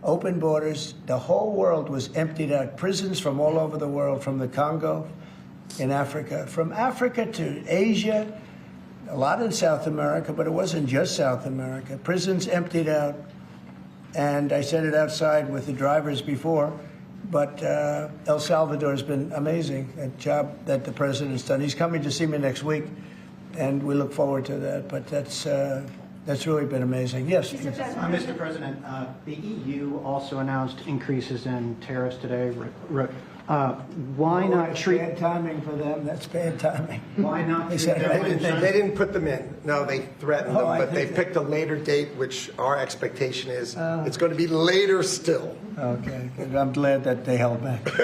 Open borders, the whole world was emptied out. Prisons from all over the world, from the Congo in Africa, from Africa to Asia, a lot in South America, but it wasn't just South America. Prisons emptied out. And I said it outside with the drivers before, but El Salvador has been amazing, that job that the president's done. He's coming to see me next week, and we look forward to that. But that's really been amazing. Yes. Mr. President, the EU also announced increases in tariffs today. Why not treat? Bad timing for them. That's bad timing. Why not? They didn't put them in. No, they threatened them, but they picked a later date, which our expectation is it's going to be later still. Okay, I'm glad that they held back. You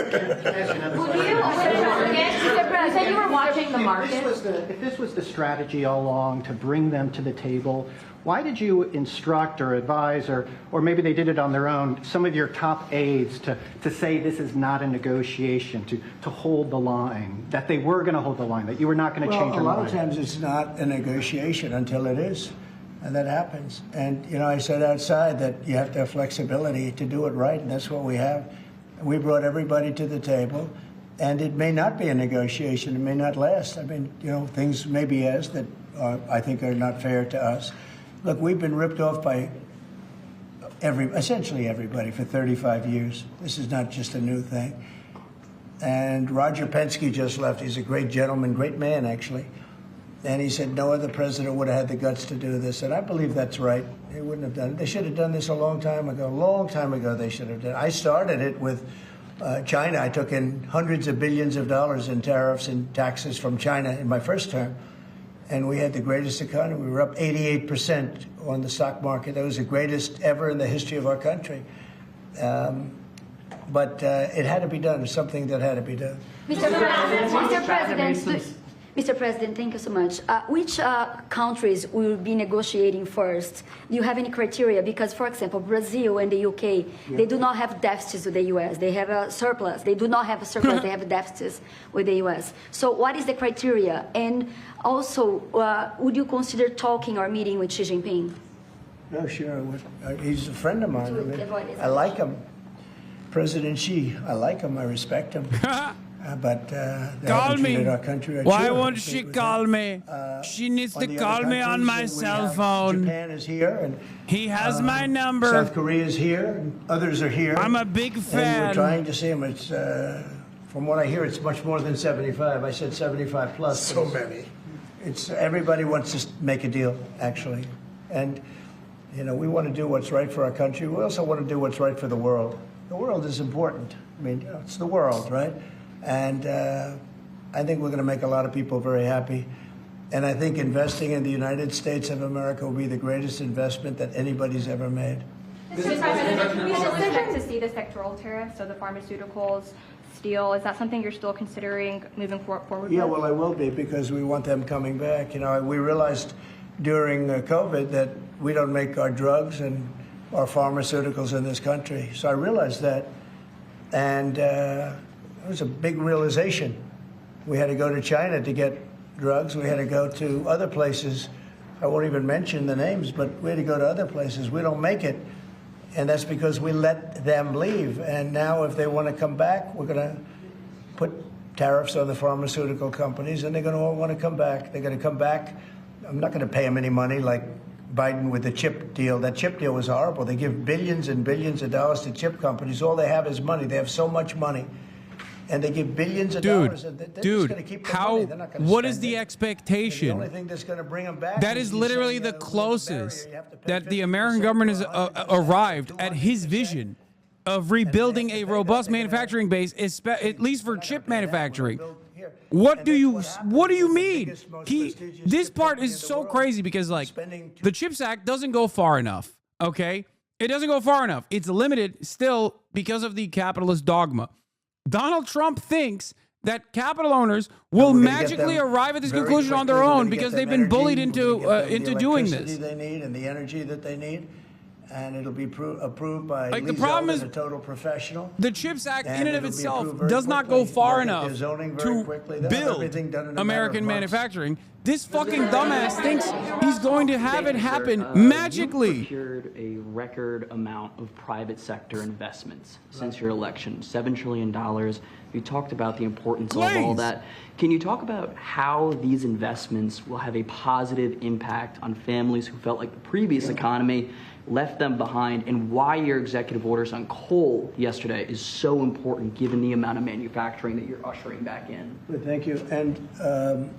said you were watching the market. If this was the strategy all along to bring them to the table, why did you instruct or advise, or maybe they did it on their own, some of your top aides to say this is not a negotiation, to hold the line, that they were going to hold the line, that you were not going to change your mind? A lot of times it's not a negotiation until it is, and that happens. And, you know, I said outside that you have to have flexibility to do it right, and that's what we have. We brought everybody to the table, and it may not be a negotiation. It may not last. I mean, you know, things may be asked that I think are not fair to us. Look, we've been ripped off by essentially everybody for 35 years. This is not just a new thing. And Roger Penske just left. He's a great gentleman, great man, actually. And he said no other president would have had the guts to do this. And I believe that's right. They wouldn't have done it. They should have done this a long time ago. A long time ago they should have done it. I started it with China. I took in hundreds of billions of dollars in tariffs and taxes from China in my first term. And we had the greatest economy. We were up 88% on the stock market. That was the greatest ever in the history of our country. But it had to be done. It's something that had to be done. Mr. President, thank you so much. Which countries will be negotiating first? Do you have any criteria? Because, for example, Brazil and the UK, they do not have deficits with the US. They have a surplus. They do not have a surplus. They have deficits with the US. So what is the criteria? And also, would you consider talking or meeting with Xi Jinping? No, sure. He's a friend of mine. I like him. President Xi. I like him. I respect him. But they call haven't me. treated our country. Why won't she call me? She needs to call me on my cell phone. Japan is here, and he has my number. South Korea is here, and others are here. I'm a big fan. And we're trying to see them. It's from what I hear, it's much more than 75. I said 75 plus. So many. It's everybody wants to make a deal, actually, and you know we want to do what's right for our country. We also want to do what's right for the world. The world is important. I mean, you know, it's the world, right? And I think we're going to make a lot of people very happy. And I think investing in the United States of America will be the greatest investment that anybody's ever made. Mr. President, we should expect to see the sectoral tariffs, so the pharmaceuticals, steel. Is that something you're still considering moving forward Yeah, with? well, I will be, because we want them coming back. You know, we realized during COVID that we don't make our drugs and our pharmaceuticals in this country. So I realized that. And it was a big realization. We had to go to China to get drugs. We had to go to other places. I won't even mention the names, but we had to go to other places. We don't make it. And that's because we let them leave. And now if they want to come back, we're going to put tariffs on the pharmaceutical companies, and they're going to all want to come back. They're going to come back. I'm not going to pay them any money like Biden with the chip deal. That chip deal was horrible. They give billions and billions of dollars to chip companies. All they have is money. They have so much money. And they give billions of dollars. And they're just going to keep the money. They're not going to what spend is the it. expectation? And the only thing that's going to bring them back that is literally the closest that the American government has arrived at his vision of rebuilding a robust manufacturing base, at least for chip manufacturing. What do you mean? This part is so crazy because, like, the CHIPS Act doesn't go far enough, okay? It doesn't go far enough. It's limited still because of the capitalist dogma. Donald Trump thinks that capital owners will magically arrive at this conclusion on their own because they've been bullied into doing this. They need and the energy that they need, and it'll be approved by the problem is a total professional. The CHIPS Act in and of itself does not go far enough to build American manufacturing. This fucking dumbass thinks he's going to have it happen magically. You procured a record amount of private sector investments since your election, $7 trillion. You talked about the importance of all that. Can you talk about how these investments will have a positive impact on families who felt like the previous economy left them behind, and why your executive orders on coal yesterday is so important given the amount of manufacturing that you're ushering back in? Thank you. And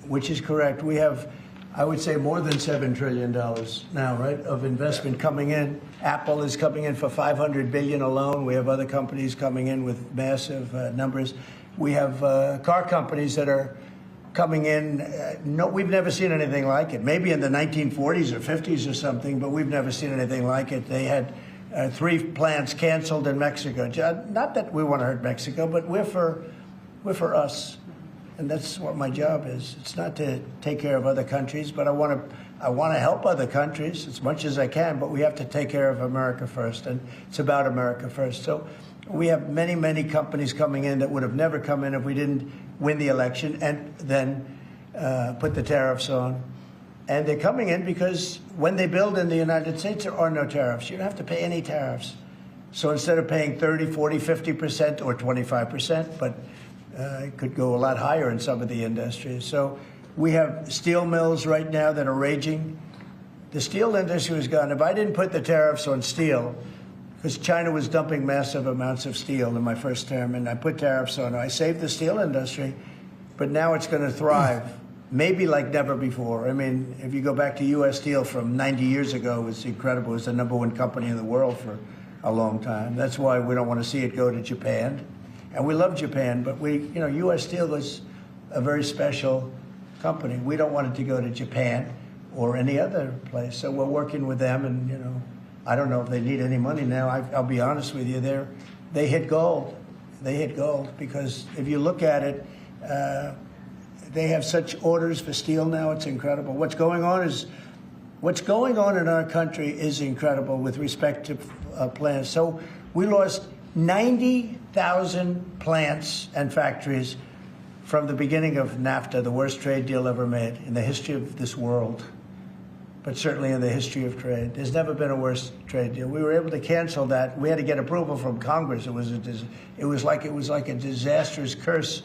which is correct. We have, I would say, more than $7 trillion now, right, of investment coming in. Apple is coming in for $500 billion alone. We have other companies coming in with massive numbers. We have car companies that are coming in. We've never seen anything like it. Maybe in the 1940s or 50s or something, but we've never seen anything like it. They had 3 plants canceled in Mexico. Not that we want to hurt Mexico, but we're for us. And that's what my job is. It's not to take care of other countries, but I want to help other countries as much as I can, but we have to take care of America first, and it's about America first. So we have many, many companies coming in that would have never come in if we didn't win the election and then put the tariffs on. And they're coming in because when they build in the United States, there are no tariffs. You don't have to pay any tariffs. So instead of paying 30, 40, 50% or 25%, but it could go a lot higher in some of the industries. So we have steel mills right now that are raging. The steel industry was gone. If I didn't put the tariffs on steel, because China was dumping massive amounts of steel in my first term, and I put tariffs on it, I saved the steel industry, but now it's going to thrive, maybe like never before. I mean, if you go back to U.S. Steel from 90 years ago, it was incredible. It was the #1 company in the world for a long time. That's why we don't want to see it go to Japan. And we love Japan, but U.S. Steel is a very special company. We don't want it to go to Japan or any other place. So we're working with them, and I don't know if they need any money now. I'll be honest with you, they hit gold. They hit gold because if you look at it, they have such orders for steel now. It's incredible. What's going on in our country is incredible with respect to plants. So we lost 90,000 plants and factories from the beginning of NAFTA, the worst trade deal ever made in the history of this world. but certainly in the history of trade. There's never been a worse trade deal. We were able to cancel that. We had to get approval from Congress. It was like a disastrous curse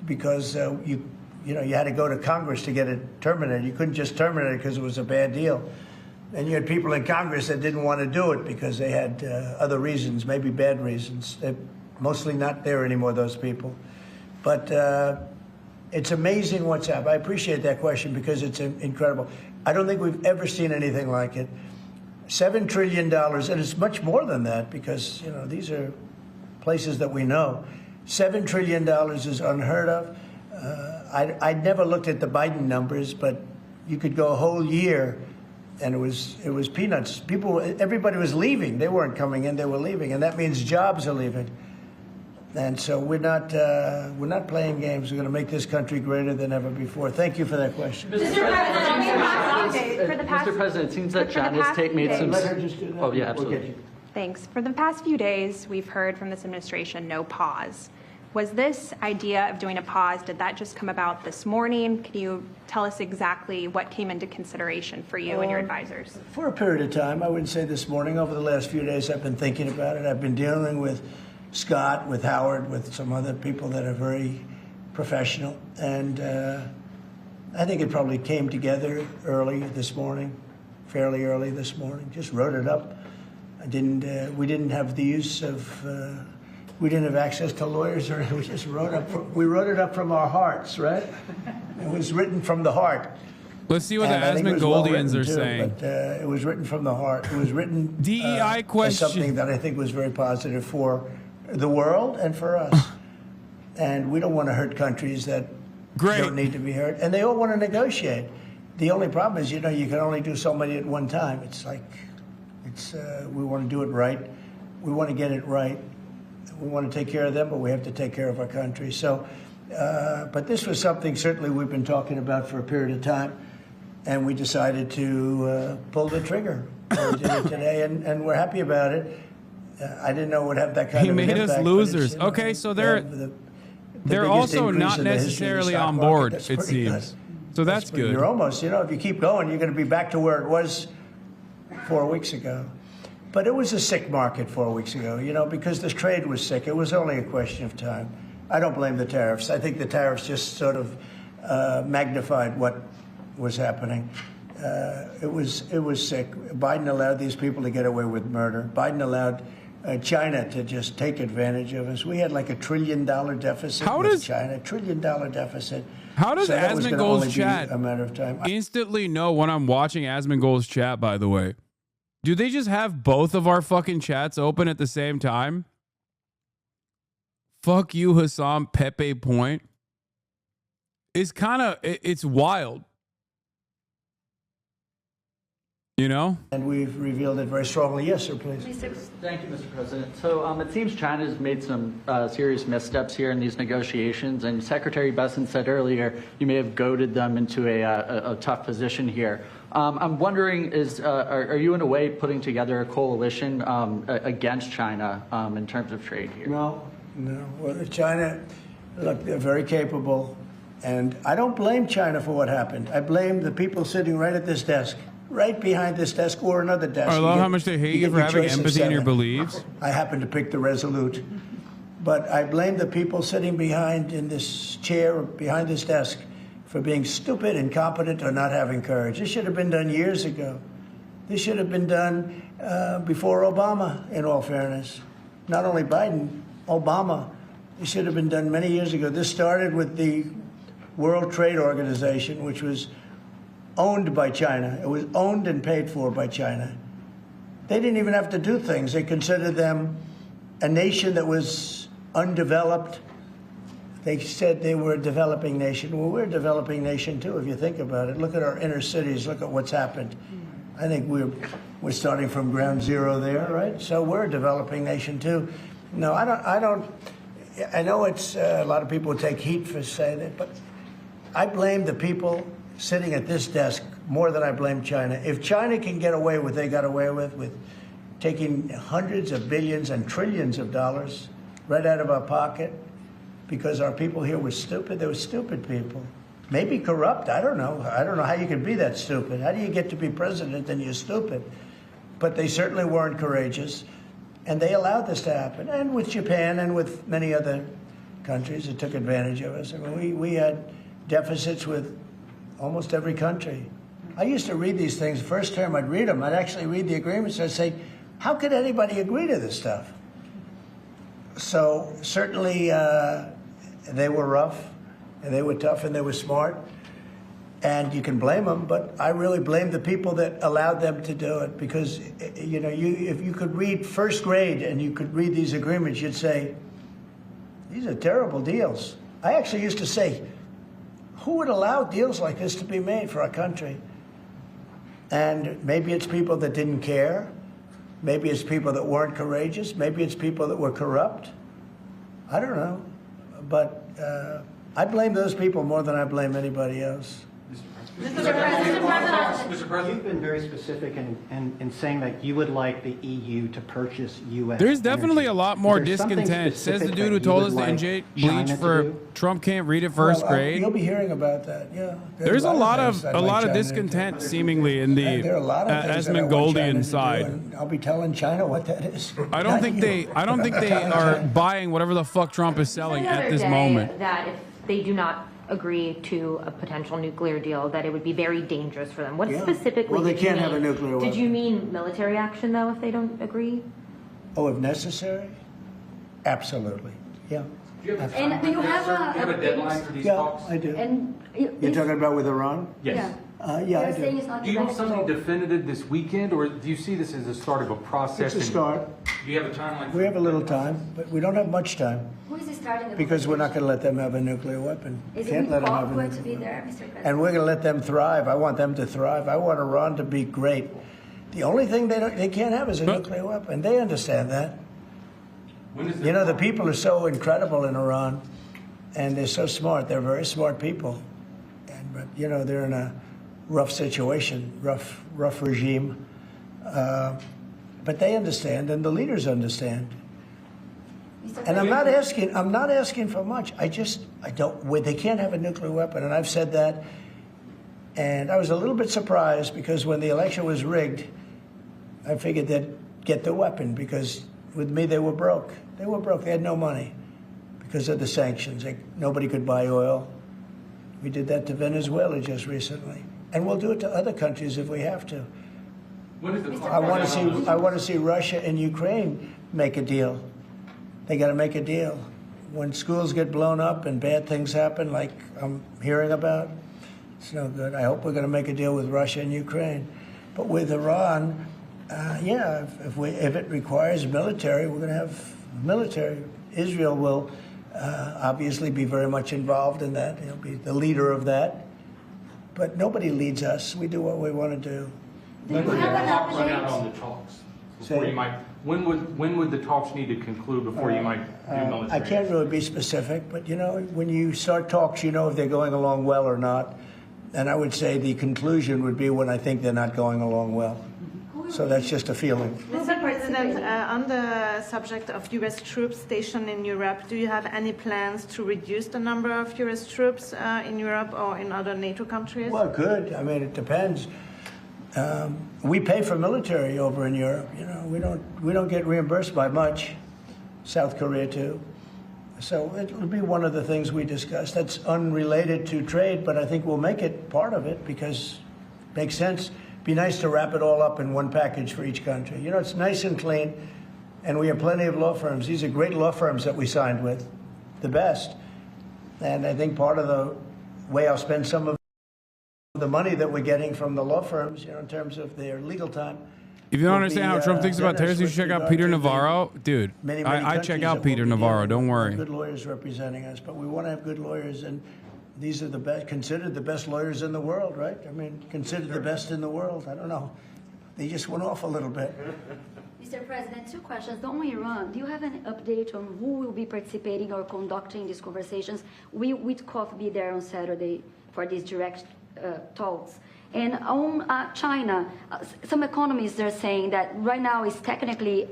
because you had to go to Congress to get it terminated. You couldn't just terminate it because it was a bad deal. And you had people in Congress that didn't want to do it because they had other reasons, maybe bad reasons. They're mostly not there anymore, those people. But it's amazing what's happened. I appreciate that question because it's incredible. I don't think we've ever seen anything like it. $7 trillion, and it's much more than that because, these are places that we know. $7 trillion is unheard of. I never looked at the Biden numbers, but you could go a whole year and it was peanuts. Everybody was leaving. They weren't coming in, they were leaving. And that means jobs are leaving. And so we're not playing games. We're going to make this country greater than ever before. Thank you for that question. Mr. President, it seems that China's made some... Let her just do that. Oh, yeah, absolutely. We'll Thanks. For the past few days, we've heard from this administration no pause. Was this idea of doing a pause, did that just come about this morning? Can you tell us exactly what came into consideration for you and your advisors? For a period of time, I wouldn't say this morning. Over the last few days, I've been thinking about it. I've been dealing with Scott, with Howard, with some other people that are very professional. And I think it probably came together early this morning, fairly early this morning. Just wrote it up. We didn't have the use of... we didn't have access to lawyers, or we just wrote it up from our hearts, right? It was written from the heart. Let's see what the Asmongolddians are saying. But it was written from the heart. It was written DEI question. As something that I think was very positive for the world and for us. And we don't want to hurt countries that don't need to be hurt. And they all want to negotiate. The only problem is, you can only do so many at one time. It's like, we want to do it right. We want to get it right. We want to take care of them, but we have to take care of our country. So, but this was something certainly we've been talking about for a period of time, and we decided to pull the trigger. We did it today, and we're happy about it. I didn't know it would have that kind of an impact. He made us losers. Okay, so they're also not necessarily on board, it seems. So that's good. You're almost, if you keep going, you're going to be back to where it was 4 weeks ago. But it was a sick market 4 weeks ago, because the trade was sick. It was only a question of time. I don't blame the tariffs. I think the tariffs just sort of magnified what was happening. It was sick. Biden allowed these people to get away with murder. Biden allowed China to just take advantage of us. We had like $1 trillion deficit with China, $1 trillion deficit. How does Asmongold's chat a matter of time? Instantly know when I'm watching Asmongold's chat, by the way? Do they just have both of our fucking chats open at the same time? Fuck you, Hasan, Pepe Point. It's wild. And we've revealed it very strongly. Yes, sir, please. Thank you, Mr. President. So it seems China's made some serious missteps here in these negotiations, and Secretary Besson said earlier you may have goaded them into a tough position here. I'm wondering, are you in a way putting together a coalition against China in terms of trade here? No. Well, China, look, they're very capable, and I don't blame China for what happened. I blame the people sitting right at this desk. Right behind this desk or another desk. I love how much they hate you for having empathy in your beliefs. I happen to pick the Resolute. But I blame the people sitting behind in this chair, behind this desk, for being stupid, incompetent, or not having courage. This should have been done years ago. This should have been done before Obama, in all fairness. Not only Biden, Obama. It should have been done many years ago. This started with the World Trade Organization, which was owned by China. It was owned and paid for by China. They didn't even have to do things. They considered them a nation that was undeveloped. They said they were a developing nation. Well, we're a developing nation too, if you think about it. Look at our inner cities. Look at what's happened. I think we're starting from ground zero there, right? So we're a developing nation too. No, I know it's a lot of people take heat for saying it, but I blame the people sitting at this desk more than I blame China. If China can get away with what they got away with taking hundreds of billions and trillions of dollars right out of our pocket because our people here were stupid, they were stupid people. maybe corrupt. I don't know. I don't know how you can be that stupid. How do you get to be president and you're stupid? But they certainly weren't courageous, and they allowed this to happen. And with Japan and with many other countries that took advantage of us. I mean, we had deficits with almost every country. I used to read these things. First term, I'd read them. I'd actually read the agreements. I'd say, how could anybody agree to this stuff? So certainly they were rough, and they were tough, and they were smart. And you can blame them, but I really blame the people that allowed them to do it, because you know, if you could read first grade and you could read these agreements, you'd say, these are terrible deals. I actually used to say, who would allow deals like this to be made for our country? And maybe it's people that didn't care. Maybe it's people that weren't courageous. Maybe it's people that were corrupt. I don't know. But I blame those people more than I blame anybody else. Mr. President, you've been very specific in saying that you would like the EU to purchase U.S. There's definitely energy. a lot more Is there something discontent. Says the specific dude who that told you us would to like inject China bleach to for do? Trump can't read it first grade. You'll be hearing about that, yeah. There's a lot things I'd of like China to discontent do. seemingly in the There are a lot of things that I want China Asmongold to do, side. and I'll be telling China what that is. I don't think they are buying whatever the fuck Trump is selling at this moment. That if they do not agree to a potential nuclear deal, that it would be very dangerous for them. What specifically? Well, they did you can't have mean? a nuclear weapon. Did you mean military action though if they don't agree? Oh, if necessary? Absolutely, yeah. And do you have a deadline for these talks? Yeah, I do. And You're talking about with Iran? Yes. Yeah, I saying do. it's not Do you want direct. something definitive this weekend, or do you see this as the start of a process? It's a start. Do you have a timeline? We have a little time, but we don't have much time Who is starting the because we're not going to let them have a nuclear weapon. Is Can't it let them have a going to nuclear be weapon. there, Mr. President? And we're going to let them thrive. I want them to thrive. I want Iran to be great. The only thing they can't have is a nuclear weapon. They understand that. You know, the people are so incredible in Iran, and they're so smart. They're very smart people. But, you know, they're in a rough situation, rough regime. But they understand, and the leaders understand. And I'm not asking for much. I don't, they can't have a nuclear weapon, and I've said that. And I was a little bit surprised because when the election was rigged, I figured they'd get the weapon because with me, they were broke. They were broke. They had no money because of the sanctions. Nobody could buy oil. We did that to Venezuela just recently. And we'll do it to other countries if we have to. I want to see Russia and Ukraine make a deal. They got to make a deal. When schools get blown up and bad things happen, like I'm hearing about, it's no good. I hope we're going to make a deal with Russia and Ukraine. But with Iran, yeah, if it requires military, we're going to have military. Israel will obviously be very much involved in that. He'll be the leader of that. But nobody leads us. We do what we want to do. When would the clock run out on the talks? Before you might, when would the talks need to conclude before you might do military? I can't really be specific, but you know, when you start talks, you know if they're going along well or not. And I would say the conclusion would be when I think they're not going along well. So that's just a feeling. Mr. President, on the subject of U.S. troops stationed in Europe, do you have any plans to reduce the number of U.S. troops in Europe or in other NATO countries? Well, good. I mean, it depends. We pay for military over in Europe. You know, we don't get reimbursed by much. South Korea too. So it'll be one of the things we discuss. That's unrelated to trade, but I think we'll make it part of it because it makes sense. Be nice to wrap it all up in one package for each country. You know, it's nice and clean, and we have plenty of law firms. These are great law firms that we signed with, the best. And I think part of the way I'll spend some of the money that we're getting from the law firms, you know, in terms of their legal time. If you don't understand how Trump thinks about tariffs, you should check out Peter Navarro. Dude, I check out Peter Navarro. Don't worry. Good lawyers representing us, but we want to have good lawyers, and these are the best, considered the best lawyers in the world, right? I mean, considered the best in the world. I don't know. They just went off a little bit. Mr. President, two questions. On Iran, do you have an update on who will be participating or conducting these conversations? Will Witkoff be there on Saturday for these direct talks? And on China, some economists are saying that right now is technically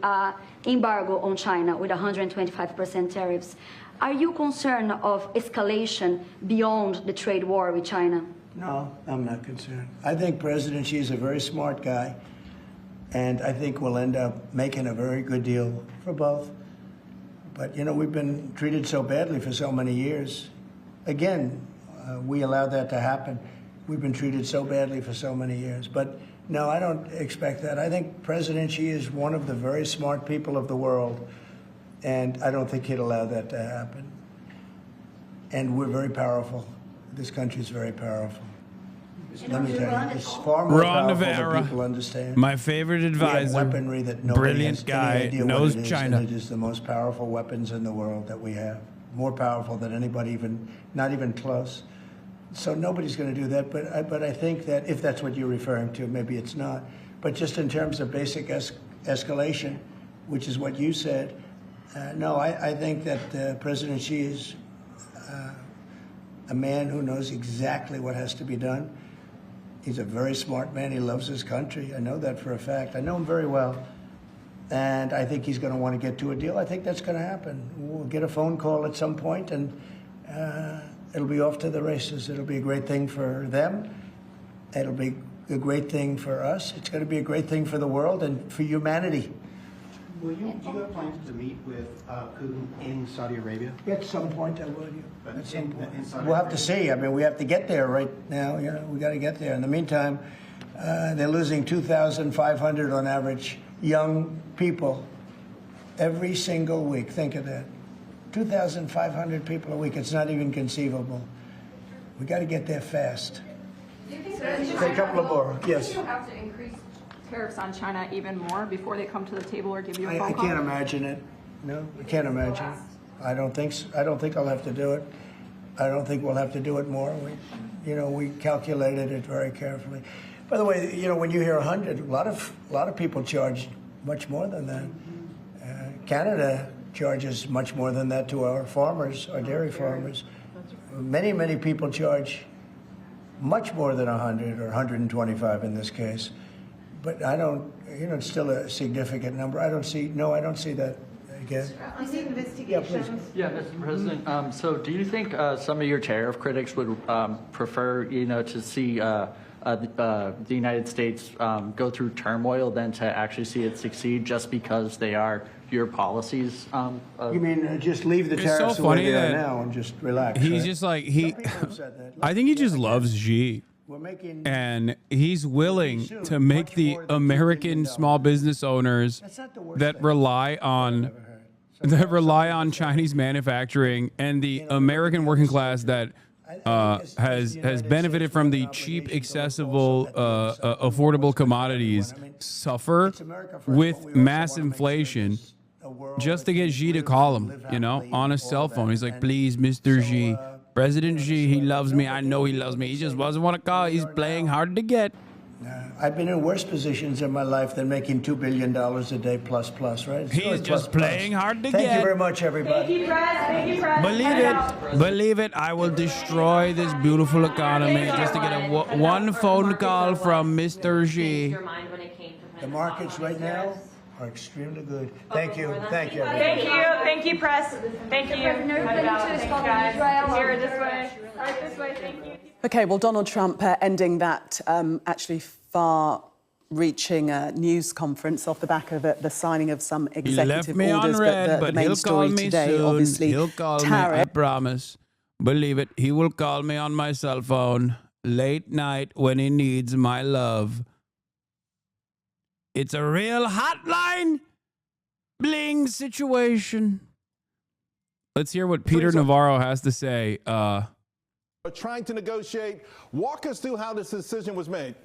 embargo on China with 125% tariffs. Are you concerned of escalation beyond the trade war with China? No, I'm not concerned. I think President Xi is a very smart guy, and I think we'll end up making a very good deal for both. But, you know, we've been treated so badly for so many years. Again, we allowed that to happen. We've been treated so badly for so many years. But no, I don't expect that. I think President Xi is one of the very smart people of the world, and I don't think he'd allow that to happen. And we're very powerful. This country is very powerful. Let me tell you, it's far more powerful than people understand. My favorite advisor, we have weaponry that nobody brilliant has guy, any idea knows what it is, China. and it is the most powerful weapons in the world that we have. More powerful than anybody, not even close. So nobody's going to do that. But I think that if that's what you're referring to, maybe it's not. But just in terms of basic escalation, which is what you said, no, I think that President Xi is a man who knows exactly what has to be done. He's a very smart man. He loves his country. I know that for a fact. I know him very well. And I think he's going to want to get to a deal. I think that's going to happen. We'll get a phone call at some point, and it'll be off to the races. It'll be a great thing for them. It'll be a great thing for us. It's going to be a great thing for the world and for humanity. Do you have plans to meet with Putin in Saudi Arabia? At some point, I would. At some point. We'll have to see. I mean, we have to get there right now. You know, we got to get there. In the meantime, they're losing 2,500 on average young people every single week. Think of that. 2,500 people a week. It's not even conceivable. We got to get there fast. Take a couple of more. Yes. Do you have to increase tariffs on China even more before they come to the table or give you a phone I call? can't imagine it. No, I can't imagine. I don't think I'll have to do it. I don't think we'll have to do it more. We calculated it very carefully. By the way, you know, when you hear 100, a lot of people charge much more than that. Canada charges much more than that to our farmers, our dairy farmers. Many people charge much more than 100 or 125 in this case. But I don't, you know, it's still a significant number. I don't see that again. On the investigations. Yeah, please. Yeah, Mr. President. So do you think some of your tariff critics would prefer, you know, to see the United States go through turmoil than to actually see it succeed just because they are your policies? You mean just leave the tariffs the way they are now and just relax? He's right? just like, I think he just loves Xi. And he's willing to make the American small business owners that rely on Chinese manufacturing and the American working class that has benefited from the cheap, accessible, affordable commodities suffer with mass inflation just to get Xi to call him, you know, on a cell phone. He's like, please, Mr. Xi. President Xi, he loves me. I know he loves me. He just doesn't want to call. He's playing hard to get. I've been in worse positions in my life than making $2 billion a day plus, right? He's just playing hard to get. Thank you very much, everybody. Thank you, Press. Thank you, Press. Believe it. I will destroy this beautiful economy just to get one phone call from Mr. Xi. The markets right now are extremely good. Thank you. Thank you. Thank you. Thank you, Press. Thank you. Thank you, guys. Here, this way. Right this way. Thank you. Okay, well, Donald Trump ending that actually far-reaching news conference off the back of the signing of some executive me orders. On red, but the main he'll story call me today, soon. obviously, He'll call tariff. me, I promise. Believe it. He will call me on my cell phone late night when he needs my love. It's a real hotline bling situation. Let's hear what Peter Navarro has to say. Trying to negotiate. Walk us through how this decision was made.